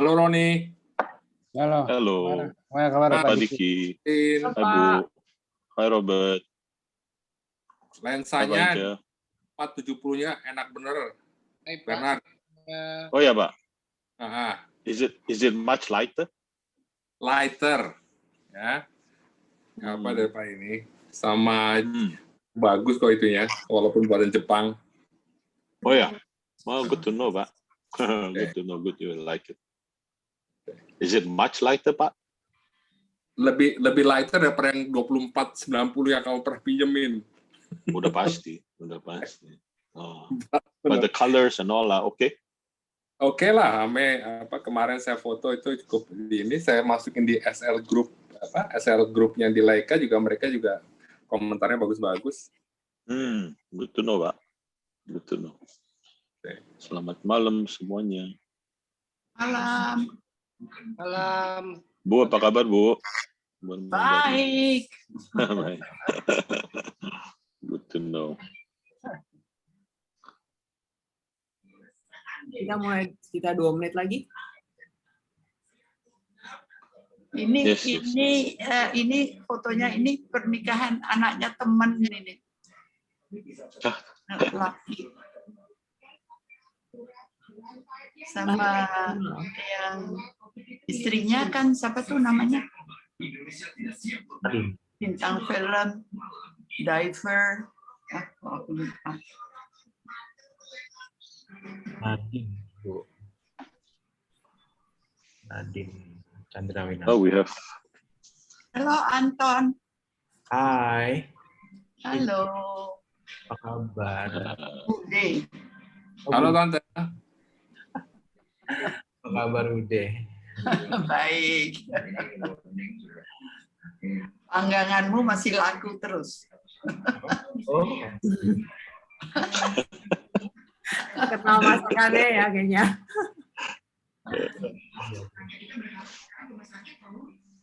Halo Roni. Halo. Halo. Gimana kabar Pak Diki? Hai Bu. Hai Robert. Lensanya 470-nya enak bener. Bernard. Oh ya Pak. Aha. Is it much lighter? Lighter. Ya. Apa daripada ini? Sama bagus kok itunya, walaupun buatan Jepang. Oh ya. Well, good to know, Pak. Good to know. Good you like it. Is it much lighter, Pak? Lebih lighter daripada yang 2490 yang kamu pernah pinjemin. Udah pasti. Oh. But the colors and all are okay? Oke lah, kemarin saya foto itu cukup ini, saya masukin di SL Group, SL Group-nya di Leica juga, mereka juga komentarnya bagus-bagus. Good to know, Pak. Good to know. Okay. Selamat malam semuanya. Malam. Bu, apa kabar, Bu? Baik. Baik. Good to know. Kita mulai sekitar 2 menit lagi. Ini fotonya, ini pernikahan anaknya teman ini. Laki. Sama yang istrinya kan siapa tuh namanya? Bintang film, diver. Nadine, Bu. Nadine Chandrawinata. Oh, we have. Halo Anton. Hai. Halo. Apa kabar? Ude. Halo Tante. Apa kabar Ude? Baik. Pangganganmu masih laku terus. Oh. Kenal masakannya ya kayaknya.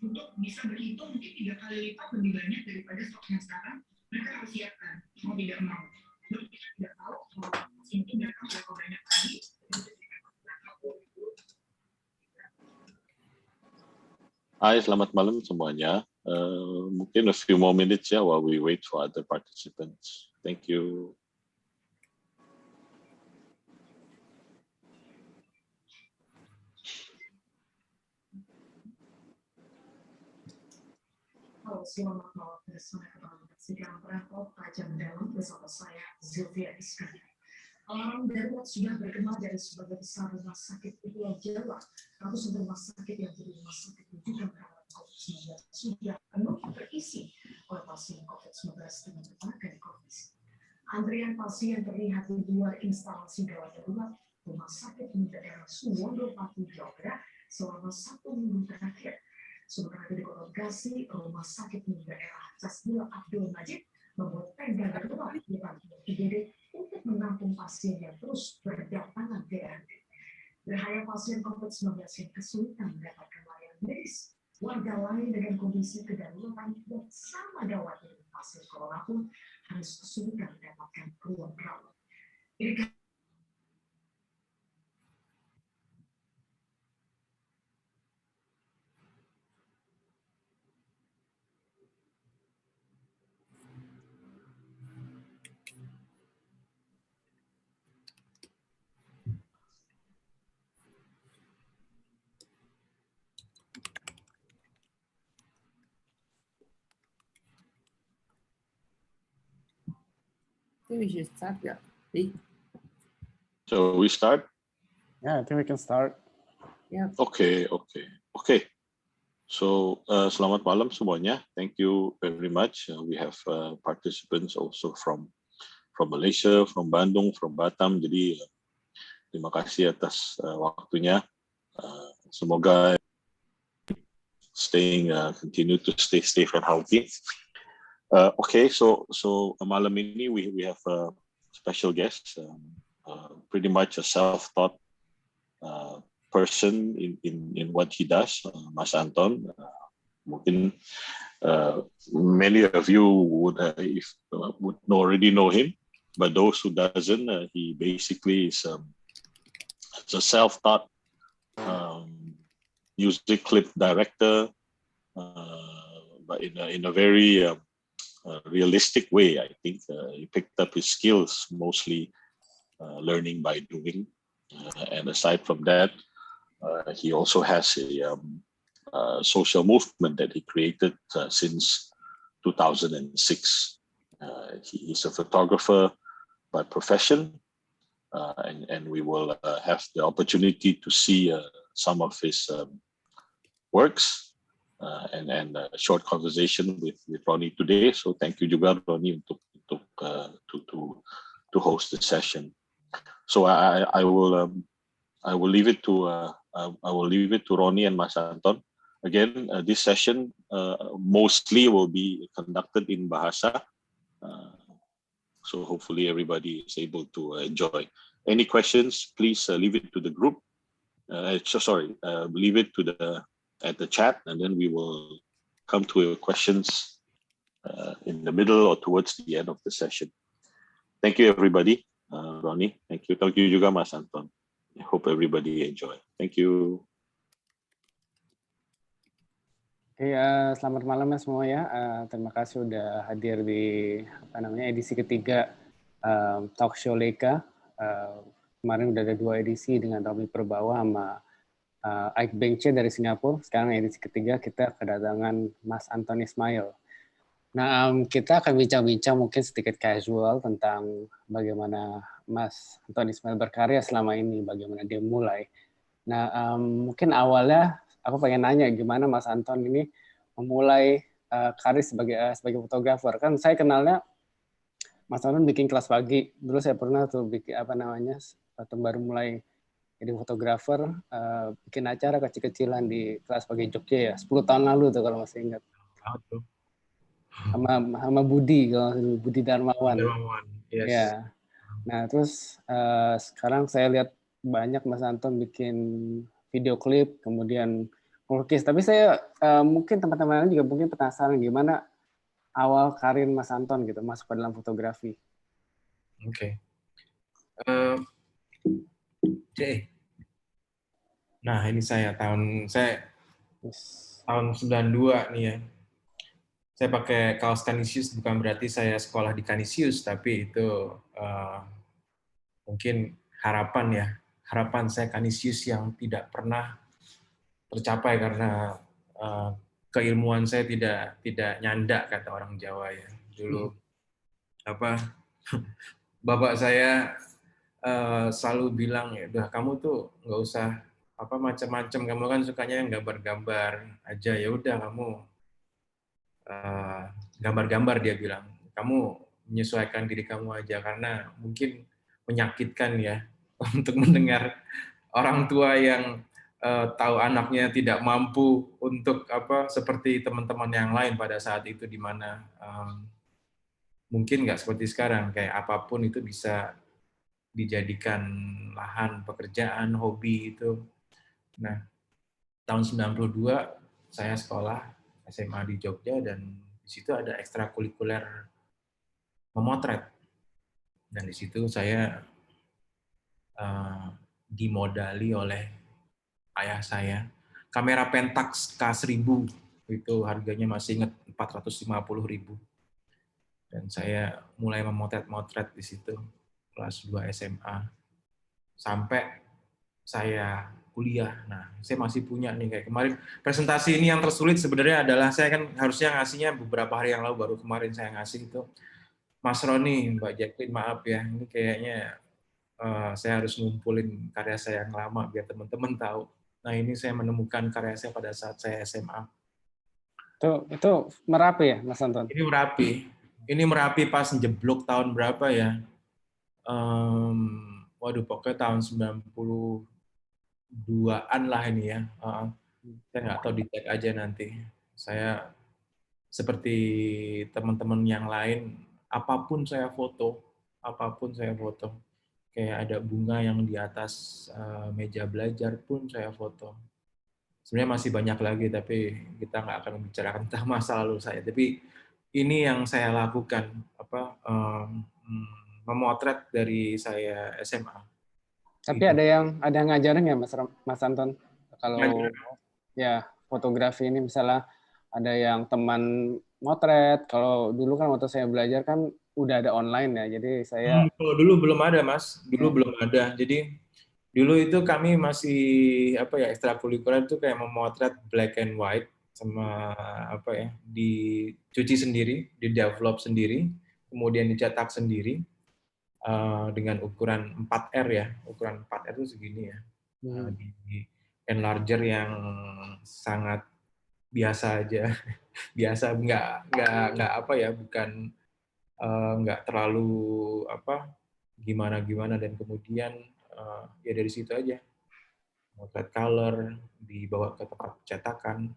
Untuk bisa berhitung mungkin 3 kali lipat lebih banyak daripada stoknya sekarang, mereka harus siapkan, mau tidak mau. Kita tidak tahu kalau itu datang berapa banyak kali. Hai, selamat malam semuanya. Mungkin a few more minutes ya while we wait for other participants. Thank you. Halo, selamat malam bersama kembali sedang berangkat tajam dalam bersama saya Zilvia Iskandar. Alarm darurat sudah bergema dari sebagai besar rumah sakit di Pulau Jawa. Ratusan rumah sakit yang jadi rumah sakit rujukan perawat COVID-19 sudah penuh terisi oleh pasien COVID-19 dengan berbagai kondisi. Antrian pasien terlihat di luar instalasi gawat darurat rumah sakit di daerah Suwondo Pati Jawa Barat selama 1 minggu terakhir. Sementara di lokasi rumah sakit di daerah Casbula Abdul Majid membuat tenda darurat di bagian IGD untuk menampung pasien yang terus berdatangan ke RD. Berhaya pasien COVID-19 yang kesulitan mendapatkan layanan medis, warga lain dengan kondisi kedaruratan yang sama gawat dengan pasien corona pun harus kesulitan mendapatkan ruang rawat. I think we should start, yeah. So we start? Yeah, I think we can start. Yeah. Okay. So selamat malam semuanya. Thank you very much. We have participants also from Malaysia, from Bandung, from Batam. Jadi terima kasih atas waktunya. Semoga continue to stay safe and healthy. Okay, so malam ini we have a special guest, pretty much a self-taught person in what he does, Mas Anton. Mungkin many of you would already know him, but those who doesn't, he basically is a self-taught music clip director, but in a very realistic way. I think he picked up his skills mostly learning by doing, and aside from that, he also has a social movement that he created since 2006. He's a photographer by profession, and we will have the opportunity to see some of his works and a short conversation with Ronnie today. So thank you juga Ronnie to host the session. So I will leave it to Ronnie and Mas Anton. Again, this session mostly will be conducted in Bahasa. So hopefully everybody is able to enjoy. Any questions, please leave it to the group. Leave it to at the chat, and then we will come to your questions in the middle or towards the end of the session. Thank you, everybody. Ronnie, thank you. Thank you juga, Mas Anton. I hope everybody enjoy. Thank you. Oke, selamat malam ya semua ya. Terima kasih udah hadir di edisi ketiga Talk Show Leica. Kemarin udah ada 2 edisi dengan Romi Perbawa sama Ike Bengce dari Singapura. Sekarang edisi ketiga kita kedatangan Mas Anton Ismail. Nah, kita akan bincang-bincang mungkin sedikit casual tentang bagaimana Mas Anton Ismail berkarya selama ini, bagaimana dia mulai. Nah, mungkin awalnya aku pengen nanya gimana Mas Anton ini memulai karir sebagai fotografer. Kan saya kenalnya Mas Anton bikin kelas pagi. Dulu saya pernah tuh bikin waktu baru mulai jadi fotografer, bikin acara kecil-kecilan di kelas pagi Jogja ya. 10 tahun lalu tuh kalau masih ingat. Sama Budi Darmawan. Yes. Ya. Nah, terus sekarang saya lihat banyak Mas Anton bikin video klip, kemudian melukis. Tapi saya mungkin teman-teman lain juga mungkin penasaran gimana awal karir Mas Anton gitu masuk ke dalam fotografi. Oke. Nah, ini tahun 92 nih ya. Saya pakai kaos Canisius, bukan berarti saya sekolah di Canisius, tapi itu mungkin harapan saya Canisius yang tidak pernah tercapai karena keilmuan saya tidak nyandak, kata orang Jawa ya. Dulu bapak saya selalu bilang, ya udah kamu tuh nggak usah macam-macam, kamu kan sukanya yang gambar-gambar aja, ya udah kamu gambar-gambar, dia bilang. Kamu menyesuaikan diri kamu aja, karena mungkin menyakitkan ya untuk mendengar orang tua yang tahu anaknya tidak mampu untuk seperti teman-teman yang lain pada saat itu, di mana mungkin nggak seperti sekarang, kayak apapun itu bisa dijadikan lahan pekerjaan, hobi itu. Nah, tahun 92 saya sekolah SMA di Jogja, dan di situ ada ekstrakurikuler memotret. Dan di situ saya dimodali oleh ayah saya. Kamera Pentax K1000, itu harganya masih ingat 450.000. Dan saya mulai memotret-motret di situ, kelas 2 SMA. Sampai saya kuliah. Nah, saya masih punya nih, kayak kemarin presentasi ini yang tersulit sebenarnya adalah saya kan harusnya ngasihnya beberapa hari yang lalu, baru kemarin saya ngasih itu. Mas Roni, Mbak Jacqueline, maaf ya, ini kayaknya saya harus ngumpulin karya saya yang lama biar teman-teman tahu. Nah, ini saya menemukan karya saya pada saat saya SMA. Itu Merapi ya, Mas Anton? Ini Merapi. Ini Merapi pas jeblok tahun berapa ya? Waduh, pokoknya tahun 92-an lah ini ya. Saya nggak tahu, dicek aja nanti. Saya seperti teman-teman yang lain, apapun saya foto. Kayak ada bunga yang di atas meja belajar pun saya foto. Sebenarnya masih banyak lagi, tapi kita nggak akan membicarakan tentang masa lalu saya. Tapi ini yang saya lakukan, memotret dari saya SMA. Tapi ada yang ngajarin ya Mas Anton? Kalau ya fotografi ini misalnya ada yang teman motret. Kalau dulu kan waktu saya belajar kan udah ada online ya. Jadi saya Kalau dulu belum ada, Mas. Dulu ya, belum ada. Jadi dulu itu kami masih apa ya, ekstrakurikuler itu kayak memotret black and white sama apa ya, dicuci sendiri, di-develop sendiri, kemudian dicetak sendiri dengan ukuran 4R ya. Ukuran 4R itu segini ya. Di enlarger yang sangat biasa aja. Biasa, nggak apa ya, bukan nggak terlalu apa gimana dan kemudian ya dari situ aja motret color dibawa ke tempat cetakan.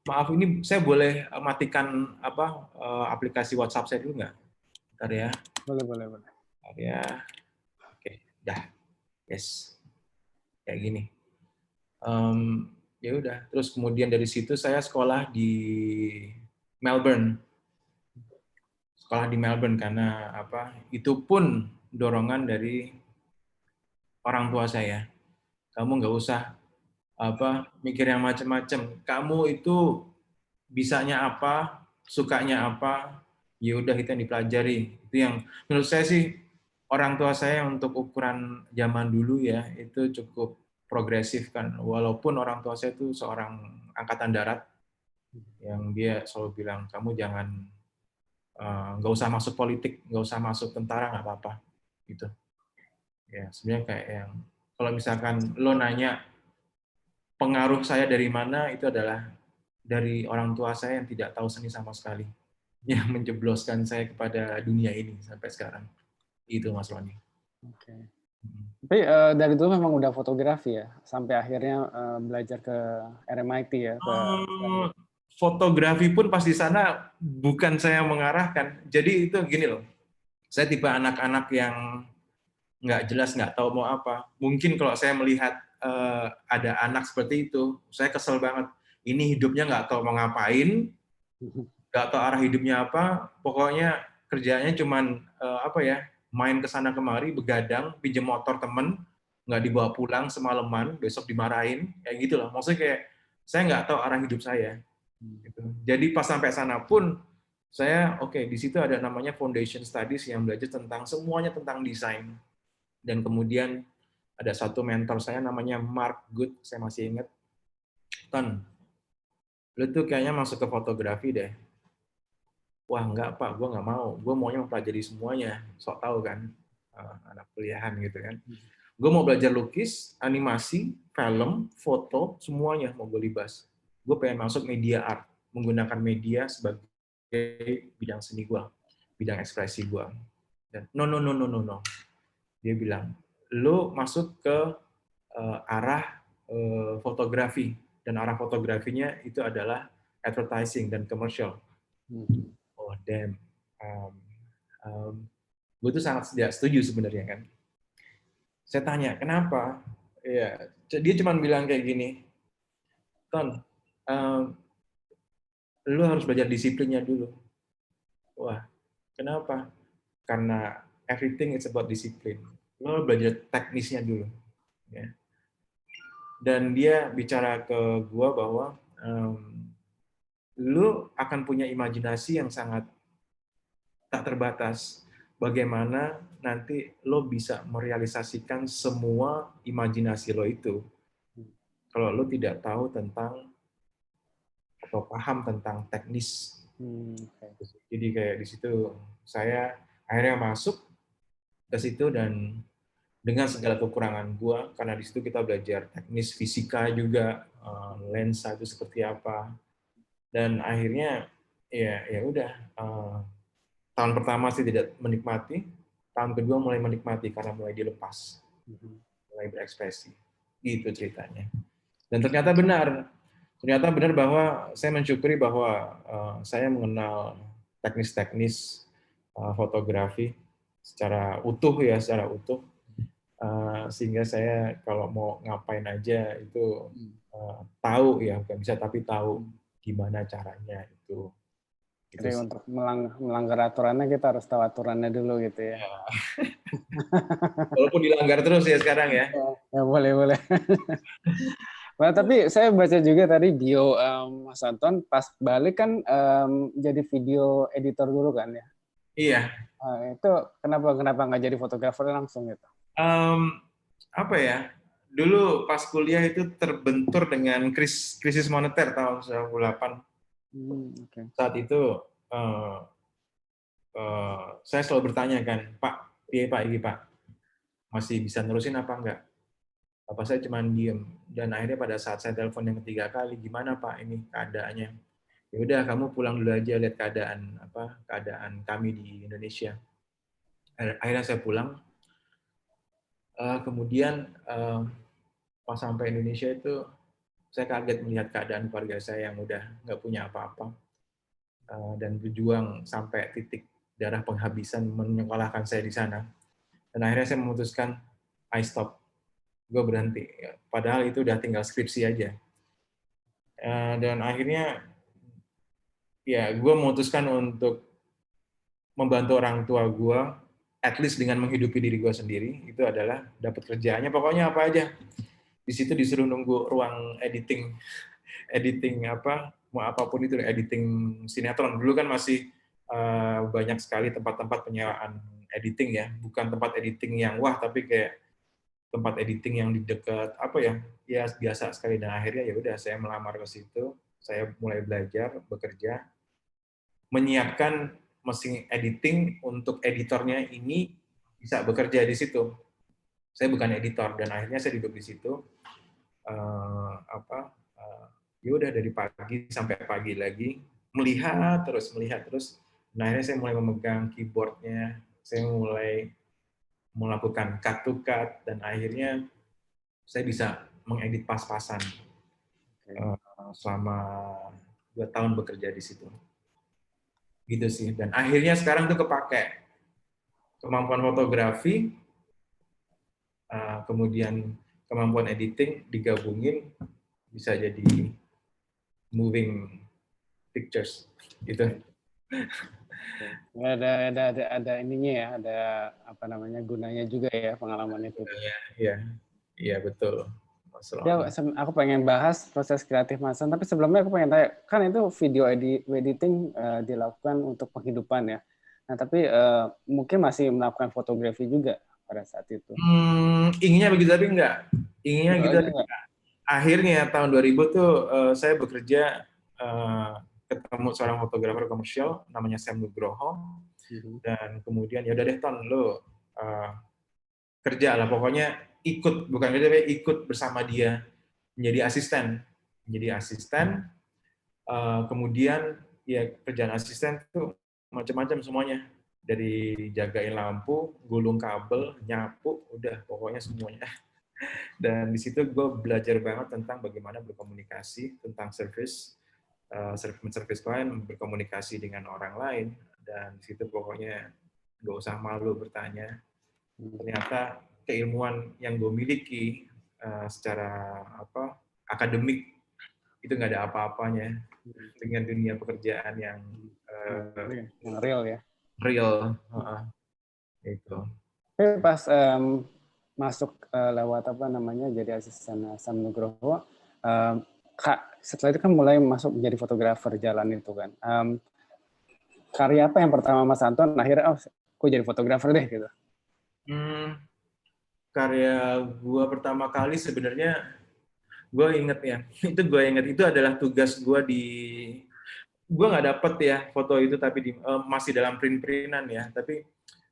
Maaf, ini saya boleh matikan apa aplikasi WhatsApp saya dulu nggak? Bentar ya. boleh. Bentar ya. Oke, dah. Yes. Kayak gini. Ya udah. Terus kemudian dari situ saya sekolah di Melbourne. Sekolah di Melbourne karena apa? Itu pun dorongan dari orang tua saya. Kamu nggak usah apa mikir yang macam-macam. Kamu itu bisanya apa, sukanya apa, ya udah itu yang dipelajari. Itu yang menurut saya sih orang tua saya untuk ukuran zaman dulu ya itu cukup progresif kan. Walaupun orang tua saya itu seorang angkatan darat yang dia selalu bilang kamu jangan nggak usah masuk politik, nggak usah masuk tentara, nggak apa-apa gitu. Ya sebenarnya kayak yang kalau misalkan lo nanya pengaruh saya dari mana, itu adalah dari orang tua saya yang tidak tahu seni sama sekali, yang menjebloskan saya kepada dunia ini sampai sekarang. Itu Mas Roni. Oke. Tapi dari dulu memang udah fotografi ya, sampai akhirnya belajar ke RMIT ya. Fotografi pun pas di sana bukan saya mengarahkan. Jadi itu gini loh, saya tipe anak-anak yang nggak jelas, nggak tahu mau apa. Mungkin kalau saya melihat ada anak seperti itu, saya kesel banget. Ini hidupnya nggak tahu mau ngapain, nggak tahu arah hidupnya apa, pokoknya kerjanya cuman apa ya, main ke sana kemari, begadang, pinjam motor temen, nggak dibawa pulang semalaman, besok dimarahin, kayak gitu loh. Maksudnya kayak saya nggak tahu arah hidup saya. Gitu. Jadi pas sampai sana pun saya di situ ada namanya Foundation Studies yang belajar tentang semuanya tentang desain. Dan kemudian ada satu mentor saya namanya Mark Good, saya masih ingat. Ton, lu tuh kayaknya masuk ke fotografi deh. Wah enggak Pak, gue nggak mau. Gue maunya mempelajari semuanya. Sok tahu kan, anak kuliahan gitu kan. Gue mau belajar lukis, animasi, film, foto, semuanya mau gue libas. Gue pengen masuk media art, menggunakan media sebagai bidang seni gue, bidang ekspresi gue. Dan no. Dia bilang, lo masuk ke arah fotografi, dan arah fotografinya itu adalah advertising dan commercial. Oh damn, gue tuh sangat tidak setuju sebenarnya kan. Saya tanya kenapa? Ya, dia cuma bilang kayak gini, Ton, lo harus belajar disiplinnya dulu. Wah, kenapa? Karena everything is about discipline. Lo belajar teknisnya dulu. Ya. Dan dia bicara ke gue bahwa lo akan punya imajinasi yang sangat tak terbatas. Bagaimana nanti lo bisa merealisasikan semua imajinasi lo itu kalau lo tidak tahu tentang atau paham tentang teknis. Jadi kayak di situ saya akhirnya masuk ke situ dan dengan segala kekurangan gua, karena di situ kita belajar teknis fisika juga, lensa itu seperti apa, dan akhirnya ya udah tahun pertama sih tidak menikmati, tahun kedua mulai menikmati karena mulai dilepas, mulai berekspresi, gitu ceritanya. Dan ternyata benar bahwa saya mensyukuri bahwa saya mengenal teknis-teknis fotografi secara utuh, sehingga saya kalau mau ngapain aja itu tahu ya, bukan bisa tapi tahu gimana caranya itu. Jadi untuk melanggar aturannya kita harus tahu aturannya dulu gitu ya. Walaupun dilanggar terus ya sekarang ya. Ya boleh. Nah, tapi saya baca juga tadi bio Mas Anton pas balik kan jadi video editor dulu kan ya. Iya. Itu kenapa nggak jadi fotografer langsung gitu? Apa ya? Dulu pas kuliah itu terbentur dengan krisis moneter tahun 98. Okay. Saat itu saya selalu bertanya kan, Pak, ini Pak, masih bisa nerusin apa enggak? Bapak saya cuma diem. Dan akhirnya pada saat saya telepon yang ketiga kali, gimana Pak ini keadaannya? Ya udah, kamu pulang dulu aja lihat keadaan kami di Indonesia. Akhirnya saya pulang. Kemudian pas sampai Indonesia itu saya kaget melihat keadaan keluarga saya yang udah nggak punya apa-apa dan berjuang sampai titik darah penghabisan menyekolahkan saya di sana. Dan akhirnya saya memutuskan I stop. Gue berhenti. Padahal itu udah tinggal skripsi aja. Dan akhirnya ya gue memutuskan untuk membantu orang tua gue, at least dengan menghidupi diri gue sendiri, itu adalah dapat kerjaannya. Pokoknya apa aja. Di situ disuruh nunggu ruang editing mau apapun itu, editing sinetron. Dulu kan masih banyak sekali tempat-tempat penyewaan editing ya, bukan tempat editing yang wah, tapi kayak tempat editing yang di dekat ya biasa sekali. Dan akhirnya ya udah saya melamar ke situ, saya mulai belajar bekerja, menyiapkan mesin editing untuk editornya ini bisa bekerja di situ. Saya bukan editor dan akhirnya saya duduk di situ ya udah dari pagi sampai pagi lagi melihat terus. Nah, akhirnya saya mulai memegang keyboardnya, saya mulai melakukan cut to cut dan akhirnya saya bisa mengedit pas-pasan selama 2 tahun bekerja di situ. Gitu sih. Dan akhirnya sekarang tuh kepake kemampuan fotografi, kemudian kemampuan editing digabungin bisa jadi moving pictures gitu. Ada ininya ya, ada gunanya juga ya pengalaman itu. Iya betul. Ya, aku pengen bahas proses kreatif Mas Anton, tapi sebelumnya aku pengen tanya, kan itu video editing dilakukan untuk penghidupan ya. Nah, tapi mungkin masih melakukan fotografi juga pada saat itu. Inginnya begitu tapi enggak. Akhirnya tahun 2000 tuh saya bekerja ketemu seorang fotografer komersial namanya Sam Nugroho, dan kemudian ya udah deh Ton, lo kerja lah pokoknya, ikut bersama dia menjadi asisten. Kemudian ya kerjaan asisten tuh macam-macam semuanya, dari jagain lampu, gulung kabel, nyapu, udah pokoknya semuanya. Dan di situ gue belajar banget tentang bagaimana berkomunikasi, tentang service klien, berkomunikasi dengan orang lain, dan di situ pokoknya nggak usah malu bertanya. Ternyata keilmuan yang gue miliki secara akademik itu nggak ada apa-apanya dengan dunia pekerjaan yang real ya. Real, itu. Tapi pas masuk lewat jadi asisten Sam Nugroho, setelah itu kan mulai masuk menjadi fotografer jalan itu kan. Karya apa yang pertama Mas Anton akhirnya gue jadi fotografer deh gitu? Karya gue pertama kali sebenarnya gue inget itu adalah tugas gue gue nggak dapet ya foto itu, tapi masih dalam print-printan ya, tapi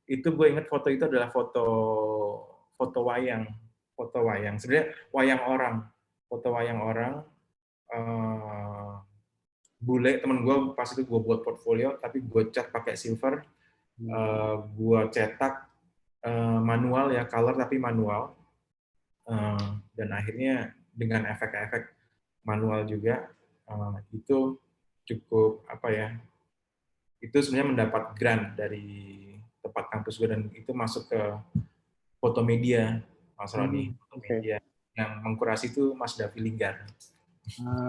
itu gue inget foto itu adalah foto wayang sebenarnya foto wayang orang bule temen gue. Pas itu gue buat portfolio tapi gue cat pakai silver, gue cetak manual ya, color tapi manual, dan akhirnya dengan efek-efek manual juga, itu cukup itu sebenarnya mendapat grant dari tempat kampus gue, dan itu masuk ke Fotomedia, Mas Roni. Fotomedia yang mengkurasi itu Mas Davi Linggar.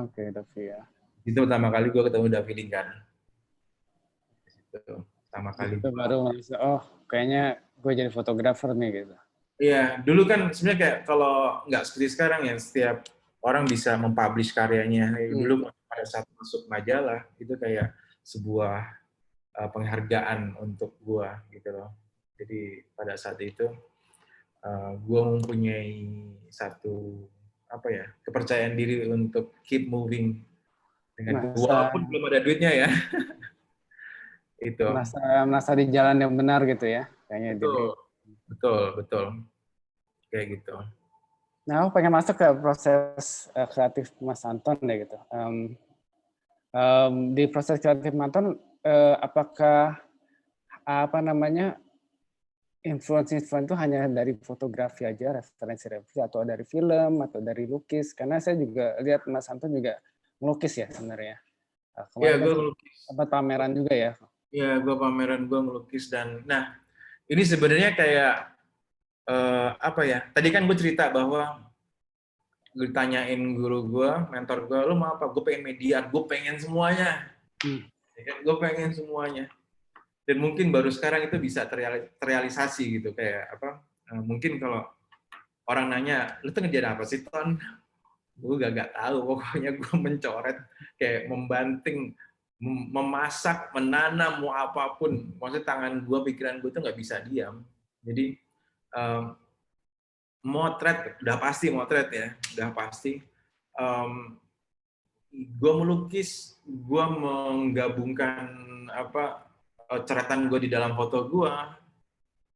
Oke, Davi ya. Itu pertama kali gue ketemu Davi Linggar. Itu pertama kali. Itu baru merasa, kayaknya gue jadi fotografer nih gitu. Iya, dulu kan sebenarnya kayak kalau nggak seperti sekarang ya, setiap orang bisa mempublish karyanya. Dulu pada saat masuk majalah itu kayak sebuah penghargaan untuk gua gitu loh. Jadi pada saat itu gua mempunyai satu kepercayaan diri untuk keep moving dengan walaupun belum ada duitnya ya. Itu. Merasa di jalan yang benar gitu ya, kayaknya. Betul. Kayak gitu. Nah, aku pengen masuk ke proses kreatif Mas Anton deh gitu. Di proses kreatif Mas Anton, apakah influence itu hanya dari fotografi aja, referensi atau dari film atau dari lukis? Karena saya juga lihat Mas Anton juga melukis ya sebenarnya. Iya, gue melukis. Sempat pameran juga ya. Iya, gue pameran, gue melukis. Dan nah ini sebenarnya kayak tadi kan gue cerita bahwa gue ditanyain guru gue, mentor gue, lu mau apa? Gue pengen media, gue pengen semuanya. Gue pengen semuanya. Dan mungkin baru sekarang itu bisa terrealisasi gitu, kayak mungkin kalau orang nanya, lu tuh ngerjain apa sih, Ton? Gue gak tahu, pokoknya gue mencoret, kayak membanting, memasak, menanam, mau apapun. Maksudnya tangan gue, pikiran gue tuh nggak bisa diam. Jadi motret, udah pasti motret ya, udah pasti. Gue melukis, gue menggabungkan coretan gue di dalam foto gue,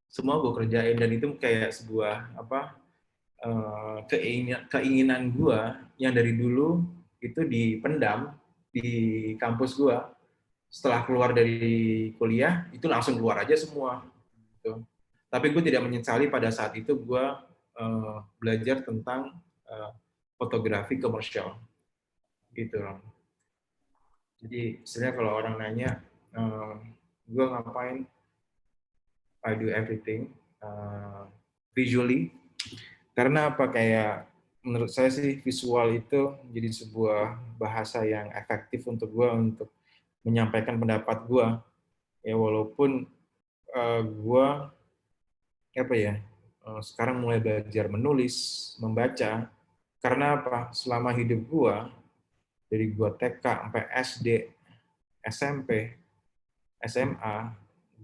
semua gue kerjain, dan itu kayak sebuah keinginan gue yang dari dulu itu dipendam di kampus gue. Setelah keluar dari kuliah itu langsung keluar aja semua gitu. Tapi gue tidak menyesali pada saat itu gue belajar tentang fotografi komersial gitu loh. Jadi sebenarnya kalau orang nanya gue ngapain, I do everything visually. Karena kayak menurut saya sih visual itu jadi sebuah bahasa yang efektif untuk gue untuk menyampaikan pendapat gue. Ya walaupun gue sekarang mulai belajar menulis, membaca. Karena selama hidup gue dari gue TK sampai SD, SMP, SMA,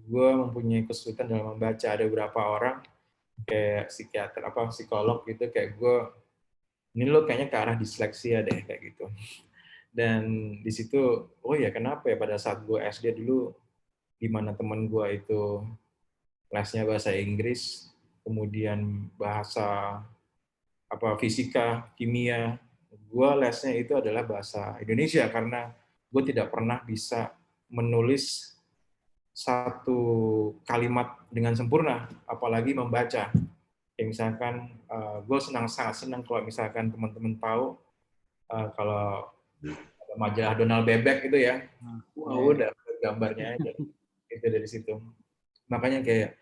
gue mempunyai kesulitan dalam membaca. Ada beberapa orang kayak psikiater psikolog gitu, kayak gue, ini lo kayaknya ke arah disleksia deh kayak gitu. Dan di situ, oh ya kenapa ya, pada saat gue SD dulu, di mana teman gue itu lesnya bahasa Inggris, kemudian bahasa fisika, kimia, gue lesnya itu adalah bahasa Indonesia karena gue tidak pernah bisa menulis satu kalimat dengan sempurna, apalagi membaca. Kayak misalkan, gue sangat senang kalau misalkan teman-teman tahu kalau majalah Donald Bebek itu ya, udah gambarnya aja, itu dari situ. Makanya kayak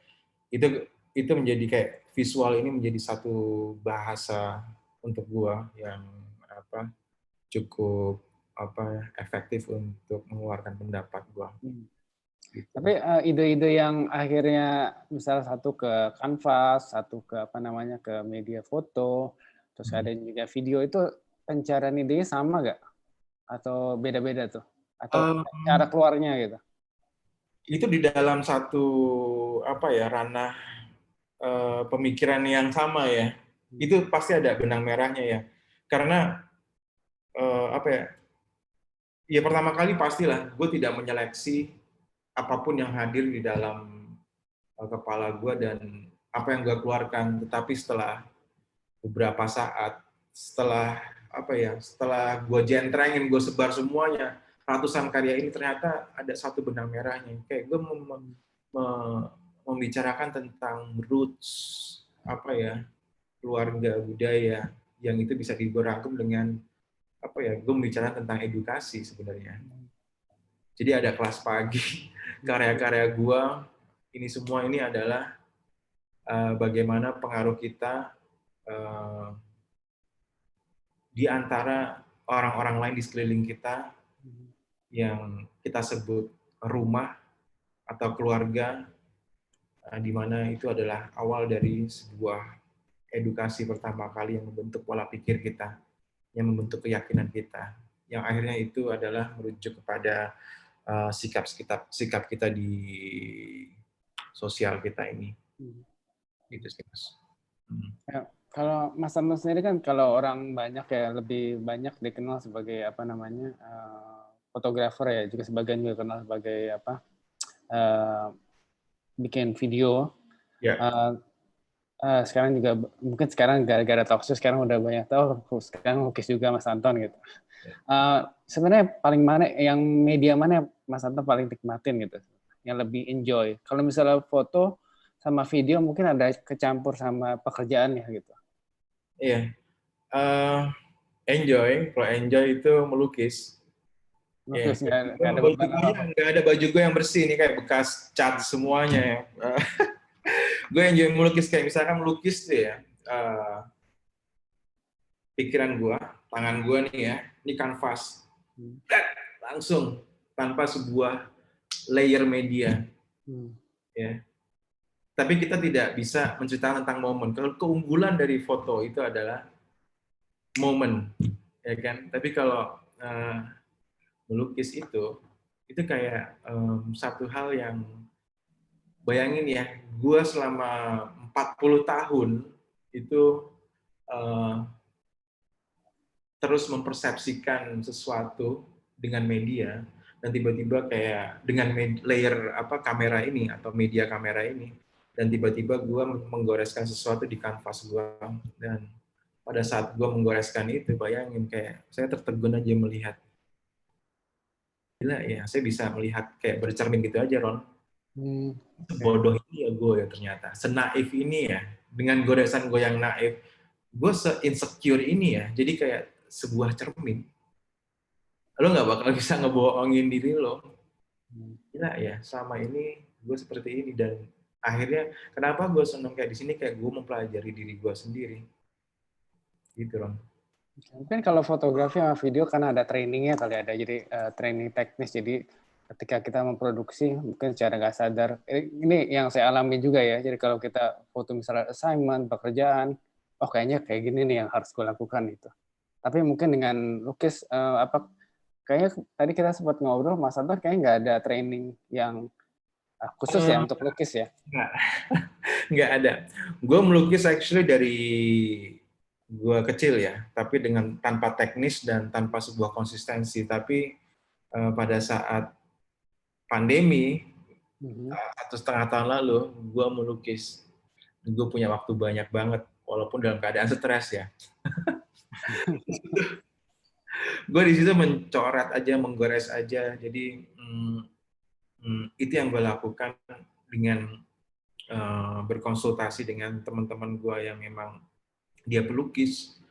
itu menjadi kayak visual ini menjadi satu bahasa untuk gue yang cukup efektif untuk mengeluarkan pendapat gue. Gitu. Tapi ide-ide yang akhirnya misal satu ke kanvas, satu ke ke media foto, terus ada juga video, itu pencarian idenya sama nggak? Atau beda-beda tuh? Atau cara keluarnya gitu? Itu di dalam satu ranah pemikiran yang sama ya. Itu pasti ada benang merahnya ya. Karena ya pertama kali pastilah gue tidak menyeleksi apapun yang hadir di dalam kepala gue dan apa yang gue keluarkan, tetapi setelah beberapa saat, setelah gue jentrengin, gue sebar semuanya, ratusan karya ini, ternyata ada satu benang merahnya. Kayak gue membicarakan tentang roots, keluarga, budaya, yang itu bisa dirangkum dengan gue membicarakan tentang edukasi sebenarnya. Jadi ada kelas pagi, karya-karya gue, ini semua ini adalah bagaimana pengaruh kita di antara orang-orang lain di sekeliling kita yang kita sebut rumah atau keluarga, di mana itu adalah awal dari sebuah edukasi pertama kali yang membentuk pola pikir kita. yang membentuk keyakinan kita, yang akhirnya itu adalah merujuk kepada sikap kita di sosial kita ini. Gitu sih, Mas. Ya, kalau Mas Anton sendiri kan kalau orang banyak ya lebih banyak dikenal sebagai apa namanya fotografer ya, juga sebagian juga kenal sebagai apa bikin video. Ya. Sekarang juga mungkin sekarang gara-gara talkshow sekarang udah banyak tahu sekarang lukis juga Mas Anton gitu. Sebenarnya paling mana yang media mana yang Mas Anton paling nikmatin gitu, yang lebih enjoy? Kalau misalnya foto sama video mungkin ada kecampur sama pekerjaannya gitu. Iya. Enjoy, kalau enjoy itu melukis. Melukis Ya. nggak ada beban apa. Nggak ada baju gue yang bersih nih, kayak bekas cat semuanya ya. Gue enjoy melukis, kayak misalkan melukis tuh ya, pikiran gue, tangan gue nih ya, ini kanvas, langsung tanpa sebuah layer media, ya. Tapi kita tidak bisa menceritakan tentang momen. Kalau keunggulan dari foto itu adalah momen, ya kan. Tapi kalau melukis itu kayak satu hal yang, bayangin ya, gue selama 40 tahun itu terus mempersepsikan sesuatu dengan media, dan tiba-tiba kayak dengan layer kamera ini atau media kamera ini, dan tiba-tiba gue menggoreskan sesuatu di kanvas gue, dan pada saat gue menggoreskan itu, bayangin kayak saya tertegun aja melihat, gila ya, saya bisa melihat kayak bercermin gitu aja, Ron. Bodoh ini ya gue ya ternyata, senaif ini ya, dengan goresan gue yang naif, gue se-insecure ini ya, jadi kayak sebuah cermin. Lo nggak bakal bisa ngebohongin diri lo. Gila ya, sama ini gue seperti ini, dan akhirnya kenapa gue seneng kayak di sini, kayak gue mempelajari diri gue sendiri. Gitu, Ron. Mungkin kalau fotografi sama video karena ada trainingnya kali ada, jadi training teknis, jadi ketika kita memproduksi mungkin secara nggak sadar, ini yang saya alami juga ya, jadi kalau kita foto misalnya assignment, pekerjaan, oh kayaknya kayak gini nih yang harus gue lakukan itu. Tapi mungkin dengan lukis, kayaknya tadi kita sempat ngobrol, Mas Anton kayaknya nggak ada training yang khusus ya untuk lukis ya? Nggak ada. Gue melukis actually dari gue kecil ya, tapi tanpa teknis dan tanpa sebuah konsistensi. Tapi pada saat pandemi, 1,5 tahun lalu, gue melukis. Gue punya waktu banyak banget, walaupun dalam keadaan stres ya. Gue di situ mencoret aja, menggores aja. Jadi itu yang gue lakukan dengan berkonsultasi dengan teman-teman gue yang memang dia pelukis.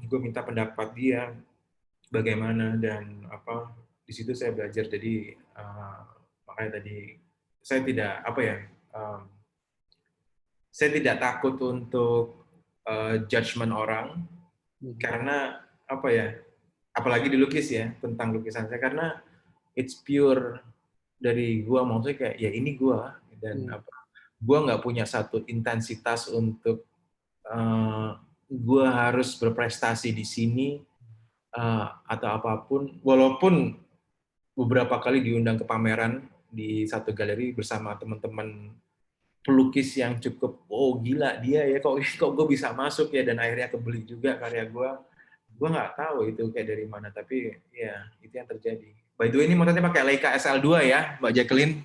Gue minta pendapat dia bagaimana, dan di situ saya belajar. Jadi makanya tadi saya tidak takut untuk judgement orang, karena apalagi dilukis ya, tentang lukisan saya, karena it's pure dari gua, maksudnya kayak ya ini gua, dan gua nggak punya satu intensitas untuk gua harus berprestasi di sini atau apapun, walaupun beberapa kali diundang ke pameran di satu galeri bersama teman-teman pelukis yang cukup, oh gila dia ya, kok gue bisa masuk ya, dan akhirnya kebeli juga karya gue nggak tahu itu kayak dari mana, tapi ya itu yang terjadi. By the way, ini motornya pakai Leica SL2 ya, Mbak Jacqueline.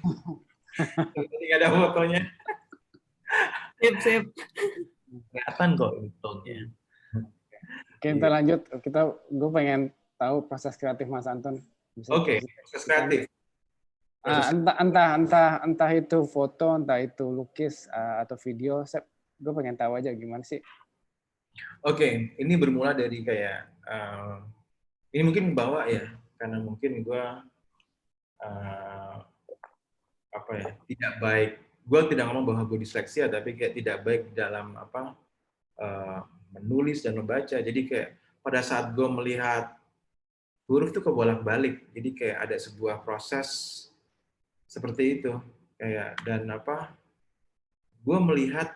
Ini ada fotonya. Sip. Kelihatan kok untungnya. Oke, kita lanjut. Gue pengen tahu proses kreatif Mas Anton. Oke, proses kreatif. Entah itu foto, entah itu lukis atau video, gue pengen tahu aja gimana sih. Oke, ini bermula dari kayak ini mungkin bawa ya, karena mungkin gue tidak baik. Gue tidak ngomong bahwa gue disleksia, tapi kayak tidak baik dalam menulis dan membaca. Jadi kayak pada saat gue melihat huruf tuh kebolak-balik, jadi kayak ada sebuah proses seperti itu, kayak, dan gue melihat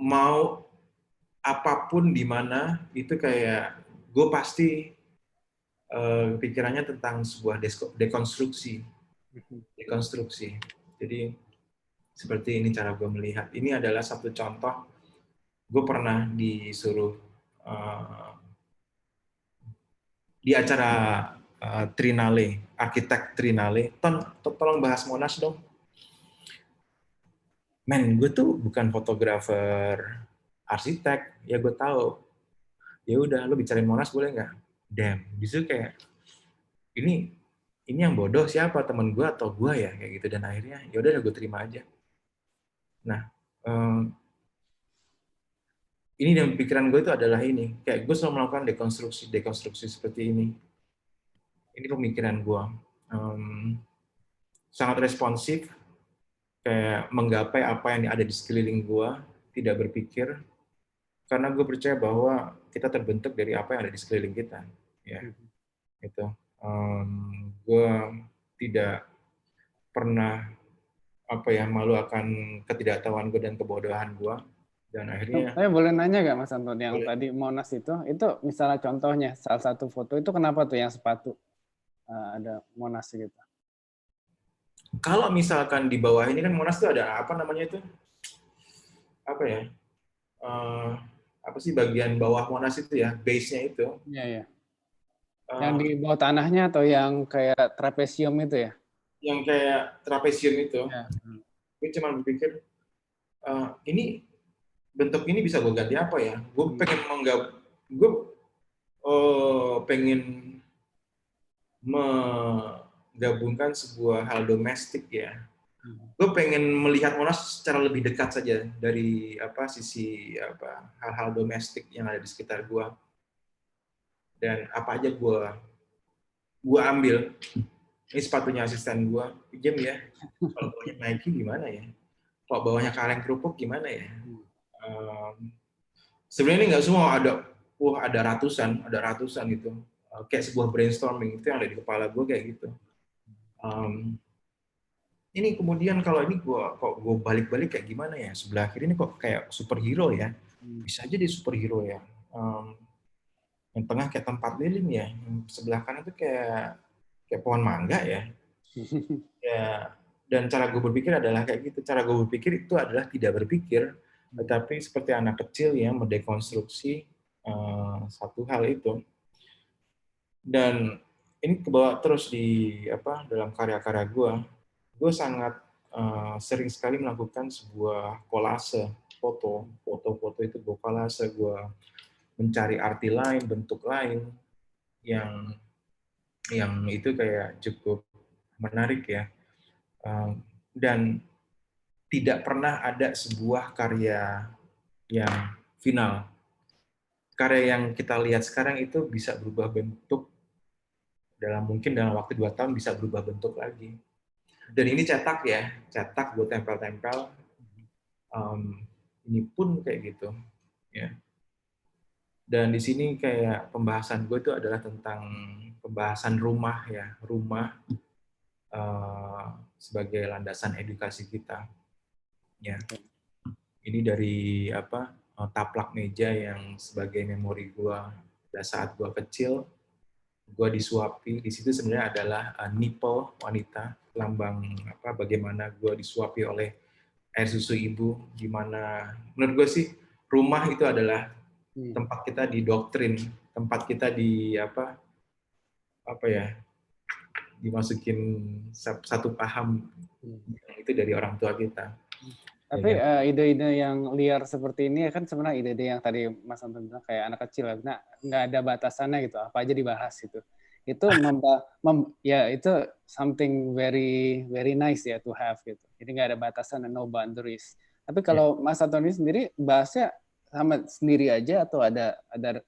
mau apapun di mana itu kayak gue pasti pikirannya tentang sebuah dekonstruksi. Jadi seperti ini cara gue melihat. Ini adalah satu contoh. Gue pernah disuruh di acara Trinale, arsitek Trinale, tolong bahas Monas dong. Men, gue tuh bukan fotografer arsitek, ya gue tahu. Ya udah, lo bicarain Monas boleh nggak? Damn, justru kayak ini yang bodoh siapa, teman gue atau gue ya kayak gitu. Dan akhirnya ya udah gue terima aja. Nah, ini dalam pikiran gue itu adalah ini, kayak gue selalu melakukan dekonstruksi seperti ini. Ini pemikiran gue. Sangat responsif, kayak menggapai apa yang ada di sekeliling gue, tidak berpikir, karena gue percaya bahwa kita terbentuk dari apa yang ada di sekeliling kita. Ya, gitu. Gue tidak pernah malu akan ketidaktahuan gue dan kebodohan gue, dan akhirnya. Saya boleh nanya nggak Mas Anton, yang Boleh. tadi Monas itu misalnya contohnya salah satu foto itu kenapa tuh yang sepatu ada Monas gitu? Kalau misalkan di bawah ini kan Monas tuh ada apa namanya itu? Apa ya? Apa sih bagian bawah Monas itu ya? Base-nya itu. Iya, iya. Yang di bawah tanahnya atau yang kayak trapesium itu ya? Yang kayak trapesium itu. Ya. Gue cuma berpikir, ini bentuk ini bisa gue ganti apa ya? Gue pengen menggabungkan sebuah hal domestik ya. Gue pengen melihat Monas secara lebih dekat saja dari sisi hal-hal domestik yang ada di sekitar gue. Dan apa aja gue ambil. Ini sepatunya asisten gue, pinjam ya. Kalau bawahnya Nike gimana ya? Kalau bawahnya kaleng kerupuk gimana ya? Sebenarnya ini nggak semua ada ratusan gitu. Kayak sebuah brainstorming itu yang ada di kepala gue kayak gitu. Ini kemudian kalau ini gue balik-balik kayak gimana ya? Sebelah kiri ini kok kayak superhero ya? Bisa aja dia superhero ya. Yang tengah kayak tempat lilin ya. Yang sebelah kanan tuh kayak pohon mangga ya. Ya. Dan cara gue berpikir adalah kayak gitu. Cara gue berpikir itu adalah tidak berpikir, tetapi seperti anak kecil ya mendekonstruksi satu hal itu. Dan ini kebawa terus di dalam karya-karya gue. Gue sangat sering sekali melakukan sebuah kolase foto itu gue kolase, gue mencari arti lain, bentuk lain yang itu kayak cukup menarik ya, dan tidak pernah ada sebuah karya yang final. Karya yang kita lihat sekarang itu bisa berubah bentuk dalam waktu 2 tahun bisa berubah bentuk lagi. Dan ini cetak gue tempel-tempel. Ini pun kayak gitu, ya. Dan di sini kayak pembahasan gue itu adalah tentang pembahasan rumah ya, sebagai landasan edukasi kita. Ya, ini dari taplak meja yang sebagai memori gue pada saat gue kecil. Gue disuapi, di situ sebenarnya adalah nipple wanita, lambang bagaimana gue disuapi oleh air susu ibu, di mana menurut gue sih rumah itu adalah tempat kita didoktrin, tempat kita dimasukin satu paham itu dari orang tua kita. Tapi ide-ide yang liar seperti ini kan sebenarnya ide-ide yang tadi Mas Anton bilang kayak anak kecil, nah nggak ada batasannya gitu, apa aja dibahas gitu. Itu ya itu something very very nice ya to have gitu. Jadi nggak ada batasan dan no boundaries. Tapi kalau Mas Anton sendiri bahasnya sama sendiri aja atau ada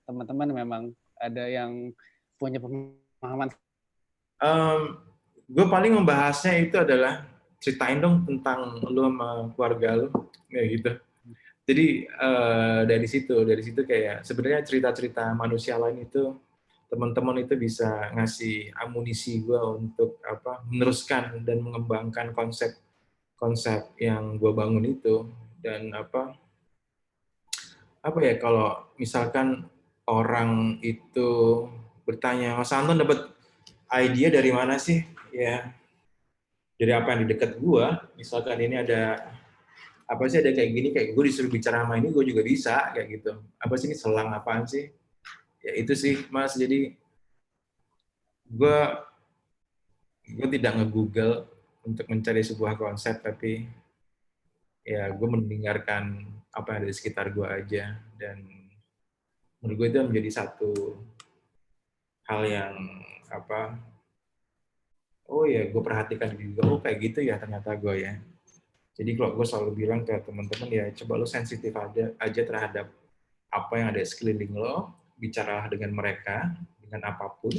teman-teman memang ada yang punya pemahaman? Gue paling membahasnya itu adalah ceritain dong tentang lu sama keluarga lu, kayak gitu. Jadi dari situ kayak sebenarnya cerita-cerita manusia lain itu teman-teman itu bisa ngasih amunisi gue untuk meneruskan dan mengembangkan konsep yang gue bangun itu. Dan apa ya, kalau misalkan orang itu bertanya, Mas Anton dapat ide dari mana sih? Ya, dari apa yang di dekat gua. Misalkan ini ada apa sih, ada kayak gini, kayak gue disuruh bicara sama ini, gue juga bisa kayak gitu. Apa sih ini, selang apaan sih? Ya itu sih, Mas. Jadi gue tidak nge-Google untuk mencari sebuah konsep, tapi ya gue mendengarkan apa yang ada di sekitar gue aja. Dan menurut gue itu menjadi satu hal yang apa, oh ya gue perhatikan juga, oh kayak gitu ya ternyata gue ya. Jadi kalau gue selalu bilang ke teman-teman, ya coba lo sensitif aja terhadap apa yang ada di sekeliling lo, bicaralah dengan mereka dengan apapun.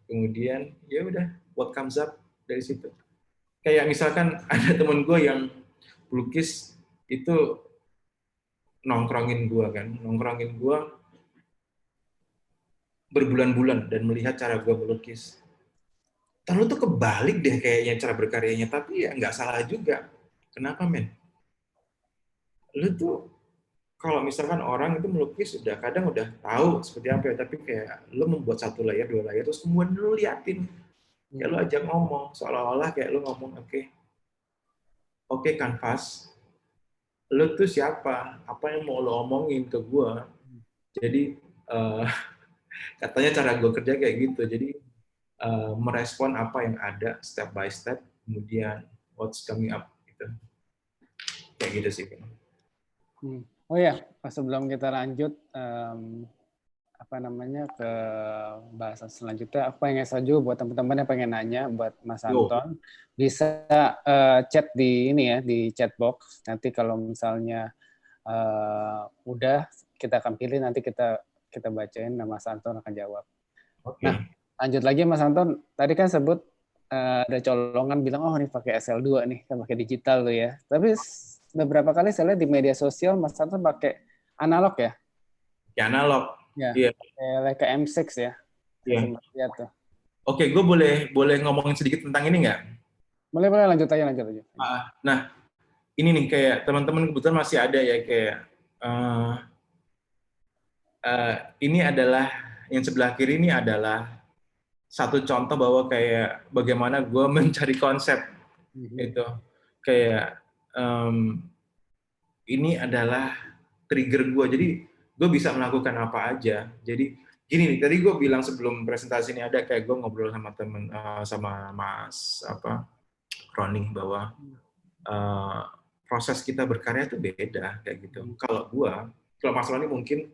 Kemudian ya udah, what comes up dari situ. Kayak misalkan ada temen gue yang pelukis itu nongkrongin gue berbulan-bulan dan melihat cara gue melukis. Terus tuh kebalik deh kayaknya cara berkaryanya, tapi ya nggak salah juga. Kenapa, men? Lu tuh kalau misalkan orang itu melukis udah kadang udah tahu seperti apa ya, tapi kayak lu membuat 1 layer 2 layer terus kemudian lu liatin, kayak lu ajak ngomong seolah-olah kayak lu ngomong, oke kanvas, lu tuh siapa, apa yang mau lo omongin ke gua. Jadi katanya cara gua kerja kayak gitu, jadi merespon apa yang ada step by step, kemudian what's coming up gitu, kayak gitu sih. Oh ya, sebelum kita lanjut apa namanya ke bahasan selanjutnya, aku pengen saja buat teman-teman yang pengen nanya buat Mas Anton, bisa chat di ini ya, di chat box. Nanti kalau misalnya udah, kita akan pilih, nanti kita bacain, Mas Anton akan jawab. Nah, lanjut lagi Mas Anton, tadi kan sebut ada colongan bilang, oh ini pakai SL2 nih, kan pakai digital tuh ya. Tapi beberapa kali saya lihat di media sosial Mas Anton pakai analog ya? Ya analog. Ya, kayak M6 ya. Iya. Lihat tuh. Oke, gue boleh ngomongin sedikit tentang ini nggak? Boleh lanjut aja. Nah, ini nih kayak teman-teman kebetulan masih ada ya kayak ini adalah yang sebelah kiri ini adalah satu contoh bahwa kayak bagaimana gue mencari konsep itu, kayak ini adalah trigger gue, jadi gue bisa melakukan apa aja. Jadi gini nih, tadi gue bilang sebelum presentasi ini ada kayak gue ngobrol sama temen sama Mas Roni bahwa proses kita berkarya itu beda kayak gitu. Kalau Mas Roni mungkin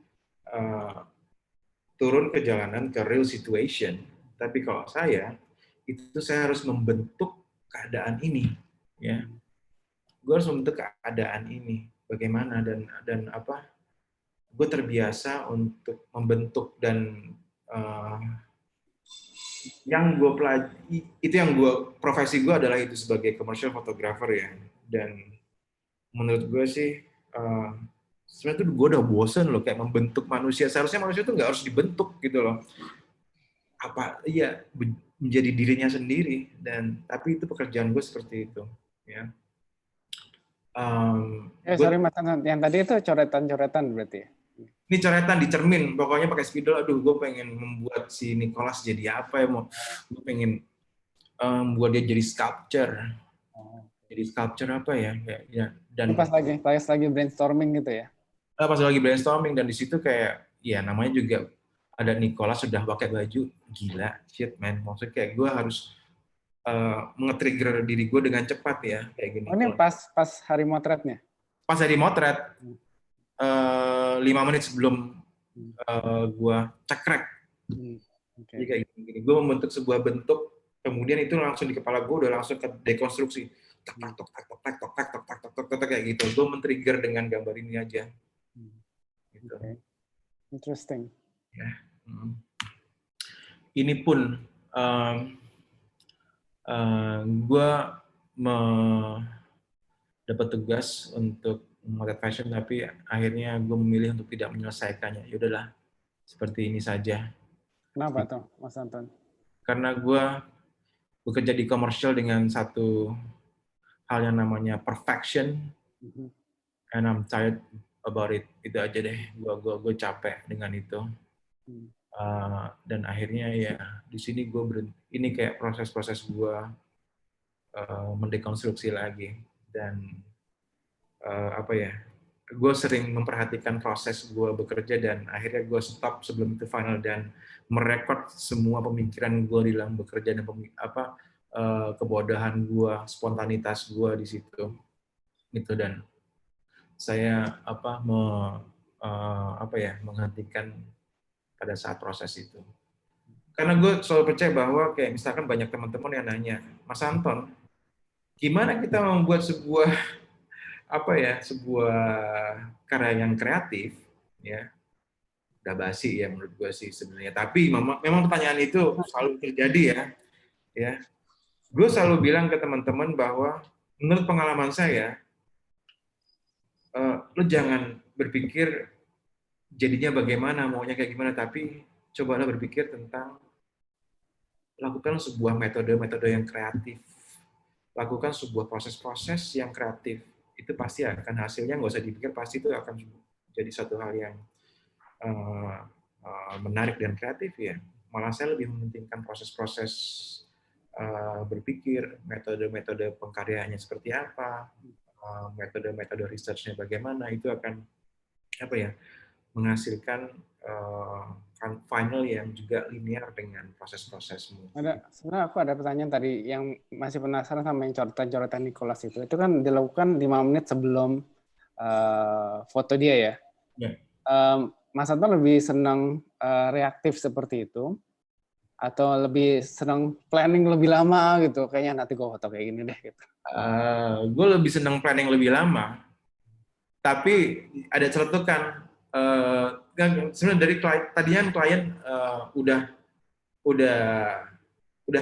turun ke jalanan ke real situation, tapi kalau saya itu saya harus membentuk keadaan ini, ya. Gue harus membentuk keadaan ini bagaimana dan apa? Gue terbiasa untuk membentuk dan yang gue pelajari itu, yang profesi gue adalah itu sebagai commercial photographer ya. Dan menurut gue sih sebenarnya tuh gue udah bosen loh kayak membentuk manusia. Seharusnya manusia tuh nggak harus dibentuk gitu loh. Menjadi dirinya sendiri, dan tapi itu pekerjaan gue seperti itu ya. Sorry Mas, yang tadi itu coretan berarti ya? Ini coretan di cermin, pokoknya pakai spidol. Aduh, gue pengen membuat si Nicholas jadi apa ya, gue pengen buat dia jadi sculpture. Jadi sculpture apa ya? Dan pas lagi brainstorming gitu ya? Pas lagi brainstorming, dan di situ kayak ya namanya juga ada Nicholas sudah pakai baju, gila, shit man. Maksudnya kayak gue harus nge-trigger diri gue dengan cepat ya, kayak gini. Oh, ini pas hari motretnya? Pas hari motret, 5 menit sebelum gue cekrek. Jadi kayak gini. Gue membentuk sebuah bentuk, kemudian itu langsung di kepala gue udah langsung ke dekonstruksi. Tok kayak gitu. Gue men-trigger dengan gambar ini aja. Gitu. Interesting. Ya. Ini pun gue dapat tugas untuk memotret fashion, tapi akhirnya gue memilih untuk tidak menyelesaikannya. Ya udahlah, seperti ini saja. Kenapa tuh, Mas Anton? Karena gue bekerja di komersial dengan satu hal yang namanya perfection, and I'm tired about it. Itu aja deh. Gue capek dengan itu. Dan akhirnya ya di sini gue berhenti. Ini kayak proses-proses gue mendekonstruksi lagi. Dan apa ya? Gue sering memperhatikan proses gue bekerja dan akhirnya gue stop sebelum itu final dan merekod semua pemikiran gue di dalam bekerja dan kebodohan gue, spontanitas gue di situ, gitu. Dan saya menghentikan pada saat proses itu. Karena gue selalu percaya bahwa kayak misalkan banyak teman-teman yang nanya, Mas Anton, gimana kita membuat sebuah karya yang kreatif, ya, udah basi ya menurut gue sih sebenarnya. Tapi memang pertanyaan itu selalu terjadi ya. Gue selalu bilang ke teman-teman bahwa menurut pengalaman saya, lu jangan berpikir jadinya bagaimana, maunya kayak gimana, tapi cobalah berpikir tentang lakukan sebuah metode-metode yang kreatif, lakukan sebuah proses-proses yang kreatif. Itu pasti akan hasilnya nggak usah dipikir, pasti itu akan jadi satu hal yang menarik dan kreatif ya. Malah saya lebih mementingkan proses-proses berpikir, metode-metode pengkaryaannya seperti apa, metode-metode research-nya bagaimana, itu akan menghasilkan final yang juga linear dengan proses-prosesmu. Sebenarnya aku ada pertanyaan tadi yang masih penasaran sama yang coretan-coretan Nicholas itu. Itu kan dilakukan 5 menit sebelum foto dia ya. Ya. Mas Anton lebih senang reaktif seperti itu atau lebih senang planning lebih lama gitu? Kayaknya nanti gue foto kayak gini deh gitu. Gue lebih senang planning lebih lama. Tapi ada celetukan. Sebenarnya dari klien udah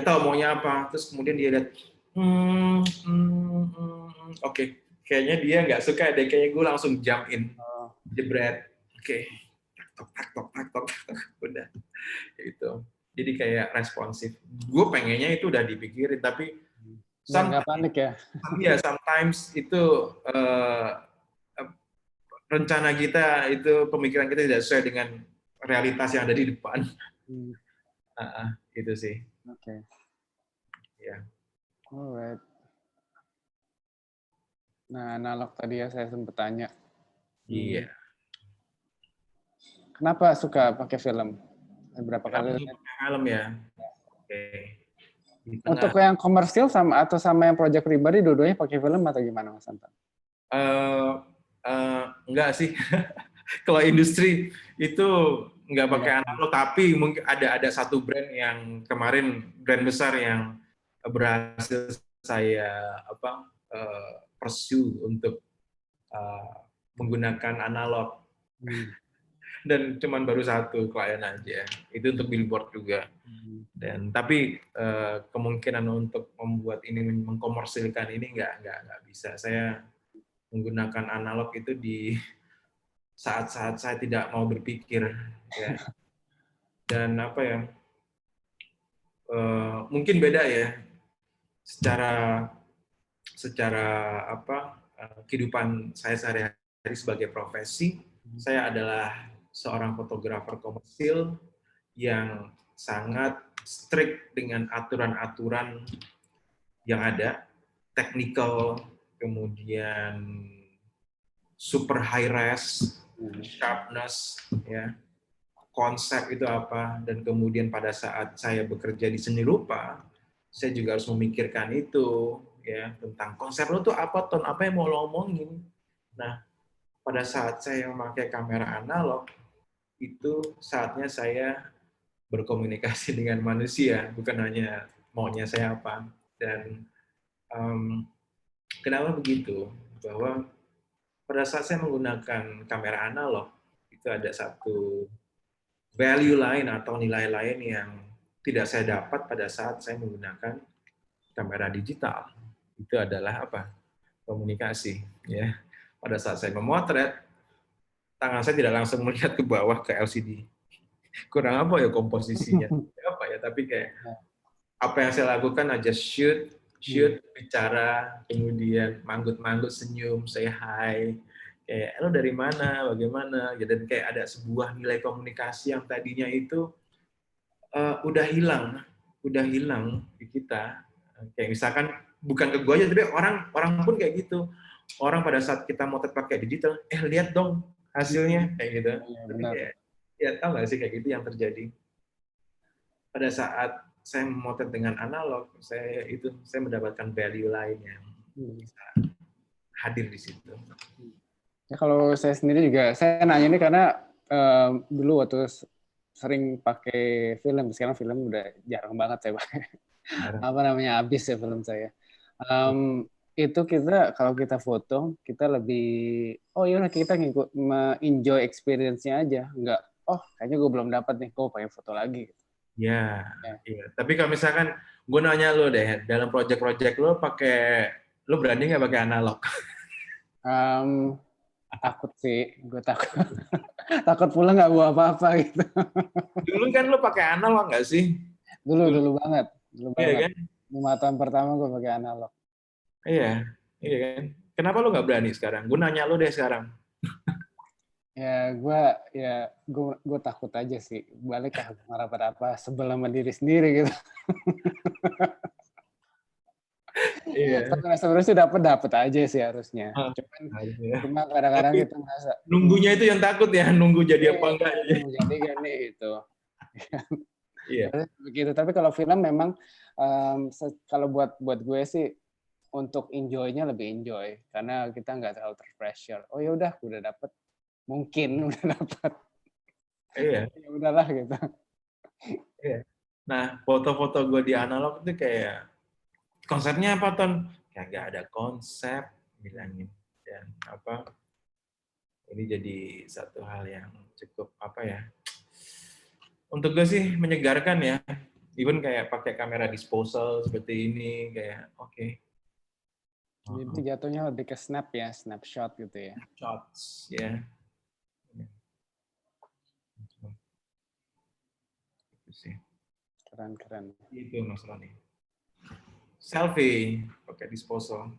tahu maunya apa, terus kemudian dia lihat oke, kayaknya dia nggak suka deh, kayaknya gue langsung jump in, jebret, oke, tak, udah gitu. Jadi kayak responsif. Gue pengennya itu udah dipikirin, tapi nggak panik ya. Iya, sometimes itu rencana kita, itu pemikiran kita tidak sesuai dengan realitas yang ada di depan. Itu sih. Oke. Ya. Alright. Nah, analog tadi ya saya sempat tanya. Iya. Kenapa suka pakai film? Berapa kali? Film ya. Oke. Untuk yang komersil sama yang project pribadi, dua-duanya pakai film atau gimana, Mas Anton? Enggak sih. Kalau industri itu nggak pakai analog, tapi mungkin ada satu brand yang kemarin, brand besar yang berhasil saya pursue untuk menggunakan analog. Dan cuman baru satu klien aja, itu untuk billboard juga. Dan tapi kemungkinan untuk membuat ini, mengkomersilkan ini nggak bisa. Saya menggunakan analog itu di saat-saat saya tidak mau berpikir, ya. Dan mungkin beda ya secara kehidupan saya sehari-hari sebagai profesi. Saya adalah seorang fotografer komersil yang sangat strict dengan aturan-aturan yang ada, technical, kemudian super high res, sharpness, ya, konsep itu apa, dan kemudian pada saat saya bekerja di seni rupa, saya juga harus memikirkan itu, ya, tentang konsep lo tuh apa, Ton, apa yang mau lo omongin. Nah, pada saat saya memakai kamera analog, itu saatnya saya berkomunikasi dengan manusia, bukan hanya maunya saya apa. Dan kenapa begitu? Bahwa pada saat saya menggunakan kamera analog, itu ada satu value lain atau nilai lain yang tidak saya dapat pada saat saya menggunakan kamera digital. Itu adalah komunikasi. Ya. Pada saat saya memotret, tangan saya tidak langsung melihat ke bawah ke LCD. Kurang apa ya komposisinya? Apa ya? Tapi kayak apa yang saya lakukan aja shoot, bicara, kemudian manggut-manggut, senyum, say hi, kayak lo dari mana, bagaimana, dan kayak ada sebuah nilai komunikasi yang tadinya itu udah hilang di kita. Kayak misalkan bukan ke gue aja, tapi orang pun kayak gitu. Orang pada saat kita motret pakai digital, lihat dong hasilnya kayak gitu. Iya, Tapi benar. kayak, ya tahu nggak sih kayak gitu yang terjadi. Pada saat saya memotret dengan analog, saya mendapatkan value lain yang bisa hadir di situ. Ya, kalau saya sendiri juga, saya nanya ini karena dulu waktu sering pakai film, sekarang film udah jarang banget saya pakai. Apa namanya, habis ya film saya. Itu kita kalau kita foto, kita lebih, oh iya kita ngikut enjoy experience-nya aja, nggak, oh kayaknya gue belum dapat nih, gue pengen foto lagi. Ya, iya. Tapi kalau misalkan gue nanya lo deh, dalam project-project lo berani nggak pakai analog? Takut sih, gue takut pulang nggak bawa apa-apa gitu. Dulu kan lo pakai analog nggak sih? Dulu banget. Iya kan? 5 tahun pertama gue pakai analog. Iya kan? Kenapa lo nggak berani sekarang? Gue nanya lo deh sekarang. Ya gue takut aja sih, balik ke apa sebel sama diri sendiri gitu. Iya. Sebenarnya sih dapat aja sih harusnya. Cuma kadang-kadang kita merasa nunggunya itu yang takut ya, nunggu jadi apa enggak. Jadi kan itu. Iya. Begitu. Tapi kalau film memang kalau buat gue sih untuk enjoy-nya lebih enjoy karena kita nggak terlalu terpressure. Oh ya udah dapet. Mungkin udah dapat. Iya. Ya udahlah gitu. Iya. Nah, foto-foto gue di analog itu kayak konsepnya apa, Ton? Kayak nggak ada konsep, bilangin. Dan ini jadi satu hal yang cukup untuk gue sih menyegarkan ya. Even kayak pakai kamera disposal seperti ini, kayak oke. Jadi jatuhnya lebih ke snapshot gitu ya. Shots, ya. Itu sih. Keren. Itu Mas Roni. Selfie pakai disposal.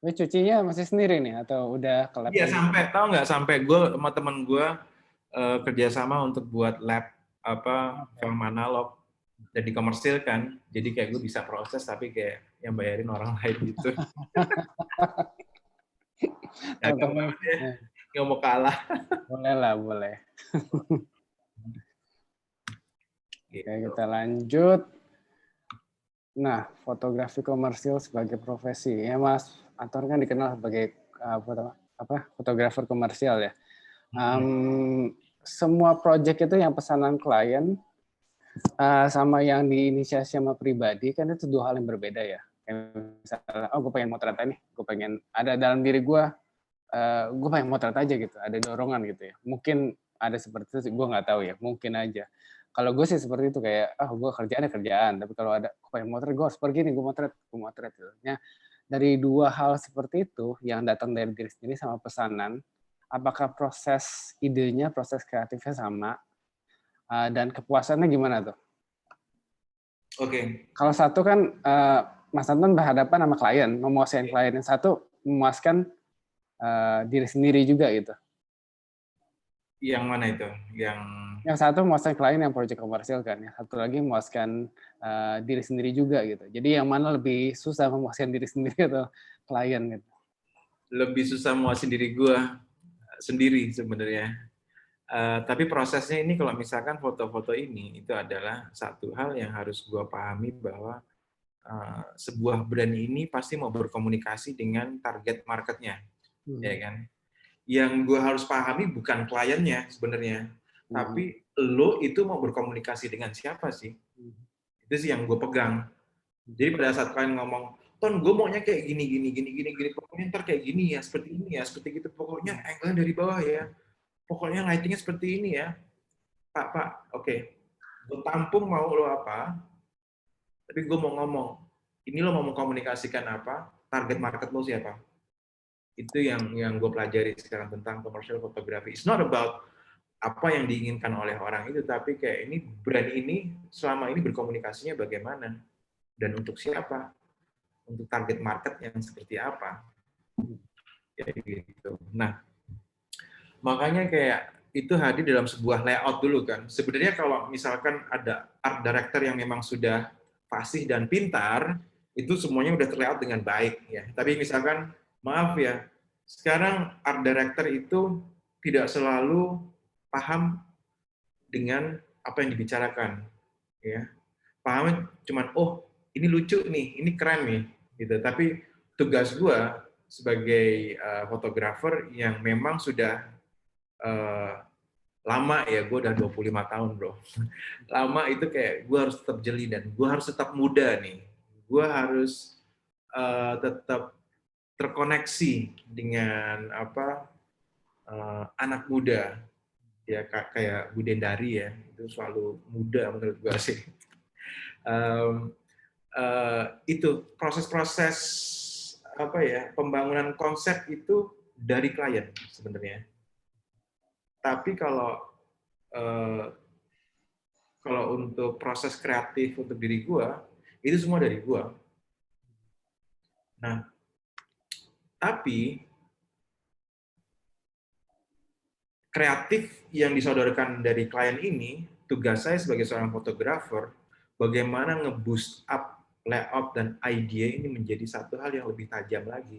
Ini cucinya masih sendiri nih atau udah ke lab? Iya, sampai gue sama temen gue kerjasama untuk buat lab film analog dan dikomersilkan. Jadi kayak gue bisa proses tapi kayak yang bayarin orang lain gitu. Nggak mau kalah. Boleh. Oke, kita lanjut. Nah, fotografi komersil sebagai profesi. Ya, Mas Anton kan dikenal sebagai fotografer komersial ya. Semua project itu yang pesanan klien sama yang diinisiasi sama pribadi kan itu dua hal yang berbeda ya. Misalnya, gue pengen motret nih, gue pengen ada dalam diri gue pengen motret aja gitu, ada dorongan gitu ya. Mungkin ada seperti itu, gue nggak tahu ya, mungkin aja. Kalau gue sih seperti itu kayak, gue kerjaan, tapi kalau ada gue pengen motret, gue harus pergi nih, gue motret gitu. Ya, dari dua hal seperti itu yang datang dari diri sendiri sama pesanan, apakah proses idenya, proses kreatifnya sama, dan kepuasannya gimana tuh? Oke. Kalau satu kan Mas Anton berhadapan sama klien, memuaskan klien, yang satu memuaskan diri sendiri juga gitu. Yang mana itu? Yang satu memuaskan klien yang proyek komersil kan, yang satu lagi memuaskan diri sendiri juga gitu. Jadi yang mana lebih susah memuaskan diri sendiri atau klien gitu? Lebih susah memuaskan diri gue sendiri sebenarnya. Tapi prosesnya ini kalau misalkan foto-foto ini itu adalah satu hal yang harus gue pahami bahwa sebuah brand ini pasti mau berkomunikasi dengan target marketnya, ya kan? Yang gue harus pahami bukan kliennya sebenarnya, tapi lo itu mau berkomunikasi dengan siapa sih? Itu sih yang gue pegang. Jadi pada saat kalian ngomong, Ton, gue maunya kayak gini, pokoknya ntar kayak gini ya, seperti ini ya, seperti gitu, pokoknya angle dari bawah ya, pokoknya lightingnya seperti ini ya, Pak, oke, gue tampung mau lo apa, tapi gue mau ngomong, ini lo mau mengkomunikasikan apa, target market lo siapa? Itu yang gue pelajari sekarang tentang commercial photography. It's not about apa yang diinginkan oleh orang itu, tapi kayak ini brand ini selama ini berkomunikasinya bagaimana dan untuk siapa, untuk target market yang seperti apa. kayak gitu. Nah, makanya kayak itu hadir dalam sebuah layout dulu kan. Sebenarnya kalau misalkan ada art director yang memang sudah fasih dan pintar, itu semuanya udah terlayout dengan baik ya. Tapi misalkan maaf ya, sekarang art director itu tidak selalu paham dengan apa yang dibicarakan ya. Pahamnya cuman oh, ini lucu nih, ini keren nih gitu. Tapi tugas gua sebagai fotografer yang memang sudah lama ya, gue udah 25 tahun bro. Lama itu kayak gue harus tetap jeli dan gue harus tetap muda nih. Gue harus tetap terkoneksi dengan anak muda ya, kayak Bu Dendari ya, itu selalu muda menurut gue sih. Itu proses-proses pembangunan konsep itu dari klien sebenarnya. Tapi kalau untuk proses kreatif untuk diri gue, itu semua dari gue. Nah, tapi kreatif yang disodorkan dari klien ini, tugas saya sebagai seorang fotografer, bagaimana nge-boost up layout dan idea ini menjadi satu hal yang lebih tajam lagi.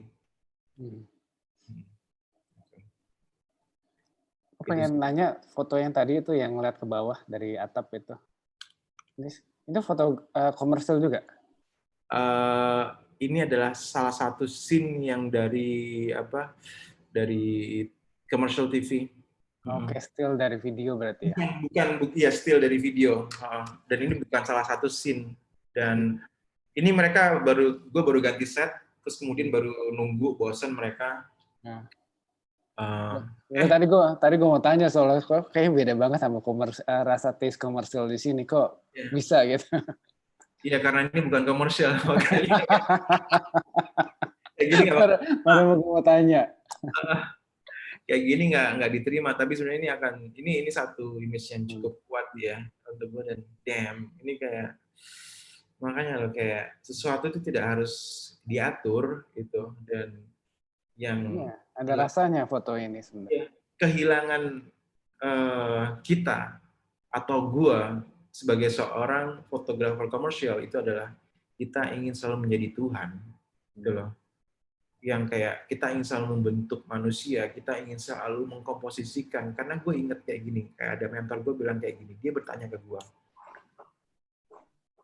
Pengen nanya foto yang tadi itu yang ngeliat ke bawah dari atap itu. Itu foto komersil juga? Ini adalah salah satu scene yang dari commercial TV. Oke, still dari video berarti ya? Bukan, still dari video. Dan ini bukan salah satu scene. Dan ini gue baru ganti set, terus kemudian baru nunggu bosan mereka. Tadi gue mau tanya soalnya kok kayaknya beda banget sama rasa taste komersil di sini kok bisa gitu. Iya karena ini bukan komersial makanya. Kayak gini baru mau tanya. Kayak gini nggak diterima, tapi sebenarnya ini satu image yang cukup kuat ya untuk gue, dan damn ini kayak makanya loh kayak sesuatu itu tidak harus diatur gitu, dan yang ada rasanya foto ini sebenarnya. Kehilangan kita atau gua sebagai seorang fotografer komersial itu adalah kita ingin selalu menjadi Tuhan, gitu loh. Yang kayak kita ingin selalu membentuk manusia, kita ingin selalu mengkomposisikan. Karena gue inget kayak gini, kayak ada mentor gue bilang kayak gini, dia bertanya ke gua,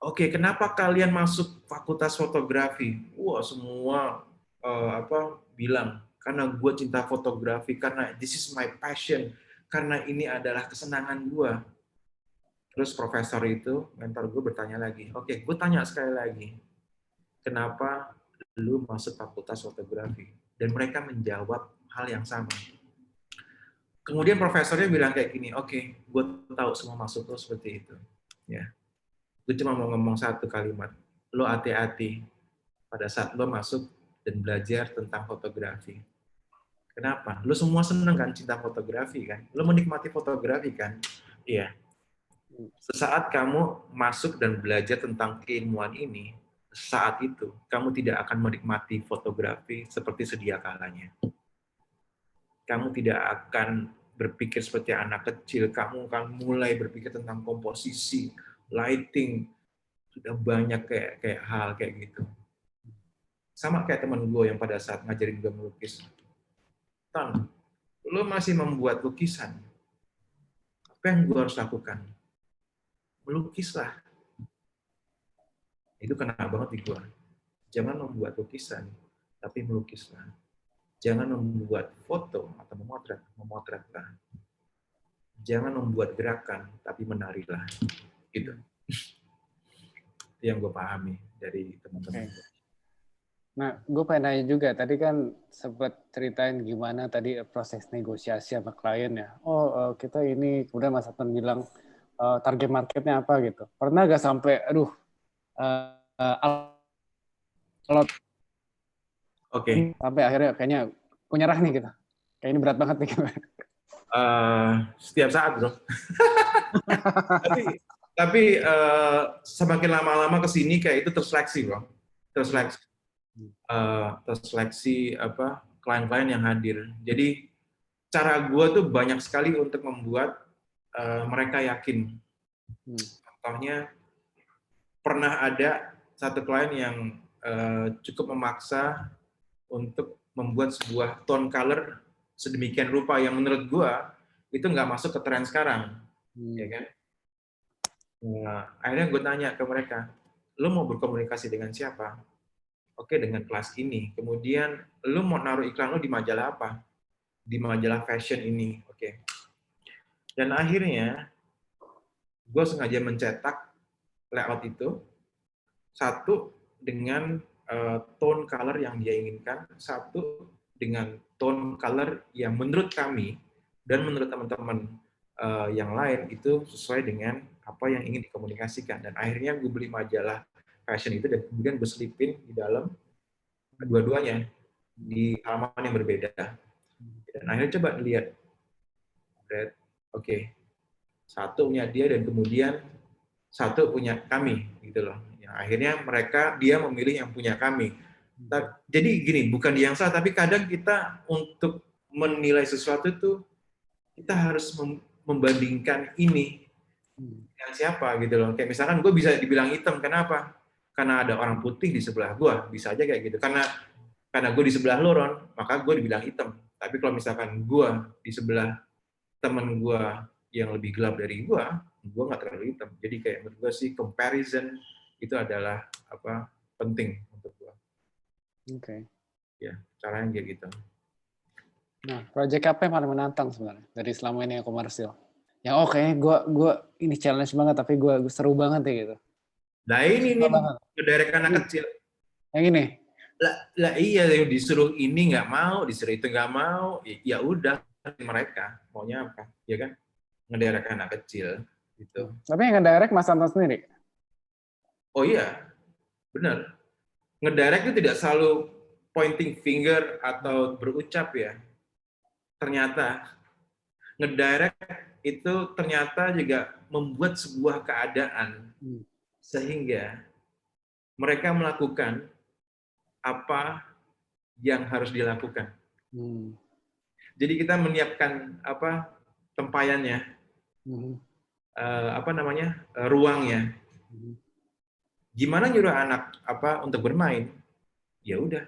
oke, kenapa kalian masuk fakultas fotografi? Wah, semua bilang karena gue cinta fotografi, karena this is my passion, karena ini adalah kesenangan gue. Terus profesor itu, mentor gue bertanya lagi, oke, gue tanya sekali lagi, kenapa lu masuk fakultas fotografi? Dan mereka menjawab hal yang sama. Kemudian profesornya bilang kayak gini, oke, gue tahu semua masuk lo seperti itu. Ya, gue cuma mau ngomong satu kalimat, lo hati-hati pada saat lo masuk dan belajar tentang fotografi. Kenapa? Lo semua seneng kan cinta fotografi kan? Lo menikmati fotografi kan? Iya. Sesaat kamu masuk dan belajar tentang keilmuan ini, saat itu kamu tidak akan menikmati fotografi seperti sedia kalanya. Kamu tidak akan berpikir seperti anak kecil, kamu akan mulai berpikir tentang komposisi, lighting, sudah banyak kayak hal kayak gitu. Sama kayak teman gue yang pada saat ngajarin gue melukis. Tan, lo masih membuat lukisan. Apa yang gue harus lakukan? Melukislah. Itu kena banget di gue. Jangan membuat lukisan, tapi melukislah. Jangan membuat foto atau memotretlah. Jangan membuat gerakan, tapi menarilah. Gitu. Itu yang gue pahami dari teman-teman gue. Nah, gue pengen nanya juga, tadi kan sempat ceritain gimana tadi proses negosiasi sama klien ya. Oh, kita ini, kemudian Mas Atman bilang target marketnya apa gitu. Pernah gak sampai, sampai akhirnya kayaknya aku nyerah nih gitu. Kayak ini berat banget nih. Setiap saat, bro. tapi semakin lama-lama kesini kayak itu terseleksi, bro. Terseleksi klien-klien yang hadir. Jadi cara gue tuh banyak sekali untuk membuat mereka yakin. Contohnya pernah ada satu klien yang cukup memaksa untuk membuat sebuah tone color sedemikian rupa yang menurut gue itu nggak masuk ke tren sekarang, ya kan? Nah, akhirnya gue tanya ke mereka, lo mau berkomunikasi dengan siapa? Oke, dengan kelas ini. Kemudian lo mau naruh iklan lo di majalah apa? Di majalah fashion ini, oke. Dan akhirnya gue sengaja mencetak layout itu satu dengan tone color yang dia inginkan, satu dengan tone color yang menurut kami dan menurut teman-teman yang lain itu sesuai dengan apa yang ingin dikomunikasikan. Dan akhirnya gue beli majalah fashion itu dan kemudian gue selipin di dalam dua-duanya di halaman yang berbeda. Dan akhirnya coba lihat, oke, satu punya dia dan kemudian satu punya kami, gitu loh. Yang akhirnya dia memilih yang punya kami. Jadi gini, bukan dia yang salah, tapi kadang kita untuk menilai sesuatu itu kita harus membandingkan ini dengan siapa, gitu loh. Kayak misalkan gue bisa dibilang hitam, kenapa? Karena ada orang putih di sebelah gue, bisa aja kayak gitu. Karena gue di sebelah Loron, maka gue dibilang hitam. Tapi kalau misalkan gue di sebelah teman gue yang lebih gelap dari gue nggak terlalu hitam. Jadi kayak menurut gue sih comparison itu adalah penting untuk gue. Oke. Ya, caranya kayak gitu. Nah, proyek apa yang paling menantang sebenarnya dari selama ini yang komersil? Yang gue ini challenge banget tapi gue seru banget ya gitu. Nah ini nih ngedirect anak kecil. Yang ini? Lah iya, disuruh ini nggak mau, disuruh itu nggak mau, ya udah mereka maunya apa, ya kan? Ngedirect anak kecil gitu. Tapi yang ngedirect Mas Anton sendiri? Oh iya, benar. Ngedirect itu tidak selalu pointing finger atau berucap ya. Ternyata ngedirect itu ternyata juga membuat sebuah keadaan sehingga mereka melakukan apa yang harus dilakukan. Jadi kita menyiapkan tempayannya, ruangnya. Gimana nyuruh anak untuk bermain? Ya udah,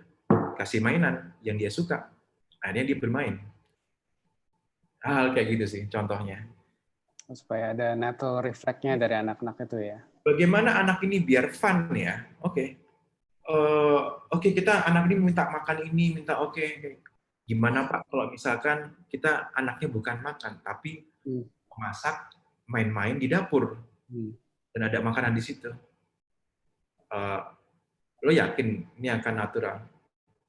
kasih mainan yang dia suka. Akhirnya dia bermain. Hal kayak gitu sih contohnya. Supaya ada natural reflect-nya dari anak-anak itu ya. Bagaimana anak ini biar fun ya? Oke, kita anak ini minta makan ini, oke. Gimana Pak kalau misalkan kita anaknya bukan makan, tapi memasak, main-main di dapur, dan ada makanan di situ. Lo yakin ini akan natural?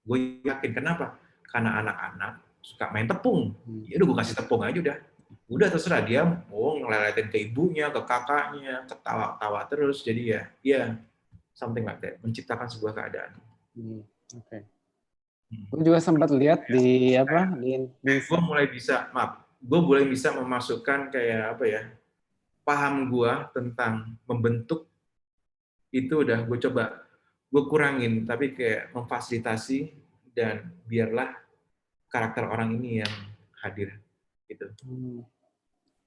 Gue yakin. Kenapa? Karena anak-anak suka main tepung. Ya udah gue kasih tepung aja udah. Udah terserah dia mau ngeleletin ke ibunya, ke kakaknya, ketawa-tawa terus. Jadi ya something like that, menciptakan sebuah keadaan. Oke. Gue juga sempat lihat di gue mulai bisa memasukkan kayak paham gue tentang membentuk itu udah gue kurangin, tapi kayak memfasilitasi dan biarlah karakter orang ini yang hadir gitu.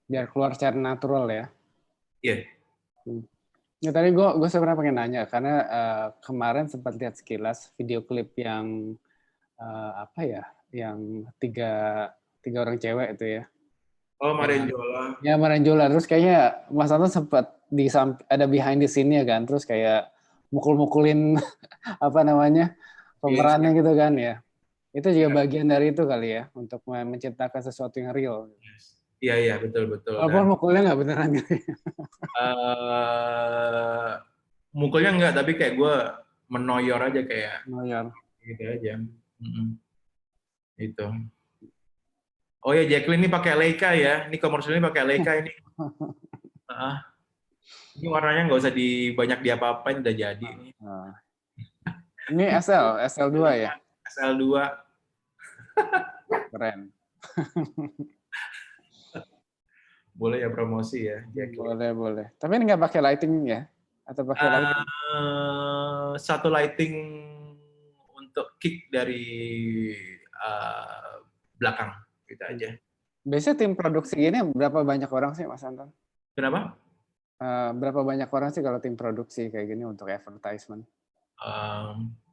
Biar keluar secara natural ya. Iya. Ya, tadi gue sebenarnya pengen nanya karena kemarin sempat lihat sekilas video klip yang yang tiga orang cewek itu ya. Oh, Marenjola. Ya, Marenjola. Terus kayaknya Mas Anton sempat ada behind the scene-nya kan, terus kayak mukul-mukulin pemerannya gitu kan ya. Itu juga bagian dari itu kali ya, untuk menciptakan sesuatu yang real. Iya, betul. Walaupun mukulnya nggak beneran gitu. Mukulnya nggak, tapi kayak gue menoyor aja kayak. Menoyor. Gitu aja. Itu. Oh ya, Jacqueline ini pakai Leica ya. Ini komersil ini pakai Leica ini. Ini warnanya nggak usah banyak diapa-apain, udah jadi. Ini SL2 ya? SL2. Keren. Boleh ya promosi ya. Boleh. Tapi ini nggak pakai lighting ya? Atau pakai lighting? Satu lighting untuk kick dari belakang gitu aja. Biasanya tim produksi gini berapa banyak orang sih, Mas Anton? Kenapa? Berapa banyak orang sih kalau tim produksi kayak gini untuk advertisement?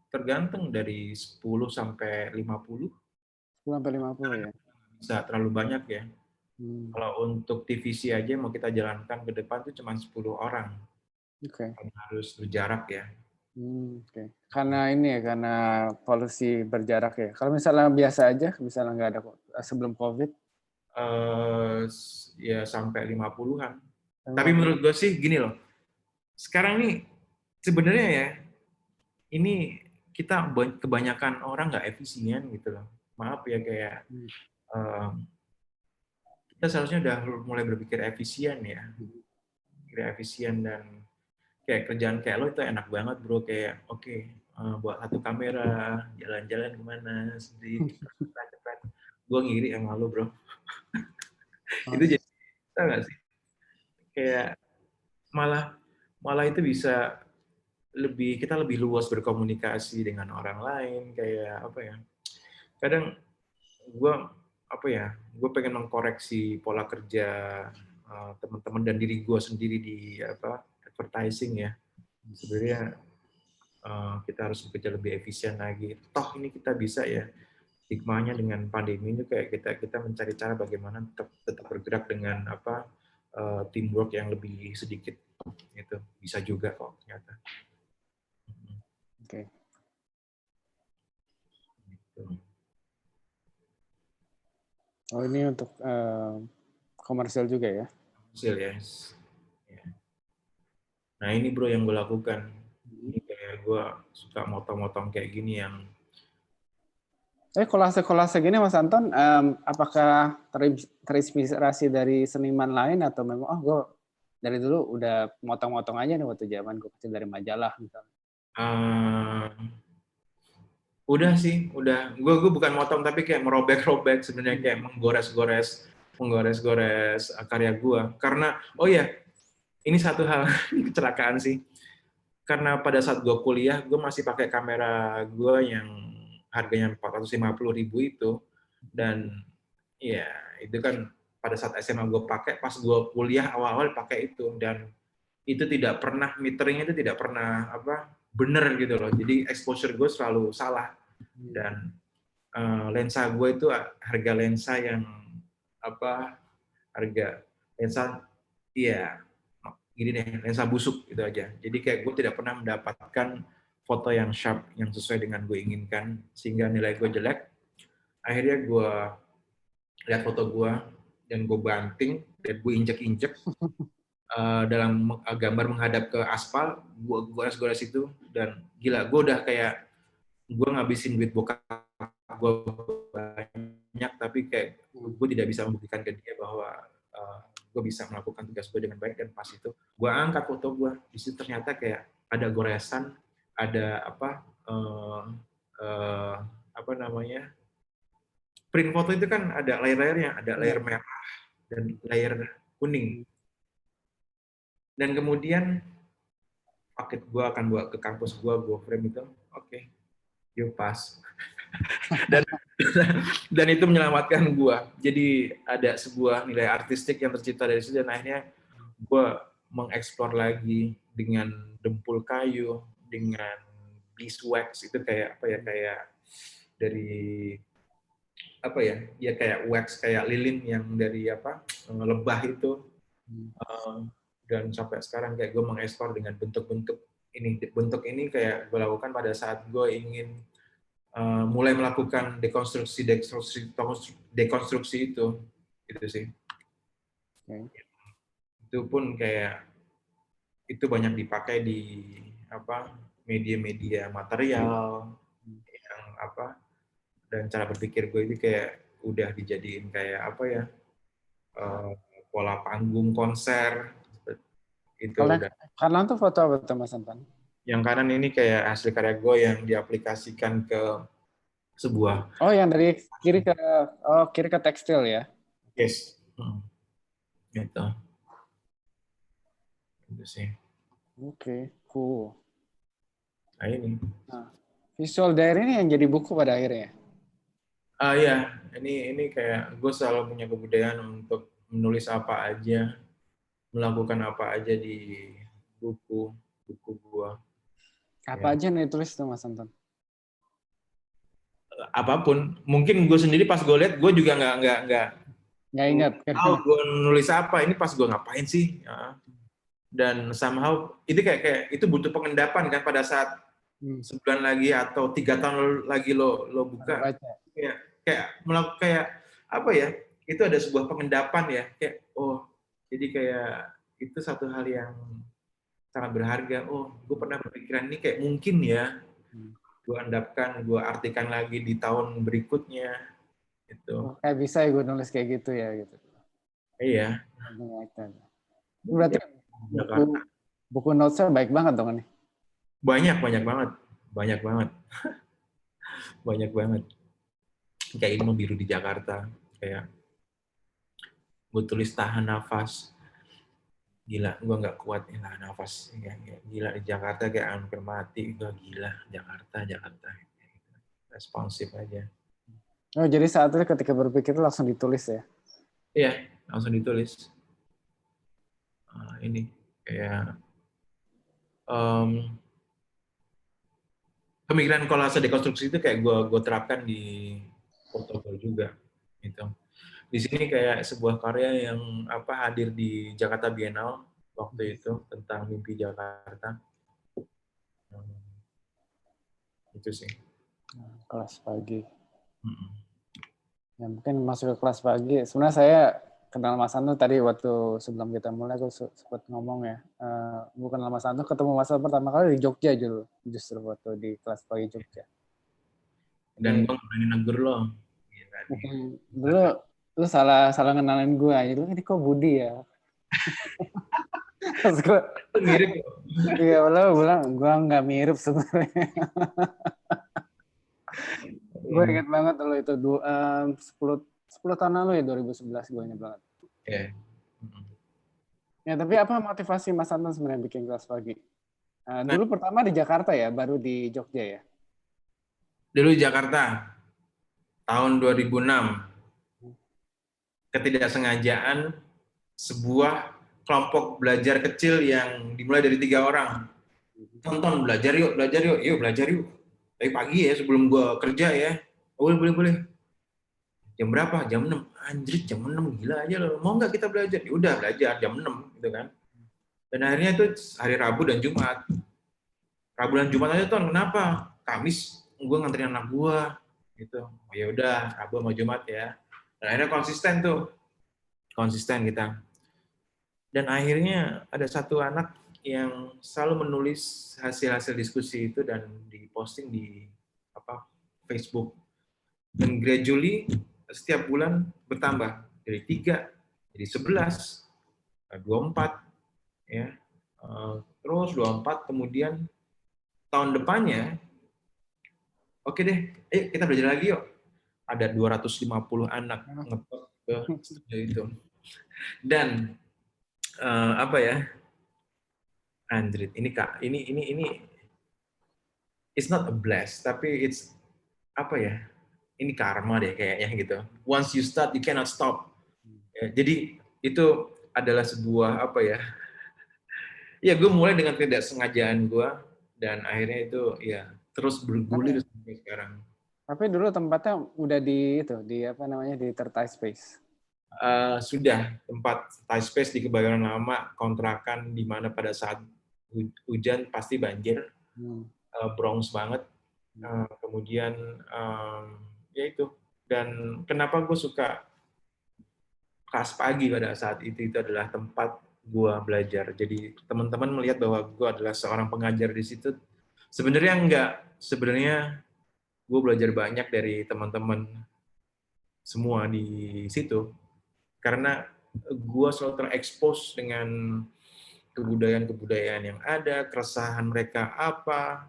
Tergantung dari 10 sampai 50. 10 sampai 50 ya. Bisa terlalu banyak ya. Hmm. Kalau untuk TVC aja mau kita jalankan ke depan tuh cuma 10 orang. Oke. Harus berjarak ya. Oke. Karena ini ya, karena polusi berjarak ya. Kalau misalnya biasa aja, misalnya nggak ada sebelum COVID, Ya sampai 50-an. Tapi menurut gue sih gini loh. Sekarang nih sebenarnya ya, ini kita kebanyakan orang nggak efisien gitu loh. Maaf ya, kayak kita seharusnya udah mulai berpikir efisien ya. Berpikir efisien dan kayak kerjaan kayak lo itu enak banget bro, kayak oke, buat satu kamera, jalan-jalan kemana, sedih, cepat. Gue ngiri sama lo bro. Itu jadi kita nggak sih? Kayak malah itu bisa kita lebih luas berkomunikasi dengan orang lain, kayak apa ya? Kadang gue pengen mengkoreksi pola kerja teman-teman dan diri gue sendiri di advertising ya. Sebenarnya kita harus bekerja lebih efisien lagi. Toh ini kita bisa ya, hikmahnya dengan pandemi itu kayak kita mencari cara bagaimana tetap bergerak dengan teamwork yang lebih sedikit, itu bisa juga kok ternyata. Oke. Oh, ini untuk komersial juga ya? Komersial ya. Nah ini bro yang gue lakukan. Ini kayak gue suka motong-motong kayak gini yang. Kolase-kolase gini Mas Anton, apakah terinspirasi dari seniman lain atau memang gue dari dulu udah motong-motong aja nih waktu zaman gue kecil dari majalah misalnya? Udah sih, udah. Gue bukan motong tapi kayak merobek-robek sebenarnya, kayak menggores-gores karya gue. Karena ini satu hal kecelakaan sih. Karena pada saat gue kuliah, gue masih pakai kamera gue yang harganya 450.000 itu, dan ya itu kan pada saat SMA gue pakai, pas gue kuliah awal-awal pakai itu, dan itu tidak pernah, meteringnya itu tidak pernah bener gitu loh. Jadi exposure gue selalu salah, dan lensa gue itu harga lensa yang gini deh, lensa busuk gitu aja. Jadi kayak gue tidak pernah mendapatkan foto yang sharp, yang sesuai dengan gue inginkan, sehingga nilai gue jelek. Akhirnya gue lihat foto gue, dan gue banting, dan gue injek-injek dalam gambar menghadap ke aspal, gue gores-gores itu, dan gila, gue udah kayak, gue ngabisin duit bokap gue banyak, tapi kayak gue tidak bisa membuktikan ke dia bahwa gue bisa melakukan tugas gue dengan baik. Dan pas itu gue angkat foto gue, di situ ternyata kayak ada goresan, ada print foto itu kan ada layer-layernya, ada layer merah dan layer kuning. Dan kemudian paket gue akan bawa ke kampus gue frame itu, oke, you pass. dan itu menyelamatkan gue. Jadi ada sebuah nilai artistik yang tercipta dari situ, dan akhirnya gue mengeksplor lagi dengan dempul kayu, dengan beeswax, itu kayak kayak dari kayak wax, kayak lilin yang dari lebah itu. Dan sampai sekarang kayak gue mengeksplor dengan bentuk-bentuk ini. Bentuk ini kayak gue lakukan pada saat gue ingin mulai melakukan dekonstruksi itu sih. Itu pun kayak itu banyak dipakai di media-media material yang dan cara berpikir gue itu kayak udah dijadiin kayak pola panggung konser itu. Kanan tuh foto apa tuh Mas Anton? Yang kanan ini kayak hasil karya gue yang diaplikasikan ke sebuah. Oh, yang dari kiri ke tekstil ya? Yes. Gitu. Itu sih. Oke, cool. Nah ini. Nah, visual diary ini yang jadi buku pada akhirnya? Ya, ini kayak gue selalu punya kebudayaan untuk menulis apa aja, melakukan apa aja di buku gue. Apa Ya. aja nih tulis tuh Mas Anton? Apapun, mungkin gue sendiri pas gue lihat, gue juga Nggak ingat. tahu gue nulis apa. Ini pas gue ngapain sih? Ya. Dan somehow itu kayak itu butuh pengendapan kan pada saat sebulan lagi atau 3 tahun lagi lo buka. Kayak apa ya? Itu ada sebuah pengendapan ya. Kayak jadi kayak itu satu hal yang sangat berharga. Gue pernah berpikiran ini kayak mungkin ya. Gue endapkan, gue artikan lagi di tahun berikutnya. Gitu. Kayak bisa ya gue nulis kayak gitu ya gitu. Iya. Berarti buku notesnya baik banget dong nih. Banyak banget. Banyak banget. Kayak ilmu biru di Jakarta, kayak gue tulis tahan nafas. Gila, gue nggak kuat ya tahan nafas. Gila di Jakarta kayak hampir mati. Gue gila Jakarta. Responsif aja. Oh, jadi saat itu ketika berpikir langsung ditulis ya? Iya, langsung ditulis. Ini kayak pemikiran kolase dekonstruksi itu kayak gue terapkan di portofolio juga. Gitu. Di sini kayak sebuah karya yang hadir di Jakarta Biennale waktu itu tentang mimpi Jakarta. Itu sih. Kelas pagi. Ya, mungkin masuk ke kelas pagi. Sebenarnya saya kenal Mas Anton tadi waktu sebelum kita mulai aku sempat ngomong ya. Bukan Mas Anton, ketemu Mas Anton pertama kali di Jogja justru waktu di kelas pagi Jogja. Dan gue nggak berani negur lo. Dulu lu salah ngenalin gue. Jadi ini kok Budi ya. Terus gue mirip. Iya, lo bilang gue nggak mirip sebenarnya. Gue ingat banget lo itu 10 tahun lalu ya 2011 gue ingat banget. Yeah. Ya tapi apa motivasi Mas Anton sebenarnya bikin kelas pagi? Dulu pertama di Jakarta ya, baru di Jogja ya? Dulu di Jakarta, tahun 2006. Ketidaksengajaan sebuah kelompok belajar kecil yang dimulai dari 3 orang. Tonton, belajar yuk. Tapi pagi ya, sebelum gua kerja ya. Boleh. Jam berapa? Jam 6. Anjir, jam 6, gila aja loh. Mau nggak kita belajar? Ya udah, belajar jam 6, gitu kan. Dan akhirnya itu hari Rabu dan Jumat. Rabu dan Jumat aja, Ton, kenapa? Kamis, gua nganterin anak gua. Gitu. Ya udah, Rabu sama Jumat ya. Dan akhirnya konsisten kita. Dan akhirnya ada satu anak yang selalu menulis hasil-hasil diskusi itu dan diposting di Facebook. Dan gradually setiap bulan bertambah dari 3 jadi 11, 24 ya. Terus 24 kemudian tahun depannya oke deh, kita belajar lagi yuk. Ada 250 anak ngepost ke studio itu. Dan Android ini it's not a blast, tapi it's ini karma deh kayaknya gitu. Once you start you cannot stop. Ya, jadi itu adalah sebuah ya gue mulai dengan ketidaksengajaan gue dan akhirnya itu ya terus bergulir sampai sekarang. Tapi dulu tempatnya udah di Tertai Space. Sudah tempat Thai Space di Kebayoran Lama, kontrakan di mana pada saat hujan pasti banjir, Bronx banget. Kemudian ya itu. Dan kenapa gue suka kelas pagi pada saat itu adalah tempat gue belajar. Jadi teman-teman melihat bahwa gue adalah seorang pengajar di situ. Sebenarnya enggak. Sebenarnya gue belajar banyak dari teman-teman semua di situ. Karena gue selalu terekspos dengan kebudayaan-kebudayaan yang ada, keresahan mereka apa,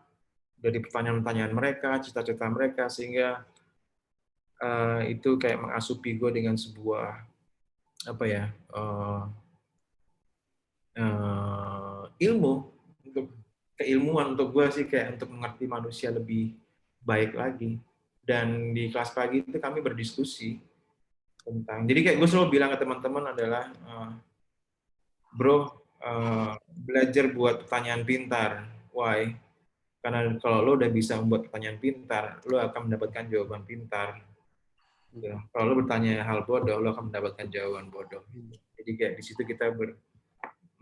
dari pertanyaan-pertanyaan mereka, cita-cita mereka, sehingga itu kayak mengasupi gue dengan sebuah ilmu, untuk keilmuan untuk gue sih kayak untuk mengerti manusia lebih baik lagi. Dan di kelas pagi itu kami berdiskusi tentang, jadi kayak gue selalu bilang ke teman-teman adalah, bro, belajar buat pertanyaan pintar. Why? Karena kalau lo udah bisa membuat pertanyaan pintar, lo akan mendapatkan jawaban pintar. Gitu. Kalau lo bertanya hal bodoh, lo akan mendapatkan jawaban bodoh. Jadi kayak di situ kita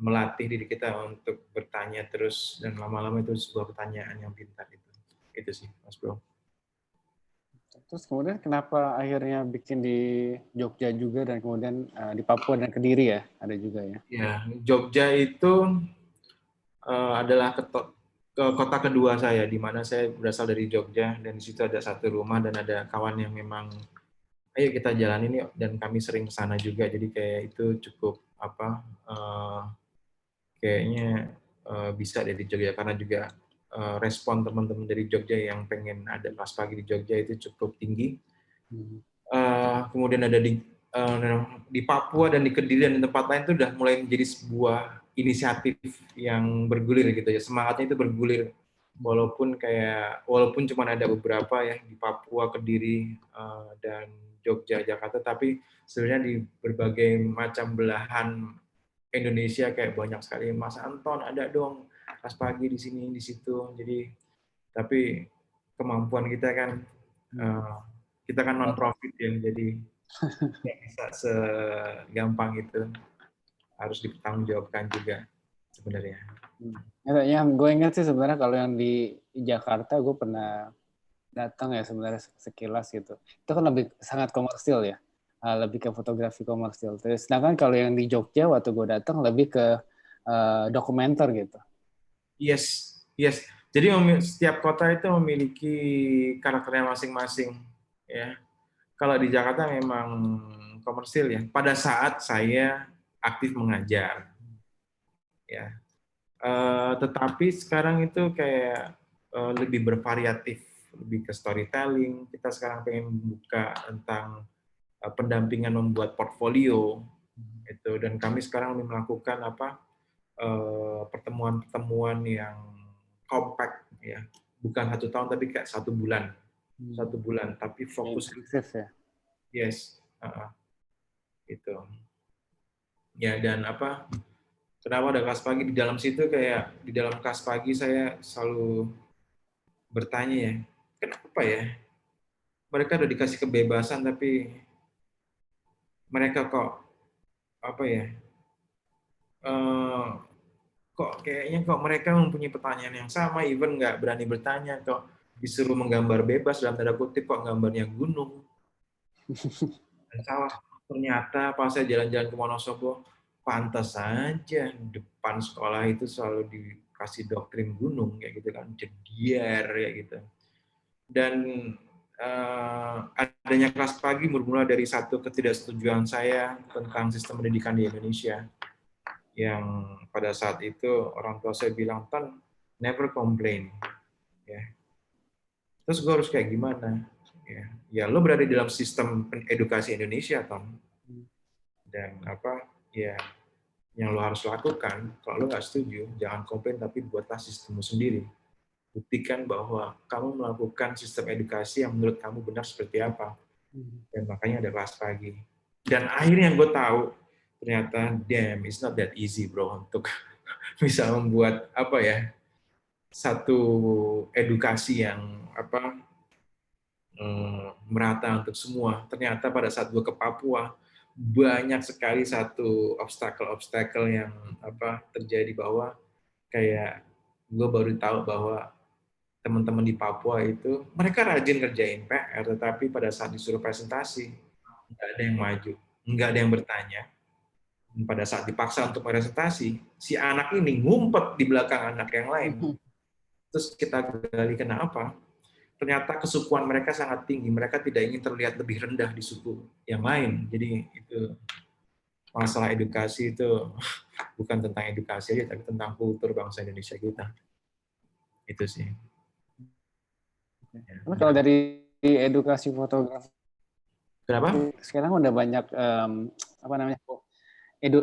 melatih diri kita untuk bertanya terus, dan lama-lama itu sebuah pertanyaan yang pintar itu. Itu sih, Mas Bro. Terus kemudian kenapa akhirnya bikin di Jogja juga dan kemudian di Papua dan Kediri ya, ada juga ya? Ya, Jogja itu adalah kota kedua saya, di mana saya berasal dari Jogja, dan di situ ada satu rumah dan ada kawan yang memang, ayo kita jalanin yuk, dan kami sering ke sana juga, jadi kayak itu cukup kayaknya bisa dari Jogja, karena juga respon teman-teman dari Jogja yang pengen ada kelas pagi di Jogja itu cukup tinggi. Kemudian ada di Papua dan di Kediri dan di tempat lain itu udah mulai menjadi sebuah inisiatif yang bergulir gitu ya, semangatnya itu bergulir, walaupun cuma ada beberapa ya di Papua, Kediri, dan Jogja, Jakarta, tapi sebenarnya di berbagai macam belahan Indonesia kayak banyak sekali. Mas Anton, ada dong kelas pagi di sini, di situ. Jadi, tapi kemampuan kita kan, kita kan non-profit ya, jadi nggak bisa segampang itu. Harus dipertanggungjawabkan juga sebenarnya. Yang gue ingat sih sebenarnya kalau yang di Jakarta gue pernah datang ya sebenarnya sekilas gitu. Itu kan lebih sangat komersil ya, lebih ke fotografi komersil. Terus sedangkan kalau yang di Jogja waktu gue datang lebih ke dokumenter gitu. Yes. Jadi setiap kota itu memiliki karakternya masing-masing ya. Kalau di Jakarta memang komersil ya. Pada saat saya aktif mengajar, ya. Tetapi sekarang itu kayak lebih bervariatif, lebih ke storytelling. Kita sekarang pengen membuka tentang pendampingan membuat portfolio, itu. Dan kami sekarang melakukan pertemuan-pertemuan yang compact, ya. Bukan 1 tahun tapi kayak 1 bulan. 1 bulan, tapi fokus. Ya. Yes, itu. Ya, dan kenapa ada kelas pagi di dalam situ, kayak di dalam kelas pagi saya selalu bertanya ya, kenapa ya mereka udah dikasih kebebasan tapi mereka kok kok mereka mempunyai pertanyaan yang sama, even nggak berani bertanya, kok disuruh menggambar bebas dalam tanda kutip, kok gambarnya gunung. Dan salah, ternyata pas saya jalan-jalan ke Wonosobo, pantas saja depan sekolah itu selalu dikasih doktrin gunung kayak gitu kan, jedier kayak gitu. Dan adanya kelas pagi bermula dari satu ketidaksetujuan saya tentang sistem pendidikan di Indonesia, yang pada saat itu orang tua saya bilang, "Tan, never complain." Ya. Terus gue harus kayak gimana? Ya lo berada di dalam sistem edukasi Indonesia, Tom. Dan yang lo harus lakukan, kalau lo nggak setuju, jangan komplain, tapi buatlah sistemmu sendiri. Buktikan bahwa kamu melakukan sistem edukasi yang menurut kamu benar seperti apa. Dan makanya ada kelas pagi. Dan akhirnya gue tahu, ternyata damn, it's not that easy, bro, untuk bisa membuat satu edukasi yang merata untuk semua. Ternyata pada saat gue ke Papua, banyak sekali satu obstacle yang terjadi, bahwa kayak gue baru tahu bahwa teman-teman di Papua itu mereka rajin kerjain PR, tetapi pada saat disuruh presentasi nggak ada yang maju, nggak ada yang bertanya. Pada saat dipaksa untuk presentasi, si anak ini ngumpet di belakang anak yang lain. Terus kita gali kenapa? Ternyata kesukuan mereka sangat tinggi. Mereka tidak ingin terlihat lebih rendah di suku yang lain. Jadi itu masalah edukasi itu bukan tentang edukasi aja, tapi tentang kultur bangsa Indonesia kita. Itu sih. Nah, kalau dari edukasi fotografi, kenapa? Sekarang udah banyak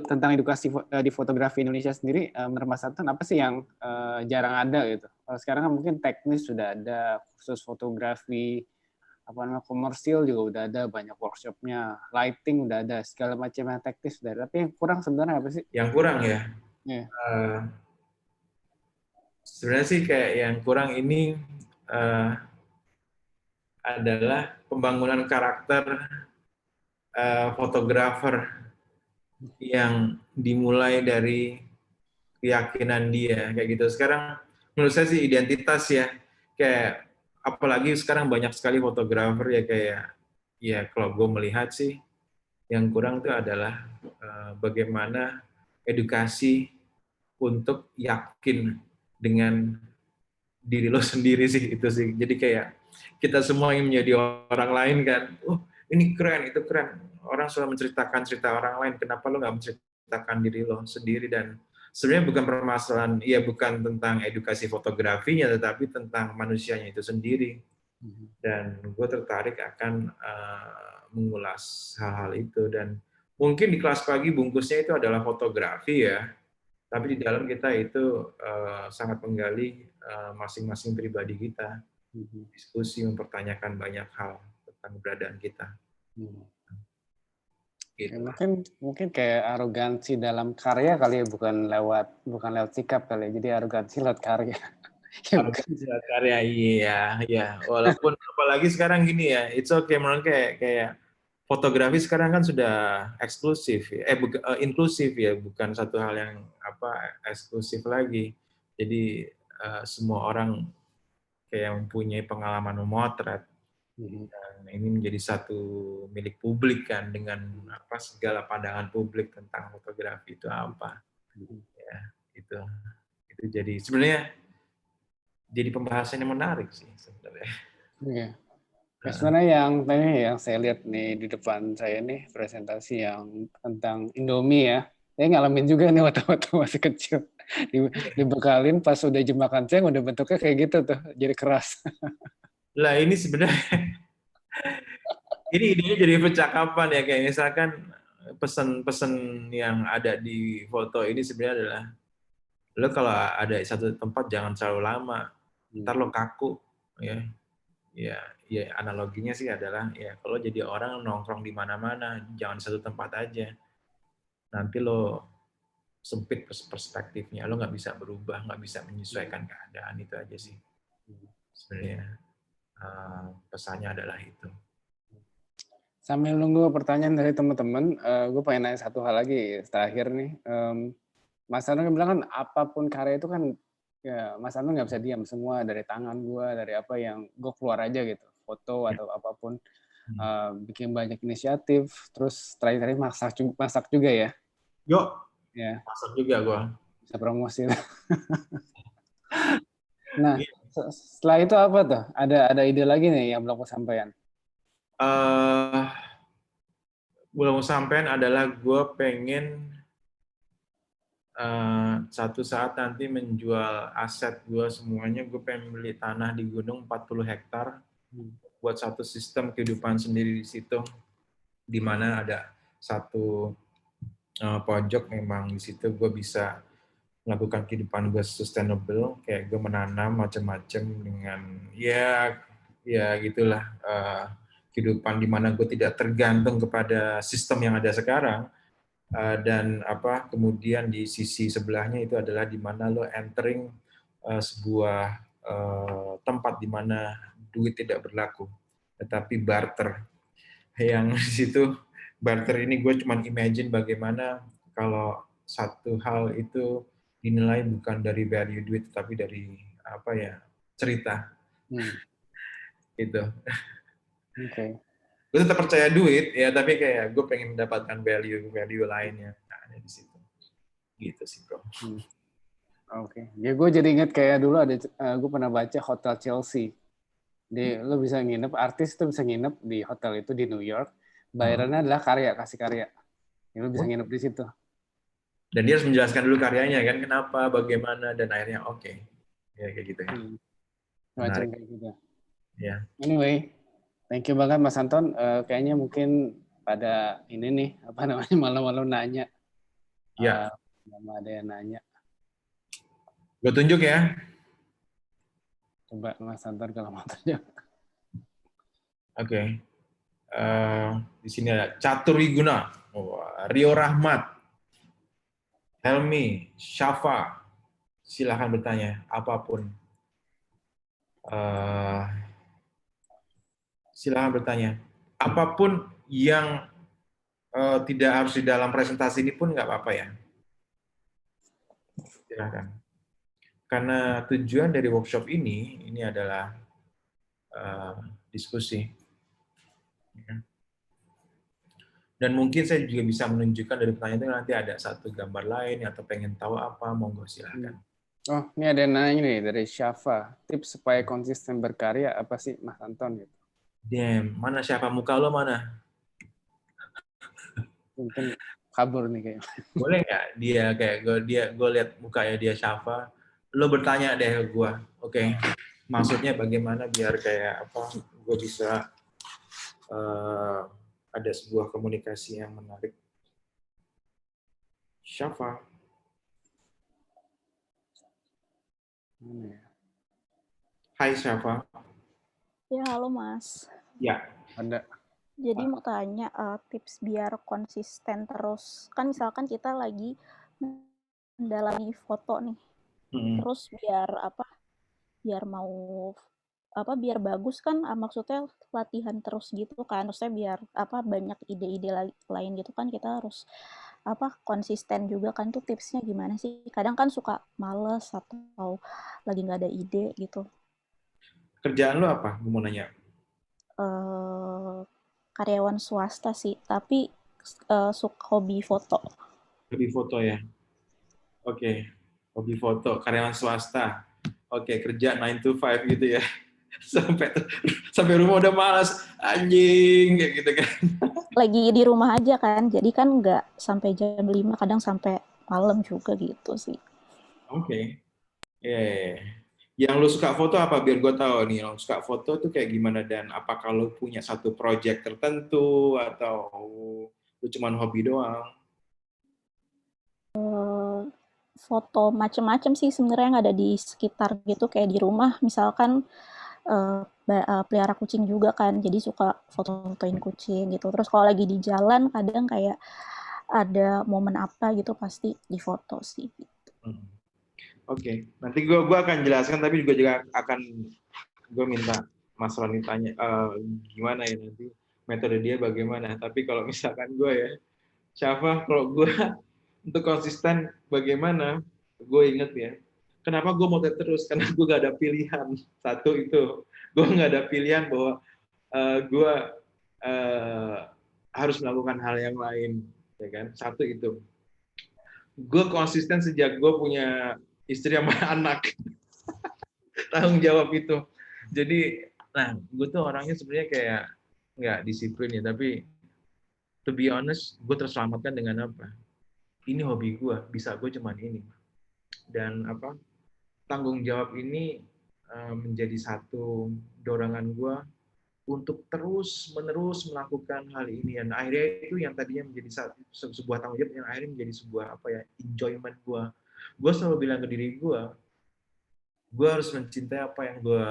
tentang edukasi di fotografi Indonesia sendiri. Menurut Mas Anton, apa sih yang jarang ada gitu? Kalau sekarang kan mungkin teknis sudah ada, khusus fotografi apa namanya komersil juga udah ada, banyak workshopnya, lighting udah ada, segala macam yang teknis udah ada. Tapi yang kurang sebenarnya apa sih? Yang kurang ya. Iya. Sebenarnya sih kayak yang kurang ini adalah pembangunan karakter fotografer yang dimulai dari keyakinan dia kayak gitu. Sekarang menurut saya sih identitas ya, kayak apalagi sekarang banyak sekali fotografer ya, kayak ya kalau gue melihat sih yang kurang itu adalah bagaimana edukasi untuk yakin dengan diri lo sendiri sih, itu sih. Jadi kayak kita semua ingin menjadi orang lain kan. Ini keren, itu keren. Orang selalu menceritakan cerita orang lain. Kenapa lo nggak menceritakan diri lo sendiri? Dan sebenarnya bukan permasalahan, ya bukan tentang edukasi fotografinya, tetapi tentang manusianya itu sendiri. Dan gue tertarik akan mengulas hal-hal itu. Dan mungkin di kelas pagi bungkusnya itu adalah fotografi ya. Tapi di dalam kita itu sangat menggali masing-masing pribadi kita, diskusi, mempertanyakan banyak hal tentang keberadaan kita. Gitu. Mungkin kayak arogansi dalam karya kali ya, bukan lewat sikap kali ya. Jadi arogansi lewat karya. Arogansi lewat karya, iya. Walaupun apalagi sekarang gini ya, it's okay menurut kayak fotografi sekarang kan sudah eksklusif, inklusif ya, bukan satu hal yang eksklusif lagi. Jadi semua orang kayak mempunyai pengalaman memotret, dan ini menjadi satu milik publik kan, dengan segala pandangan publik tentang fotografi itu apa, ya itu jadi sebenarnya jadi pembahasan yang menarik sih sebenarnya. Iya. Sebenarnya yang saya lihat nih di depan saya nih presentasi yang tentang Indomie ya. Saya ngalamin juga nih waktu masih kecil. Dibekalin pas udah jam makan siang udah bentuknya kayak gitu tuh, jadi keras. Lah ini sebenarnya ini idenya jadi percakapan ya, kayak misalkan pesan-pesan yang ada di foto ini sebenarnya adalah lo kalau ada satu tempat jangan terlalu lama, ntar lo kaku ya analoginya sih adalah ya kalau jadi orang nongkrong di mana-mana, jangan satu tempat aja, nanti lo sempit perspektifnya, lo nggak bisa berubah, nggak bisa menyesuaikan keadaan. Itu aja sih sebenarnya pesannya adalah itu. Sambil nunggu pertanyaan dari teman-teman, gue pengen nanya satu hal lagi terakhir nih. Mas Anton bilang kan apapun karya itu kan, ya Mas Anton nggak bisa diam, semua dari tangan gue, dari apa yang gue keluar aja gitu, foto atau apapun, bikin banyak inisiatif, terus terakhir masak juga ya. Yuk, ya. masak juga gue. Bisa promosi. Nah, setelah itu apa tuh? Ada ide lagi nih yang belum kesampaian? Belum kesampaian adalah gue pengen satu saat nanti menjual aset gue semuanya. Gue pengen beli tanah di gunung 40 hektar, buat satu sistem kehidupan sendiri di situ, di mana ada satu pojok memang di situ gue bisa melakukan kehidupan gue sustainable, kayak gue menanam macam-macam dengan ya gitulah, kehidupan di mana gue tidak tergantung kepada sistem yang ada sekarang. Dan kemudian di sisi sebelahnya itu adalah di mana lo entering sebuah tempat di mana duit tidak berlaku, tetapi barter. Yang di situ barter ini gue cuma imagine bagaimana kalau satu hal itu dinilai bukan dari value duit, tapi dari cerita. Gitu. Oke. Gue tetap percaya duit ya, tapi kayak gue pengen mendapatkan value lainnya ada di situ. Gitu sih bro. Oke. Ya gue jadi ingat kayak dulu ada gue pernah baca Hotel Chelsea. Lo bisa nginep, artis itu bisa nginep di hotel itu di New York. Bayarannya adalah kasih karya. Ya, lo bisa nginep di situ. Dan dia harus menjelaskan dulu karyanya kan, kenapa, bagaimana, dan akhirnya oke. Ya kayak gitu ya. Macam kayak gitu. Ya. Anyway, thank you banget Mas Anton. Kayaknya mungkin pada ini nih, malam-malam nanya. Ya. Ada yang nanya. Gue tunjuk ya. Coba Mas Anton kalau mau tunjuk. Oke. Di sini ada Catur Wiguna, Rio Rahmat, Helmi, Syafa. Silahkan bertanya apapun. Silahkan bertanya. Apapun yang tidak harus di dalam presentasi ini pun nggak apa-apa ya. Silahkan. Karena tujuan dari workshop ini adalah diskusi. Dan mungkin saya juga bisa menunjukkan dari pertanyaan itu nanti ada satu gambar lain atau pengen tahu apa, monggo silahkan. Oh, ini ada yang nanya nih dari Syafa. Tips supaya konsisten berkarya apa sih, Mas Anton? Gitu. Damn, mana Syafa, muka lo mana? Mungkin kabur nih kayaknya. Boleh nggak dia kayak gue lihat mukanya dia Syafa, lo bertanya deh ke gue, oke? Maksudnya bagaimana biar kayak apa? Gue bisa ada sebuah komunikasi yang menarik. Syafa. Mana ya? Hai Syafa. Ya, halo Mas. Ya. Ada. Jadi mau tanya tips biar konsisten terus. Kan misalkan kita lagi mendalami foto nih. Terus biar apa? Biar bagus kan, maksudnya latihan terus gitu kan. Maksudnya biar banyak ide-ide lain gitu kan, kita harus konsisten juga kan. Tuh tipsnya gimana sih? Kadang kan suka males atau lagi nggak ada ide gitu. Kerjaan lo apa? Gue mau nanya. Karyawan swasta sih, tapi suka hobi foto. Hobi foto ya? Oke. Hobi foto, karyawan swasta. Oke, kerja 9 to 5 gitu ya. Sampai rumah udah malas, anjing, kayak gitu kan. Lagi di rumah aja kan, jadi kan nggak sampai jam 5, kadang sampai malam juga gitu sih. Oke. Yang lu suka foto apa? Biar gue tahu nih, lo suka foto tuh kayak gimana dan apakah lu punya satu project tertentu atau lu cuma hobi doang? Foto macem-macem sih sebenarnya yang ada di sekitar gitu, kayak di rumah misalkan pelihara kucing juga kan, jadi suka foto-fotoin kucing gitu. Terus kalau lagi di jalan kadang kayak ada momen apa gitu pasti difoto sih gitu. Oke. Nanti gue akan jelaskan, tapi juga akan gue minta Mas Roni tanya gimana ya nanti metode dia bagaimana. Tapi kalau misalkan gue ya, Syafa, kalau gue untuk konsisten bagaimana, gue inget ya, kenapa gue mau terus? Karena gue gak ada pilihan. Satu itu, gue gak ada pilihan bahwa gue harus melakukan hal yang lain, ya kan? Satu itu. Gue konsisten sejak gue punya istri sama anak. Tanggung jawab itu. Jadi, nah, gue tuh orangnya sebenarnya kayak nggak disiplin ya, tapi to be honest, gue terselamatkan dengan apa? Ini hobi gue, bisa gue cuman ini. Dan tanggung jawab ini menjadi satu dorongan gue untuk terus-menerus melakukan hal ini. Dan akhirnya itu yang tadinya menjadi sebuah tanggung jawab, yang akhirnya menjadi sebuah enjoyment gue. Gue selalu bilang ke diri gue harus mencintai apa yang gue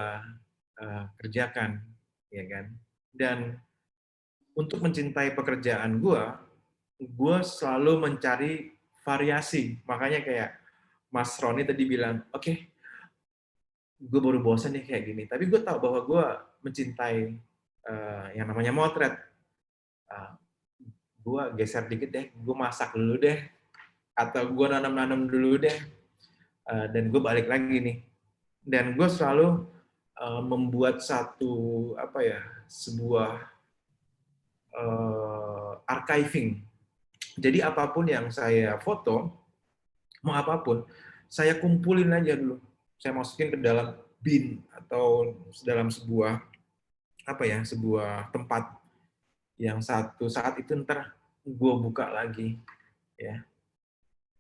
kerjakan, ya kan? Dan untuk mencintai pekerjaan gue selalu mencari variasi. Makanya kayak Mas Roni tadi bilang, oke, gue baru bosan nih kayak gini. Tapi gue tahu bahwa gue mencintai yang namanya motret. Gue geser dikit deh, gue masak dulu deh, atau gue nanam-nanam dulu deh, dan gue balik lagi nih. Dan gue selalu membuat sebuah archiving. Jadi apapun yang saya foto, mau apapun, saya kumpulin aja dulu. Saya masukin ke dalam bin atau dalam sebuah sebuah tempat yang satu saat itu ntar gue buka lagi, ya.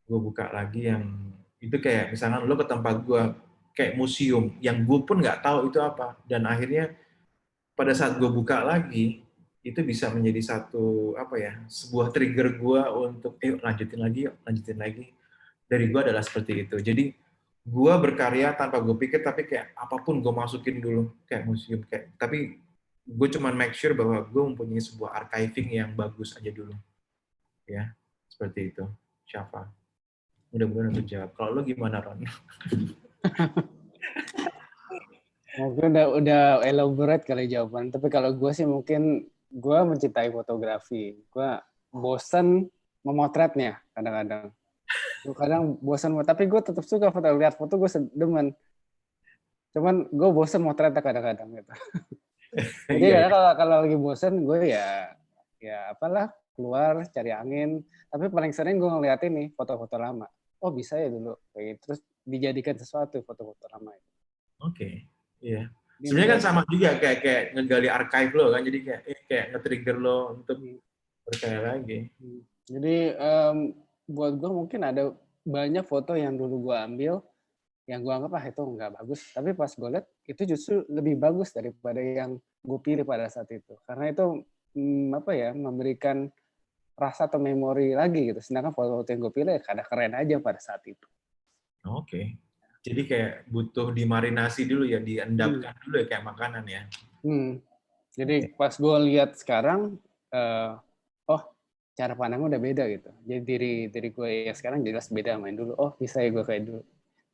Gue buka lagi yang itu kayak misalnya lo ke tempat gue kayak museum yang gue pun nggak tahu itu apa, dan akhirnya pada saat gue buka lagi itu bisa menjadi sebuah trigger gue untuk lanjutin lagi. Dari gue adalah seperti itu. Jadi gue berkarya tanpa gue pikir, tapi kayak apapun gue masukin dulu kayak museum, tapi gue cuma make sure bahwa gue mempunyai sebuah archiving yang bagus aja dulu. Ya, seperti itu. Syafa. Mudah-mudahan untuk jawab. Kalau lo gimana, Ron? Mungkin udah elaborate kali jawaban. Tapi kalau gue sih mungkin gue mencintai fotografi. Gue bosan memotretnya kadang-kadang. Kadang bosan, tapi gue tetap suka lihat foto, gue demen. Cuman gue bosan motretnya kadang-kadang gitu. Jadi kalau lagi bosan gue ya apalah, keluar cari angin. Tapi paling sering gue ngeliatin nih foto-foto lama. Oh bisa ya dulu kayak gitu. Terus dijadikan sesuatu foto-foto lama itu. Oke, iya. Sebenarnya kan sama juga kayak ngegali archive lo kan, jadi kayak nge-trigger lo untuk percaya lagi. Jadi buat gue mungkin ada banyak foto yang dulu gue ambil, yang gue anggap itu nggak bagus, tapi pas gue lihat itu justru lebih bagus daripada yang gue pilih pada saat itu, karena itu memberikan rasa atau memori lagi gitu. Sedangkan foto-foto yang gue pilih kadang keren aja pada saat itu. Oke. Jadi kayak butuh dimarinasi dulu ya, diendapkan dulu ya kayak makanan ya. Jadi pas gue lihat sekarang, cara pandangnya udah beda gitu. Jadi diri gue ya sekarang jelas beda main dulu. Oh bisa ya gue kayak dulu,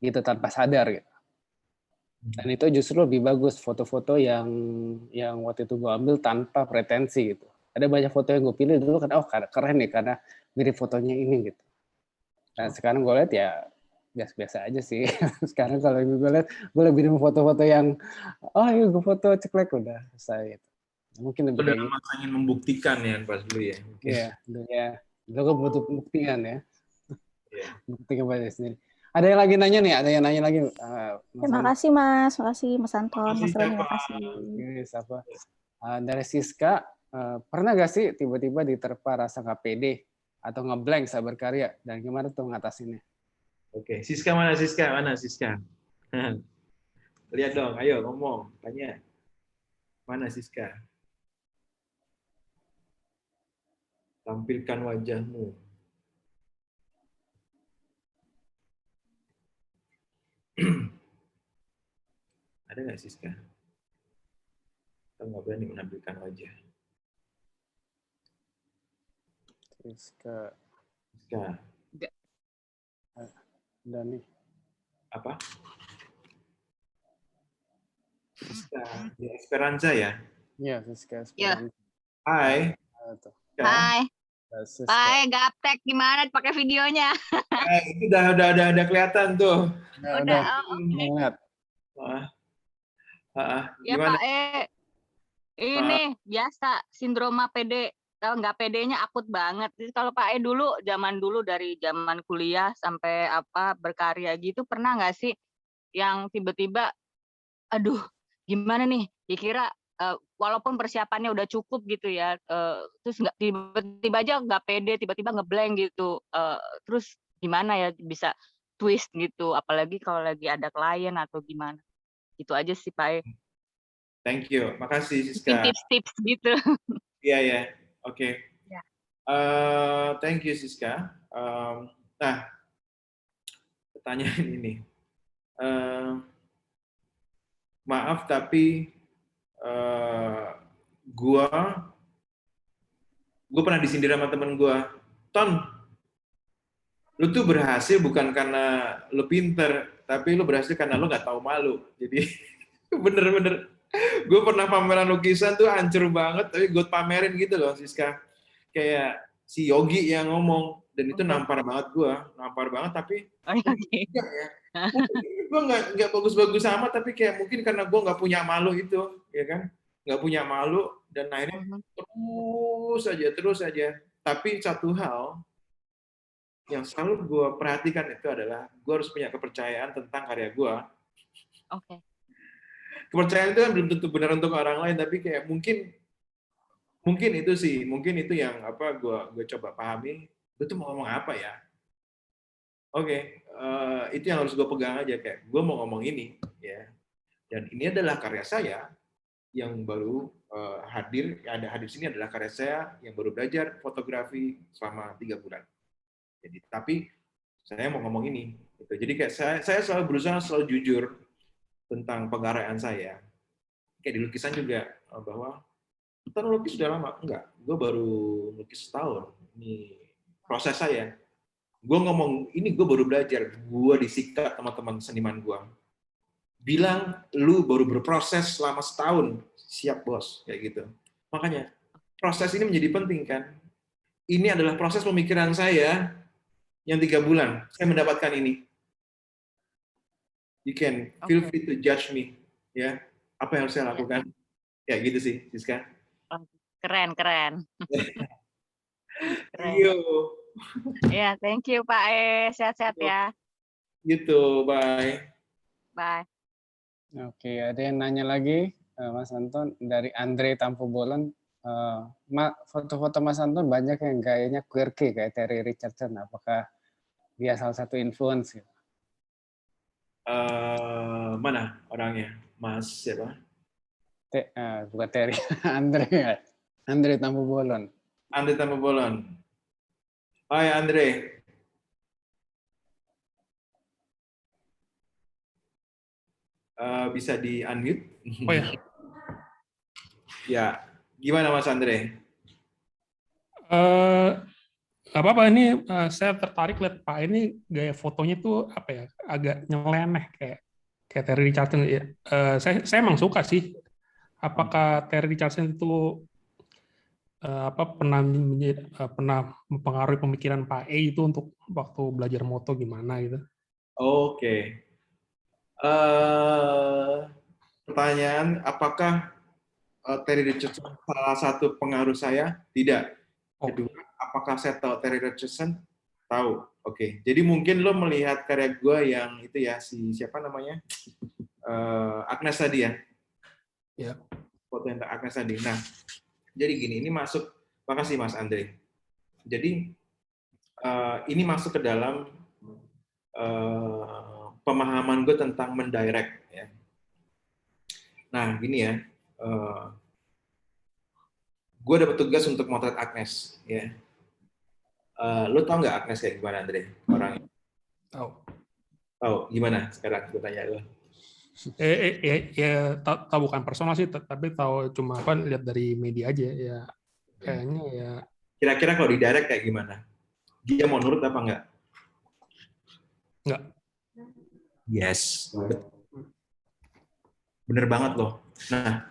gitu tanpa sadar gitu. Dan itu justru lebih bagus foto-foto yang waktu itu gue ambil tanpa pretensi gitu. Ada banyak foto yang gue pilih dulu kan, keren nih karena mirip fotonya ini gitu. Dan sekarang gue lihat ya biasa-biasa aja sih. Sekarang kalau gue lihat, gue lebih dengan foto-foto yang gue foto ceklek udah selesai gitu. Mungkin lebih udah ingin membuktikan ya pas dulu ya. Iya, dulu gue butuh pembuktian ya. Buktikan pada sendiri. Ada yang lagi nanya nih? Ada yang nanya lagi? Terima kasih Mas, makasih Mas Anton, Mas Roni, terima kasih. Dari Siska, pernah gak sih tiba-tiba diterpa rasa nggak pede atau ngeblank saat berkarya, dan gimana tuh ngatasinnya? Oke, Siska mana Siska? Mana Siska? Lihat dong, ayo ngomong, tanya. Mana Siska? Tampilkan wajahmu. Ada nggak Siska? Atau nggak berani menampilkan wajah? Siska. Udah nih. Apa? Siska di Esperanza ya? Iya, Siska Esperanza. Hai. Hai. Hai, gaptek gimana pakai videonya? Itu udah kelihatan tuh. Udah. Lihat. Ya Pak ini biasa sindroma PD, nggak PD-nya akut banget. Jadi kalau Pak dulu dari zaman kuliah sampai berkarya gitu, pernah nggak sih yang tiba-tiba, aduh gimana nih? Dikira walaupun persiapannya udah cukup gitu ya, terus nggak tiba-tiba aja nggak pede, tiba-tiba ngeblank gitu, terus gimana ya bisa twist gitu, apalagi kalau lagi ada klien atau gimana. Itu aja sih Pak. Thank you, makasih Siska. Tips-tips gitu. Iya, oke. Thank you Siska. Nah, pertanyaan ini, maaf tapi gue pernah disindir sama temen gue, Ton, lu tuh berhasil bukan karena lu pinter, tapi lu berhasil karena lu nggak tahu malu. Jadi bener-bener, gue pernah pameran lukisan tuh hancur banget, tapi gue pamerin gitu loh, Siska. Kayak si Yogi yang ngomong, dan itu nampar banget, tapi gue nggak bagus-bagus sama, tapi kayak mungkin karena gue nggak punya malu itu, ya kan? Nggak punya malu, dan akhirnya terus aja. Tapi satu hal yang selalu gue perhatikan itu adalah gue harus punya kepercayaan tentang karya gue. Oke. Kepercayaan itu kan belum tentu benar untuk orang lain, tapi kayak mungkin itu yang gue coba pahami. Gue tuh mau ngomong apa ya? Oke, itu yang harus gue pegang aja, kayak gue mau ngomong ini, ya. Dan ini adalah karya saya yang baru hadir sini adalah karya saya yang baru belajar fotografi selama 3 bulan. Jadi, tapi saya mau ngomong ini. Gitu. Jadi kayak saya selalu berusaha selalu jujur tentang pengkaryaan saya. kayak di lukisan juga bahwa kita lukis sudah lama. Enggak, gue baru lukis setahun. Ini proses saya. Gue ngomong, ini gue baru belajar. Gue disikat teman-teman seniman gue. Bilang, lu baru berproses selama setahun. Siap, bos. Kayak gitu. Makanya, proses ini menjadi penting, kan? Ini adalah proses pemikiran saya yang 3 bulan. Saya mendapatkan ini. You can feel free to judge me. Ya, apa yang harus saya lakukan? Ya, gitu sih, Siska. Keren. Keren. Yo. Ya, thank you Pak E. Sehat-sehat ya. Gitu, bye. Bye. Oke, ada yang nanya lagi, Mas Anton, dari Andre Tampu Bolon. Foto-foto Mas Anton banyak yang gayanya quirky kayak Terry Richardson. Apakah dia salah satu influence? Mana orangnya? Mas siapa? Bukan Terry, Andre Tampu Bolon. Andre Tampu Bolon. Hai Andre. Bisa di unmute? Oh ya. Ya, gimana Mas Andre? Gak apa-apa, ini saya tertarik lihat Pak ini gaya fotonya tuh apa ya, agak nyeleneh kayak Terry Richardson. Saya emang suka sih. Apakah Terry Richardson itu pernah mempengaruhi pemikiran Pak E itu untuk waktu belajar moto gimana gitu? Oke. Pertanyaan, apakah Terry Richardson salah satu pengaruh saya? Tidak. Kedua, apakah saya tahu Terry Richardson? Tahu. Oke. Jadi mungkin lo melihat karya gue yang itu ya, siapa namanya? Agnes tadi ya? Ya. Foto yang Agnes tadi. Nah, jadi gini, ini masuk, makasih Mas Andre. Jadi, ini masuk ke dalam pemahaman gue tentang mendirect. Ya. Nah, gini ya, gue dapat tugas untuk motret Agnes. Ya. Lo tau nggak Agnes kayak gimana, Andre? Orangnya? Tahu. Tahu, gimana sekarang gue tanya lo? Tahu bukan personal sih, tapi tahu cuma lihat dari media aja ya. Kayaknya ya. Kira-kira kalau di direct kayak gimana? Dia mau nurut apa enggak? Enggak. Yes. Bener banget loh. Nah,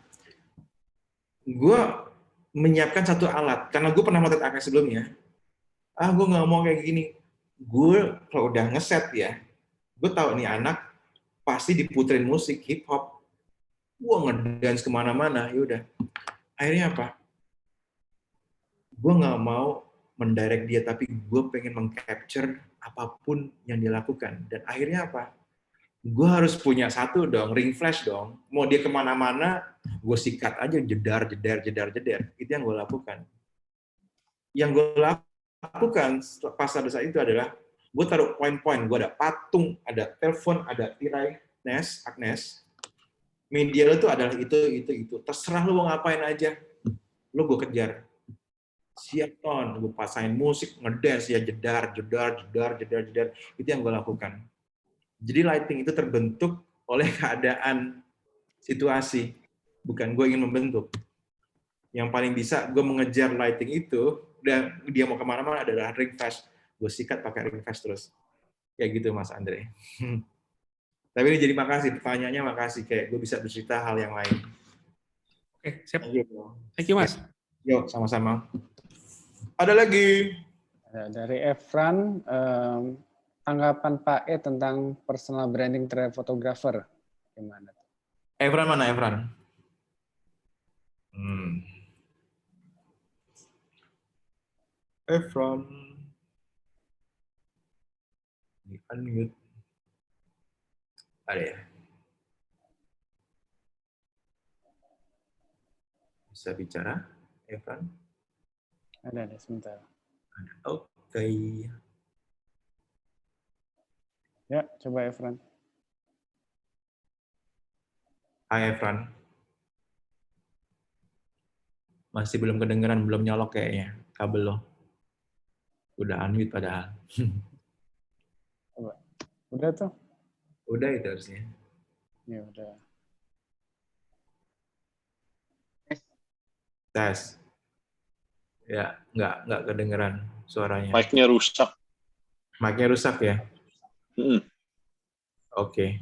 gue menyiapkan satu alat karena gue pernah motret Agnes sebelumnya. Gue nggak mau kayak gini. Gue kalau udah ngeset ya, gue tahu nih anak pasti diputerin musik hip hop. Gue ngedance kemana-mana. Yaudah. Akhirnya apa? Gue nggak mau mendirect dia, tapi gue pengen mengcapture apapun yang dia lakukan. Dan akhirnya apa? Gue harus punya satu dong, ring flash dong. Mau dia kemana-mana, gue sikat aja, jedar. Itu yang gue lakukan. Yang gue lakukan pas pada saat itu adalah, gue taruh poin-poin. Gue ada patung, ada telepon, ada tirai, Agnes. Media lo tuh adalah itu. Terserah lo mau ngapain aja. Lo gue kejar. Siap ton, gue pasangin musik, ngedance ya, jedar. Itu yang gue lakukan. Jadi lighting itu terbentuk oleh keadaan situasi, bukan gue ingin membentuk. Yang paling bisa gue mengejar lighting itu, dan dia mau kemana-mana adalah ring flash. Gue sikat pakai ring flash terus. Kayak gitu Mas Andre. Tapi ini jadi makasih, pertanyaannya makasih. Kayak gue bisa bercerita hal yang lain. Oke, siap. Thank you Mas. Yuk, sama-sama. Ada lagi. Dari Efran, tanggapan Pak E tentang personal branding terhadap fotografer gimana? Efran mana Efran? Efran. Di unmute. Ada ya? Bisa bicara, Efran? Ada sebentar. Oke. Ya, coba Efran. Hai Efran. Masih belum kedengeran, belum nyolok kayaknya kabel lo. Udah unmute padahal. Coba. Udah tuh? Udah itu harusnya. Ya udah. Tes. Ya, nggak kedengeran suaranya. Mic-nya rusak. Mic-nya rusak ya? Oke.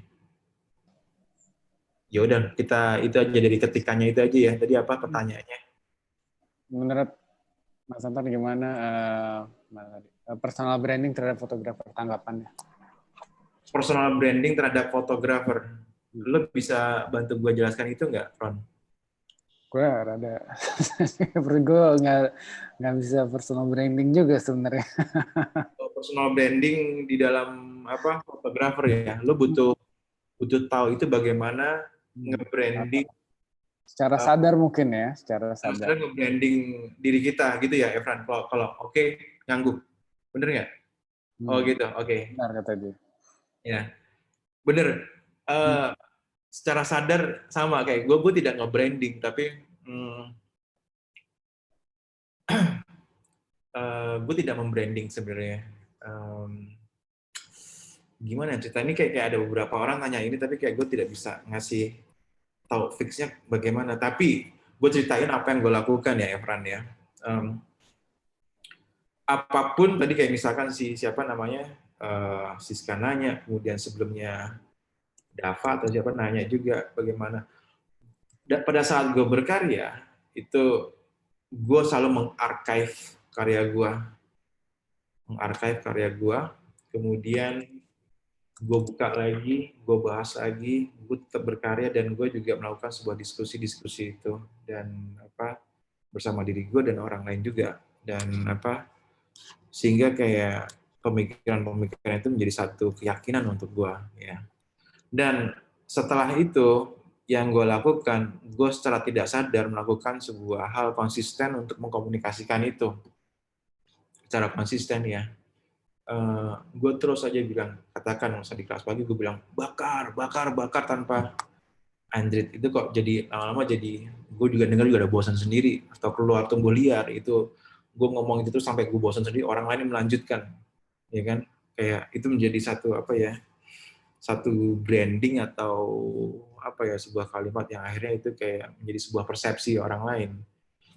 Ya udah, kita itu aja dari ketikannya itu aja ya. Tadi apa pertanyaannya? Menurut Mas Anton gimana personal branding terhadap fotografer, tanggapannya? Personal branding terhadap fotografer. Lo bisa bantu gue jelaskan itu nggak, Ron? Gue rada, gue nggak bisa personal branding juga sebenarnya. Personal branding di dalam apa fotografer ya, lo butuh tahu itu bagaimana nge-branding secara sadar mungkin ya, secara sadar. Nge-branding diri kita gitu ya, Efran. Kalau oke, nyanggup, bener nggak? Oh gitu, oke. Benar kata dia. Ya, bener. Secara sadar sama kayak gue tidak nge-branding, tapi gue tidak membranding sebenarnya. Gimana cerita ini kayak ada beberapa orang tanya ini, tapi kayak gue tidak bisa ngasih tahu fixnya bagaimana. Tapi gue ceritain apa yang gue lakukan ya, Efran ya. Apapun tadi kayak misalkan siapa namanya Siska nanya, kemudian sebelumnya Dava atau siapa nanya juga bagaimana. Dan pada saat gue berkarya itu gue selalu mengarchive karya gue, kemudian gue buka lagi, gue bahas lagi, gue tetap berkarya dan gue juga melakukan sebuah diskusi itu dan bersama diri gue dan orang lain juga dan sehingga kayak pemikiran itu menjadi satu keyakinan untuk gue ya. Dan setelah itu yang gue lakukan, gue secara tidak sadar melakukan sebuah hal konsisten untuk mengkomunikasikan itu secara konsisten ya. Gue terus aja bilang, katakan masa di kelas pagi gue bilang bakar tanpa Android itu kok jadi lama-lama jadi gue juga dengar juga ada bosan sendiri atau keluar tumbuh liar itu gue ngomong itu terus sampai gue bosan sendiri, orang lain melanjutkan ya kan, kayak itu menjadi satu branding atau sebuah kalimat yang akhirnya itu kayak menjadi sebuah persepsi orang lain.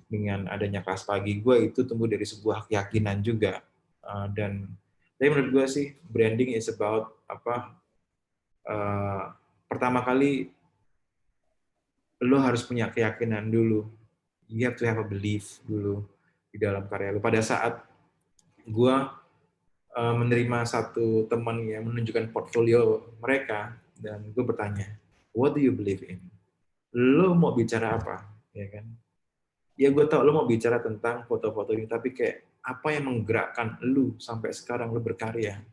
Dengan adanya kelas pagi gue itu tumbuh dari sebuah keyakinan juga. Dan tapi menurut gue sih branding is about pertama kali lo harus punya keyakinan dulu. You have to have a belief dulu di dalam karya lo. Pada saat gue menerima satu teman yang menunjukkan portfolio mereka dan gue bertanya, what do you believe in? Lo mau bicara apa? Ya kan? Ya gue tau lo mau bicara tentang foto-foto ini, tapi kayak apa yang menggerakkan lo sampai sekarang lo berkarya?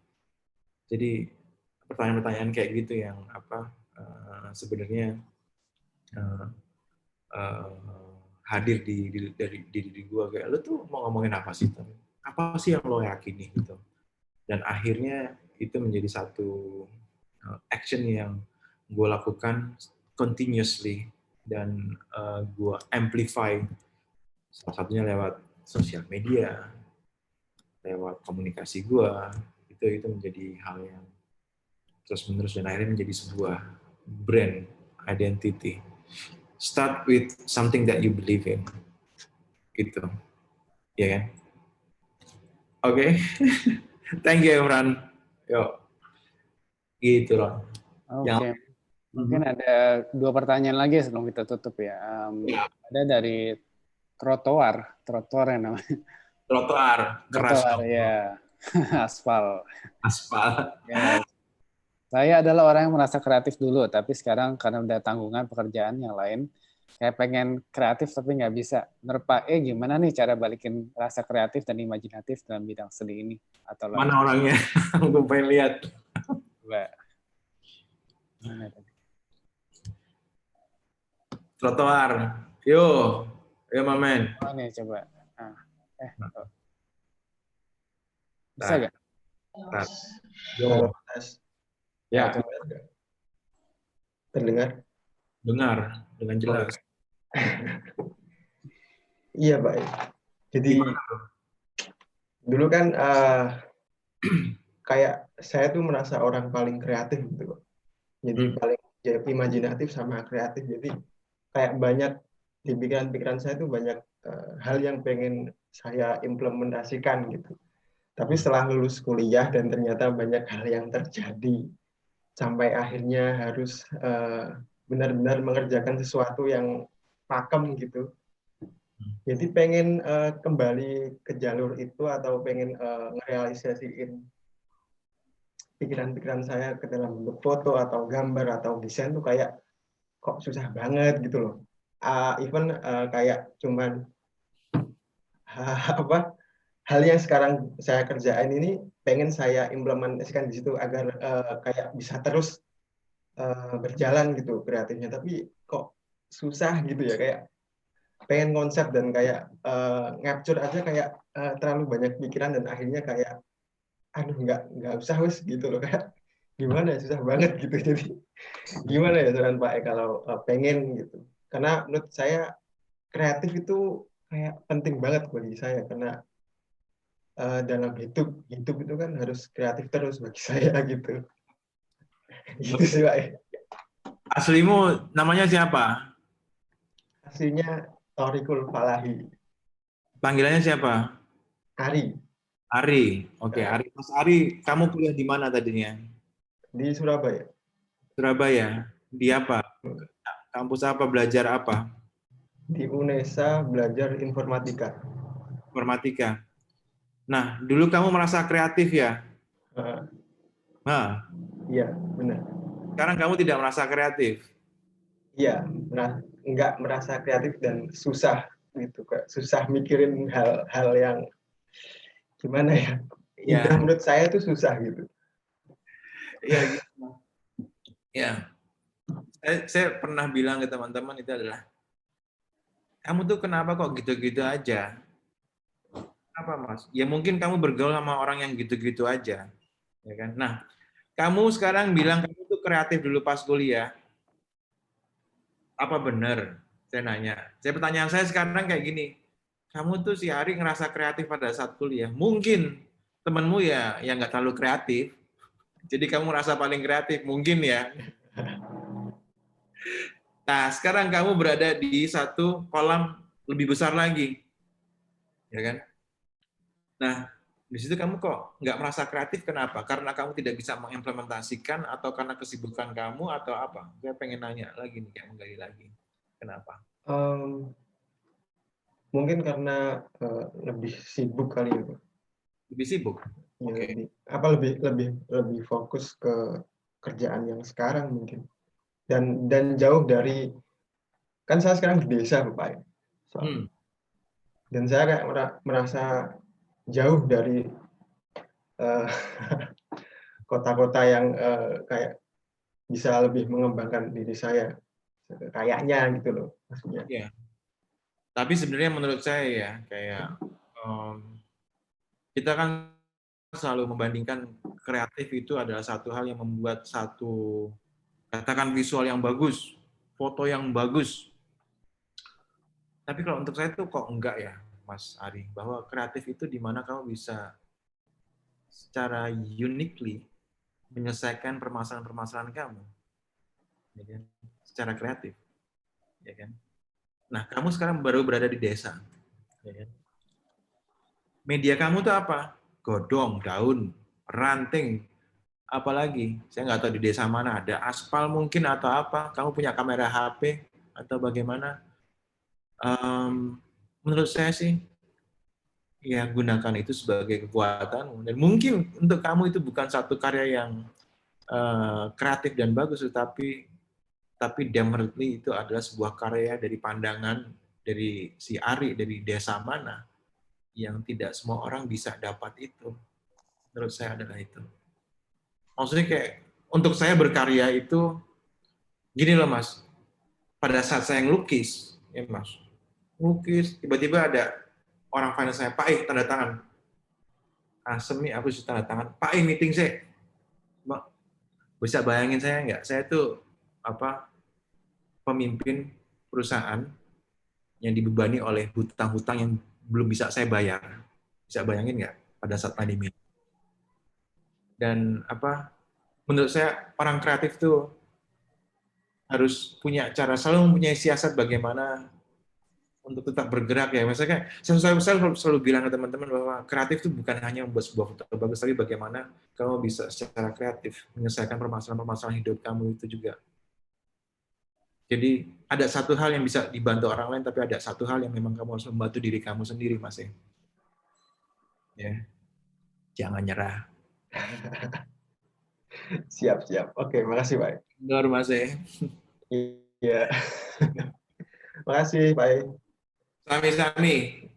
Jadi pertanyaan-pertanyaan kayak gitu yang sebenarnya hadir dari diri gue, kayak lo tuh mau ngomongin apa sih? Apa sih yang lo yakini gitu? Dan akhirnya itu menjadi satu action yang gue lakukan continuously dan gue amplify, salah satunya lewat sosial media, lewat komunikasi gue, itu menjadi hal yang terus-menerus dan akhirnya menjadi sebuah brand identity. Start with something that you believe in, gitu, ya kan? Oke. Thank you, Efran. Yo, gitu loh. Oke. Mungkin ada 2 pertanyaan lagi sebelum kita tutup ya. Ada dari trotoar yang namanya. Trotoar, ya. Aspal. Ya. Saya adalah orang yang merasa kreatif dulu, tapi sekarang karena udah tanggungan pekerjaan yang lain, kayak pengen kreatif tapi nggak bisa. Menurut Pak E, gimana nih cara balikin rasa kreatif dan imajinatif dalam bidang seni ini? Atau mana orangnya? Gue pengen lihat. Mana tadi? Trotoar. Yo Mamen. Oh, nih coba. Bisa nggak? Yo. Ya. Terdengar? Dengar dengan jelas. Iya, Pak. Jadi dulu kan kayak saya tuh merasa orang paling kreatif gitu, Pak. Jadi paling imajinatif sama kreatif. Jadi kayak banyak di pikiran-pikiran saya tuh banyak hal yang pengen saya implementasikan gitu. Tapi setelah lulus kuliah dan ternyata banyak hal yang terjadi sampai akhirnya harus benar-benar mengerjakan sesuatu yang pakem gitu. Jadi pengen kembali ke jalur itu atau pengen ngerealisasiin pikiran-pikiran saya ke dalam bentuk foto atau gambar atau desain tuh kayak kok susah banget gitu loh. Even kayak cuman apa hal yang sekarang saya kerjain ini pengen saya implementasikan di situ agar kayak bisa terus berjalan gitu kreatifnya, tapi kok susah gitu ya, kayak pengen konsep dan kayak ngapture aja kayak terlalu banyak pikiran dan akhirnya kayak aduh nggak usah wes gitu loh, kayak gimana ya, susah banget gitu. Jadi gimana ya saran Pak E kalau pengen gitu, karena menurut saya kreatif itu kayak penting banget bagi saya, karena dalam hidup itu kan harus kreatif terus bagi saya gitu. Gitu sih Pak E. Aslimu namanya siapa? Aslinya Thoriqul Falahi. Panggilannya siapa? Ari. Ari. Oke, Ari. Mas Ari, kamu kuliah di mana tadinya? Di Surabaya. Surabaya. Di apa? Kampus apa? Belajar apa? Di UNESA belajar informatika. Informatika. Nah, dulu kamu merasa kreatif ya? Nah. Iya, benar. Sekarang kamu tidak merasa kreatif? Iya, nggak merasa kreatif dan susah gitu, Kak. Susah mikirin hal-hal yang gimana ya? Indah menurut saya itu susah gitu. Iya, gitu. Ya. Saya pernah bilang ke teman-teman itu adalah, kamu tuh kenapa kok gitu-gitu aja? Apa Mas? Ya mungkin kamu bergaul sama orang yang gitu-gitu aja, ya kan? Nah, kamu sekarang bilang kamu tuh kreatif dulu pas kuliah. Apa benar? Saya nanya. Pertanyaan saya sekarang kayak gini. Kamu tuh si Ari ngerasa kreatif pada saat kuliah. Mungkin temanmu ya yang nggak terlalu kreatif. Jadi kamu merasa paling kreatif. Mungkin ya. Nah, sekarang kamu berada di satu kolam lebih besar lagi. Ya kan? Nah, di situ kamu kok nggak merasa kreatif, kenapa? Karena kamu tidak bisa mengimplementasikan atau karena kesibukan kamu atau apa? Saya pengen nanya lagi nih, kayak menggali lagi. Kenapa? Mungkin karena lebih sibuk kali ya, Pak. Lebih sibuk? Ya, Oke. lebih fokus ke kerjaan yang sekarang mungkin. Dan jauh dari, kan saya sekarang di desa Pak ya. Dan saya kayak merasa jauh dari kota-kota yang kayak bisa lebih mengembangkan diri saya kayaknya gitu loh maksudnya. Iya. Tapi sebenarnya menurut saya ya kayak kita kan selalu membandingkan kreatif itu adalah satu hal yang membuat satu, katakan visual yang bagus, foto yang bagus. Tapi kalau untuk saya tuh kok enggak ya, Mas Ari, bahwa kreatif itu di mana kamu bisa secara uniquely menyelesaikan permasalahan-permasalahan kamu, ya kan? Secara kreatif, ya kan? Nah, kamu sekarang baru berada di desa, ya kan? Media kamu tuh apa? Godong, daun, ranting, apalagi? Saya nggak tahu di desa mana ada aspal mungkin atau apa. Kamu punya kamera HP atau bagaimana? Menurut saya sih, ya gunakan itu sebagai kekuatan. Dan mungkin untuk kamu itu bukan satu karya yang kreatif dan bagus, tapi definitely itu adalah sebuah karya dari pandangan dari si Ari dari desa mana yang tidak semua orang bisa dapat itu. Menurut saya adalah itu. Maksudnya kayak untuk saya berkarya itu gini loh Mas. Pada saat saya ngelukis, ya Mas, ngelukis tiba-tiba ada orang finance saya, Pak tanda tangan. Asem nih aku sudah tanda tangan. Pak meeting saya. Bisa bayangin saya nggak? Saya tuh pemimpin perusahaan yang dibebani oleh hutang-hutang yang belum bisa saya bayar. Bisa bayangin nggak pada saat pandemi? Dan menurut saya orang kreatif tuh harus punya cara, selalu mempunyai siasat bagaimana untuk tetap bergerak ya. Maksudnya saya selalu bilang ke teman-teman bahwa kreatif itu bukan hanya membuat sebuah foto bagus, tapi bagaimana kamu bisa secara kreatif menyelesaikan permasalahan-permasalahan hidup kamu itu juga. Jadi ada satu hal yang bisa dibantu orang lain, tapi ada satu hal yang memang kamu harus membantu diri kamu sendiri, Mas. Ya, jangan nyerah. Siap. Oke, makasih, Pak. Benar, Mas. Iya. Makasih, Pak. Sami-sami.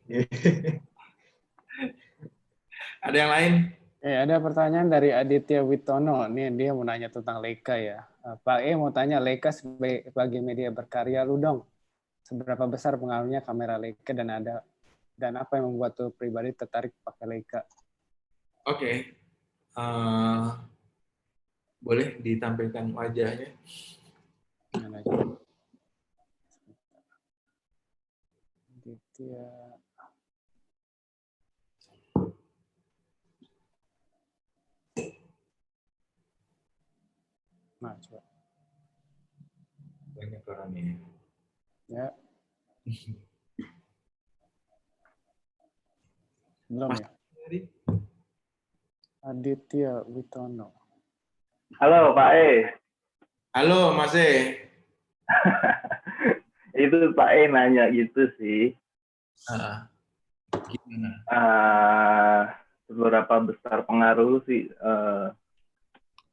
Ada yang lain? Ada pertanyaan dari Aditya Witono. Nih dia mau nanya tentang Leica ya. Pak mau tanya, Leica sebagai media berkarya lu dong. Seberapa besar pengaruhnya kamera Leica dan apa yang membuat lu pribadi tertarik pakai Leica? Oke. Boleh ditampilkan wajahnya? Aditya. Nah, coba. Banyak orangnya. Ya. Belum ya? Aditya Witono. Halo Pak E. Halo Mas E. Itu Pak E nanya gitu sih. Gimana? Seberapa besar pengaruh sih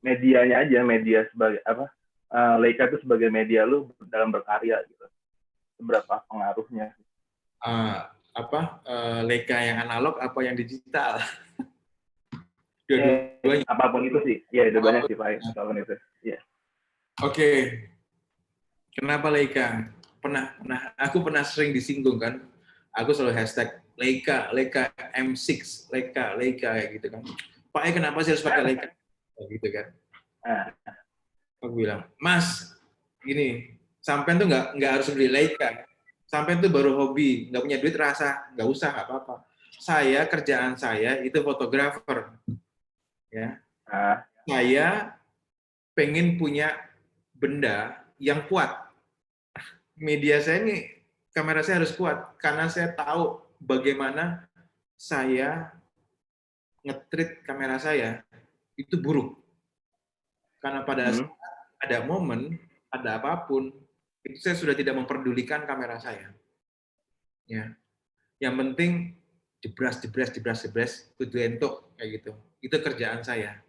medianya aja, media sebagai apa? Leica itu sebagai media lu dalam berkarya gitu. Seberapa pengaruhnya? Leica yang analog apa yang digital? Dua-duanya. Apapun itu sih. Ya, dua-duanya sih Pak. Apapun itu. Ya. Oke. Kenapa Leica? Aku pernah sering disinggung kan. Aku selalu hashtag Leica M6, Leica kayak gitu kan. Pak kenapa sih harus pakai Leica? Gitu kan. Aku bilang, Mas, gini, sampean tuh nggak harus beli Leica. Sampean tuh baru hobi, nggak punya duit nggak usah, nggak apa-apa. Kerjaan saya itu fotografer. Ya. Saya pengen punya benda yang kuat. Media saya ini, kamera saya harus kuat karena saya tahu bagaimana saya nge-treat kamera saya itu buruk. Karena pada saat ada momen, ada apapun, itu saya sudah tidak memperdulikan kamera saya. Ya. Yang penting jebras, kudu entuk kayak gitu. Itu kerjaan saya.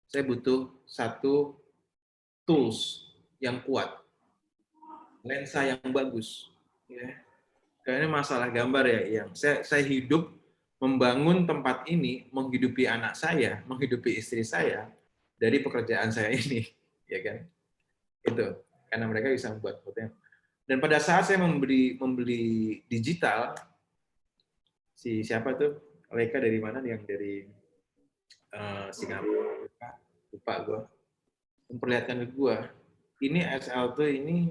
Saya butuh satu tools yang kuat. Lensa yang bagus. Ya. Karena masalah gambar ya, yang saya hidup membangun tempat ini, menghidupi anak saya, menghidupi istri saya dari pekerjaan saya ini, ya kan? Itu karena mereka bisa membuat fotonya. Dan pada saat saya membeli digital, siapa tuh Leica dari mana? Yang dari Singapura, lupa gue. Memperlihatkan ke gue, ini SL tuh ini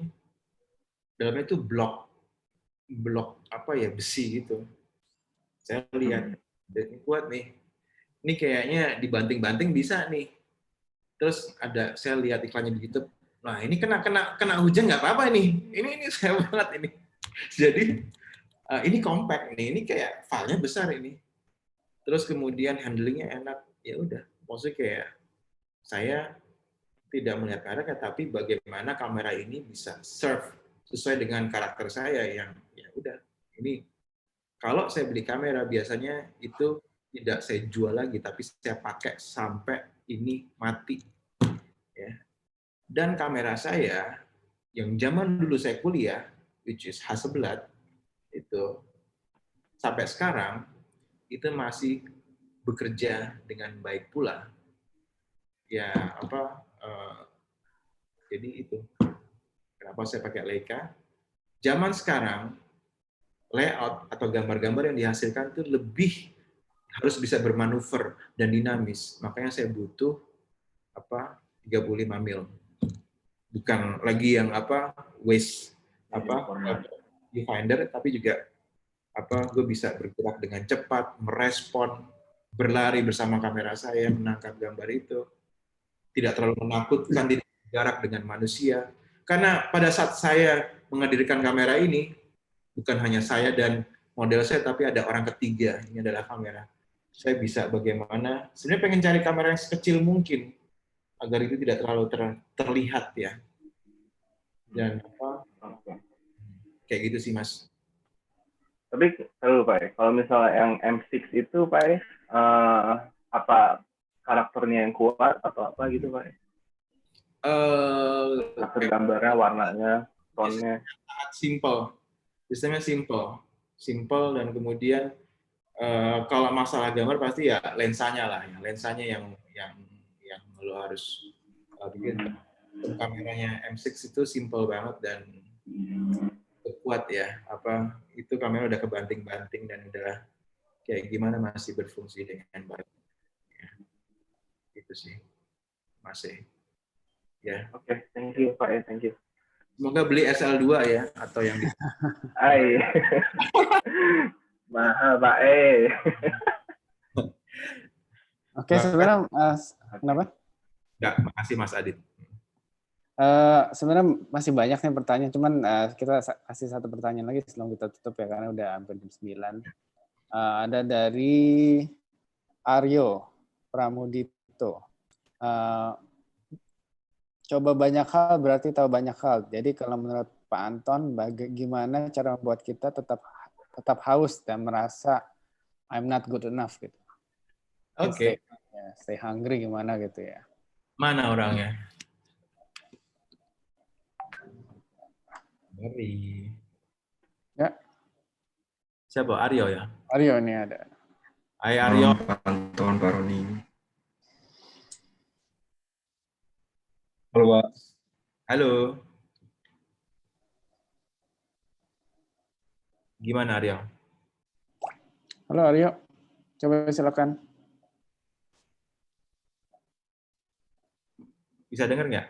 dalamnya tuh blok besi gitu. Saya lihat ini kuat nih. Ini kayaknya dibanting-banting bisa nih. Terus saya lihat iklannya di YouTube. Nah, ini kena hujan nggak apa-apa nih. Ini saya banget ini. Jadi ini compact nih. Ini kayak filenya besar ini. Terus kemudian handlingnya enak. Ya udah, maksudnya kayak saya tidak melihat kamera, tapi bagaimana kamera ini bisa serve sesuai dengan karakter saya yang ya udah ini. Kalau saya beli kamera biasanya itu tidak saya jual lagi, tapi saya pakai sampai ini mati. Ya. Dan kamera saya yang zaman dulu saya kuliah, which is Hasselblad, itu sampai sekarang itu masih bekerja dengan baik pula. Ya jadi itu kenapa saya pakai Leica. Zaman sekarang layout atau gambar-gambar yang dihasilkan itu lebih harus bisa bermanuver dan dinamis. Makanya saya butuh 35 mil. Bukan lagi yang waste viewfinder, tapi juga gue bisa bergerak dengan cepat, merespon, berlari bersama kamera saya, menangkap gambar itu. Tidak terlalu menakutkan, tidak jarak dengan manusia. Karena pada saat saya menghadirkan kamera ini, bukan hanya saya dan model saya, tapi ada orang ketiga. Ini adalah kamera. Saya bisa bagaimana, sebenarnya pengen cari kamera yang sekecil mungkin, agar itu tidak terlalu terlihat ya. Dan kayak gitu sih, Mas. Tapi Pak, kalau misalnya yang M6 itu Pak, apa karakternya yang kuat atau apa gitu Pak? Karakter gambarnya, warnanya, tone-nya. Sangat simple. Sistemnya simple dan kemudian kalau masalah gambar pasti ya lensanya lah, ya. Lensanya yang lo harus bikin. Kameranya M6 itu simple banget dan kuat ya. Itu kamera udah kebanting-banting dan udah kayak gimana masih berfungsi dengan baik. Ya. Itu sih, masih. Ya. Oke, thank you Pak, thank you. Semoga beli SL2 ya atau yang di. Hai. Mahal Pak. Oke, sebenarnya kenapa? Enggak, makasih Mas Adit. Sebenarnya masih banyak nih pertanyaan, cuman kita kasih satu pertanyaan lagi sebelum kita tutup ya, karena udah hampir jam 9. Ada dari Aryo Pramudito. Coba banyak hal berarti tahu banyak hal. Jadi kalau menurut Pak Anton, bagaimana cara membuat kita tetap haus dan merasa I'm not good enough gitu. Oke. Stay hungry gimana gitu ya. Mana orangnya? Dari. Ya. Siapa? Aryo ya? Aryo ini ada. Hai Aryo. Pak Anton, Pak Roni. Halo Pak. Halo. Gimana Aryo? Halo Aryo. Coba silakan. Bisa dengar nggak?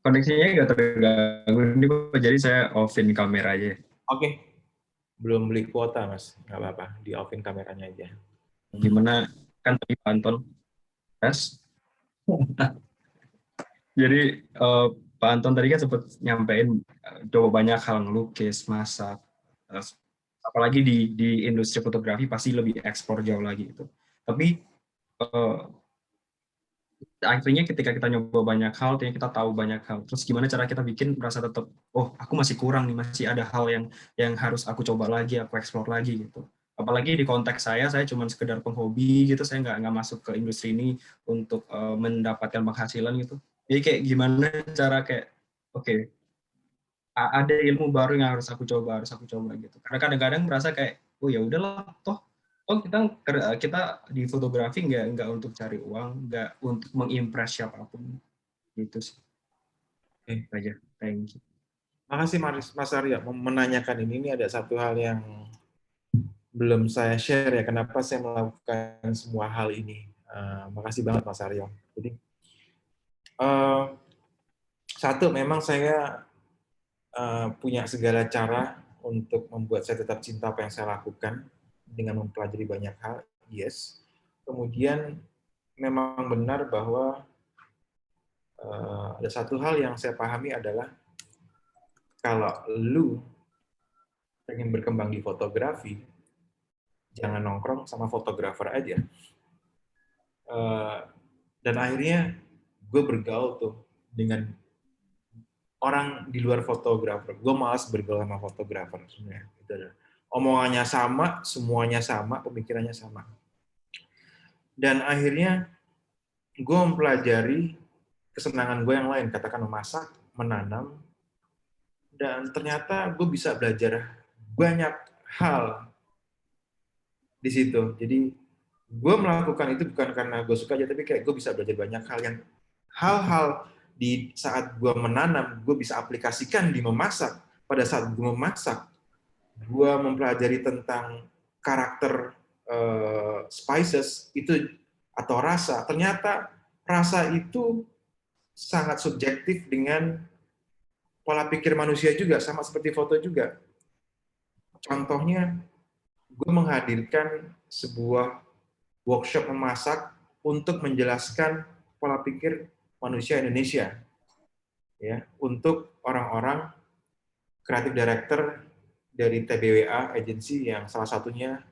Koneksinya nggak terganggu ini Pak, jadi saya off-in kamera aja. Oke. Belum beli kuota Mas, nggak apa-apa. Di off-in kameranya aja. Gimana, kan tadi Pak Anton tes. Jadi Pak Anton tadi kan sempat nyampein coba banyak hal, ngelukis, masak, apalagi di industri fotografi pasti lebih ekspor jauh lagi itu. Tapi akhirnya ketika kita nyoba banyak hal, kita tahu banyak hal. Terus gimana cara kita bikin merasa tetap, oh aku masih kurang nih, masih ada hal yang harus aku coba lagi, aku eksplor lagi gitu. Apalagi di konteks saya cuma sekedar penghobi gitu, saya nggak masuk ke industri ini untuk mendapatkan penghasilan gitu. Jadi kayak gimana cara kayak, oke, ada ilmu baru yang harus aku coba gitu. Karena kadang-kadang merasa kayak, oh ya udahlah, toh kita di fotografi nggak untuk cari uang, nggak untuk mengimpress siapapun, gitu sih. Aja, thank you. Makasih Mas Aryo menanyakan ini ada satu hal yang belum saya share ya, kenapa saya melakukan semua hal ini. Makasih banget Mas Aryo. Jadi satu, memang saya punya segala cara untuk membuat saya tetap cinta apa yang saya lakukan dengan mempelajari banyak hal, yes. Kemudian memang benar bahwa ada satu hal yang saya pahami adalah kalau lu pengen berkembang di fotografi, jangan nongkrong sama fotografer aja. Dan akhirnya gue bergaul tuh dengan orang di luar fotografer. Gue malas bergaul sama fotografer sebenarnya. Omongannya sama, semuanya sama, pemikirannya sama. Dan akhirnya gue mempelajari kesenangan gue yang lain, katakan memasak, menanam, dan ternyata gue bisa belajar banyak hal di situ. Jadi gue melakukan itu bukan karena gue suka aja, tapi kayak gue bisa belajar banyak hal di saat gue menanam, gue bisa aplikasikan di memasak. Pada saat gue memasak, gue mempelajari tentang karakter spices itu atau rasa. Ternyata rasa itu sangat subjektif dengan pola pikir manusia juga, sama seperti foto juga. Contohnya, gue menghadirkan sebuah workshop memasak untuk menjelaskan pola pikir manusia Indonesia, ya, untuk orang-orang kreatif director dari TBWA agency yang salah satunya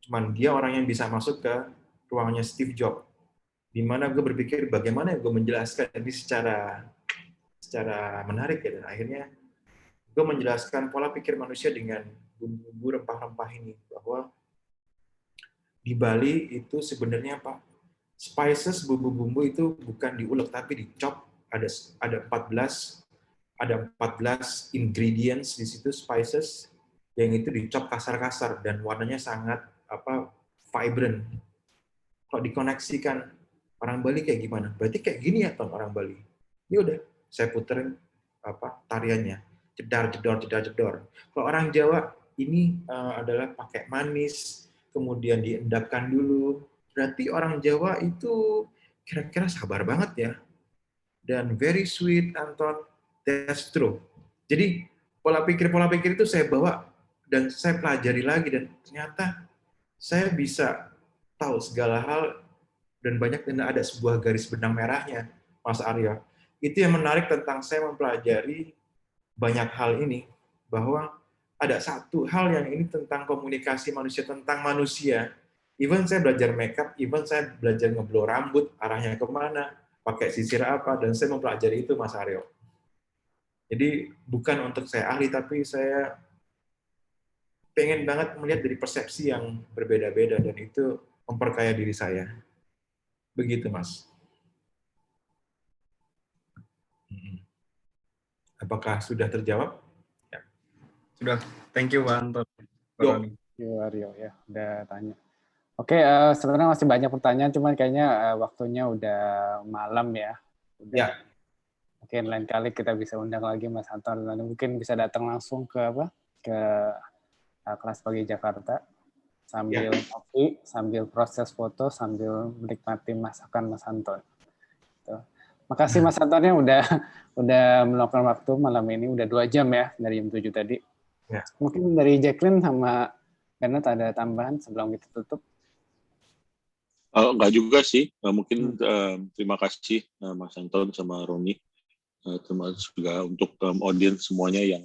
cuman dia orang yang bisa masuk ke ruangnya Steve Jobs, di mana gue berpikir bagaimana gue menjelaskan ini secara menarik ya, dan akhirnya gue menjelaskan pola pikir manusia dengan bumbu-bumbu rempah-rempah ini, bahwa di Bali itu sebenarnya Pak, spices, bumbu-bumbu itu bukan diulek tapi dicop, ada 14 ingredients di situ, spices yang itu dicop kasar-kasar dan warnanya sangat vibrant. Kalau dikoneksikan orang Bali kayak gimana? Berarti kayak gini ya Ton orang Bali. Ya udah, saya puterin tariannya, jedar jedor jedar jedor. Kalau orang Jawa ini adalah pakai manis, kemudian diendapkan dulu. Berarti orang Jawa itu kira-kira sabar banget ya. Dan very sweet, Anton. That's true. Jadi pola pikir itu saya bawa dan saya pelajari lagi, dan ternyata saya bisa tahu segala hal dan banyak tidak ada sebuah garis benang merahnya, Mas Aryo. Itu yang menarik tentang saya mempelajari banyak hal ini, bahwa ada satu hal yang ini tentang komunikasi manusia, tentang manusia. Even saya belajar makeup, even saya belajar ngeblow rambut, arahnya kemana, pakai sisir apa, dan saya mempelajari itu, Mas Aryo. Jadi bukan untuk saya ahli, tapi saya pengen banget melihat dari persepsi yang berbeda-beda, dan itu memperkaya diri saya. Begitu, Mas. Apakah sudah terjawab? Ya. Sudah. Thank you, Pak Anton. Aryo ya, udah tanya. Oke, sebenarnya masih banyak pertanyaan, cuman kayaknya waktunya udah malam ya. Ya. Mungkin lain kali kita bisa undang lagi Mas Anton, mungkin bisa datang langsung ke kelas pagi Jakarta sambil kopi, sambil proses foto, sambil menikmati masakan Mas Anton. Tuh. Makasih Mas Antonnya udah meluangkan waktu malam ini, udah 2 jam ya dari jam 7 tadi. Ya. Mungkin dari Jacqueline sama Bernard ada tambahan sebelum kita tutup? Enggak juga sih, mungkin terima kasih Mas Anton sama Roni, termasuk juga untuk audiens semuanya yang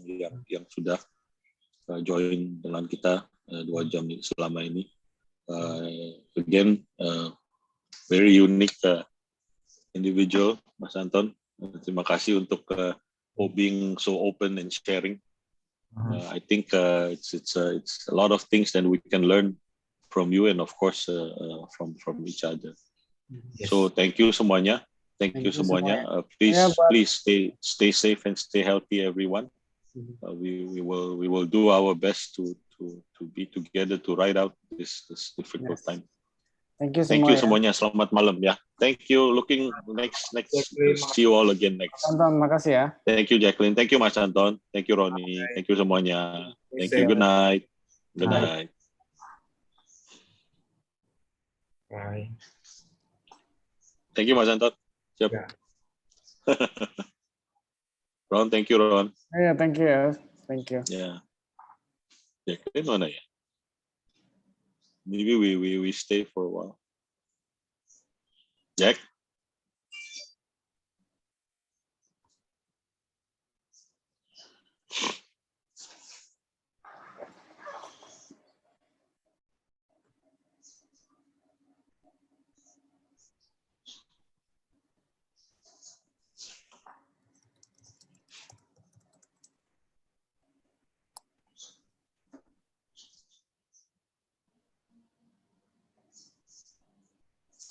sudah join dengan kita 2 jam selama ini. Again, very unique individual, Mas Anton. Terima kasih untuk being so open and sharing. I think it's a lot of things that we can learn from you, and of course from each other. Yes. So thank you semuanya. Thank you semuanya. Please stay safe and stay healthy, everyone. We will do our best to be together to ride out this difficult time. Thank you semuanya. Selamat malam ya. Thank you. Looking next. See you all again next. Anton, makasih ya. Thank you Jacqueline. Thank you Mas Anton. Thank you Roni. Thank you semuanya. Thank you. Good night. Good night. Bye. Thank you Mas Anton. Siap. Yeah. Ron, thank you Ron. Yeah, thank you. Thank you. Yeah. Jacqueline mana ya? Maybe we stay for a while. Jack?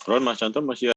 Ron, Mas Anton masih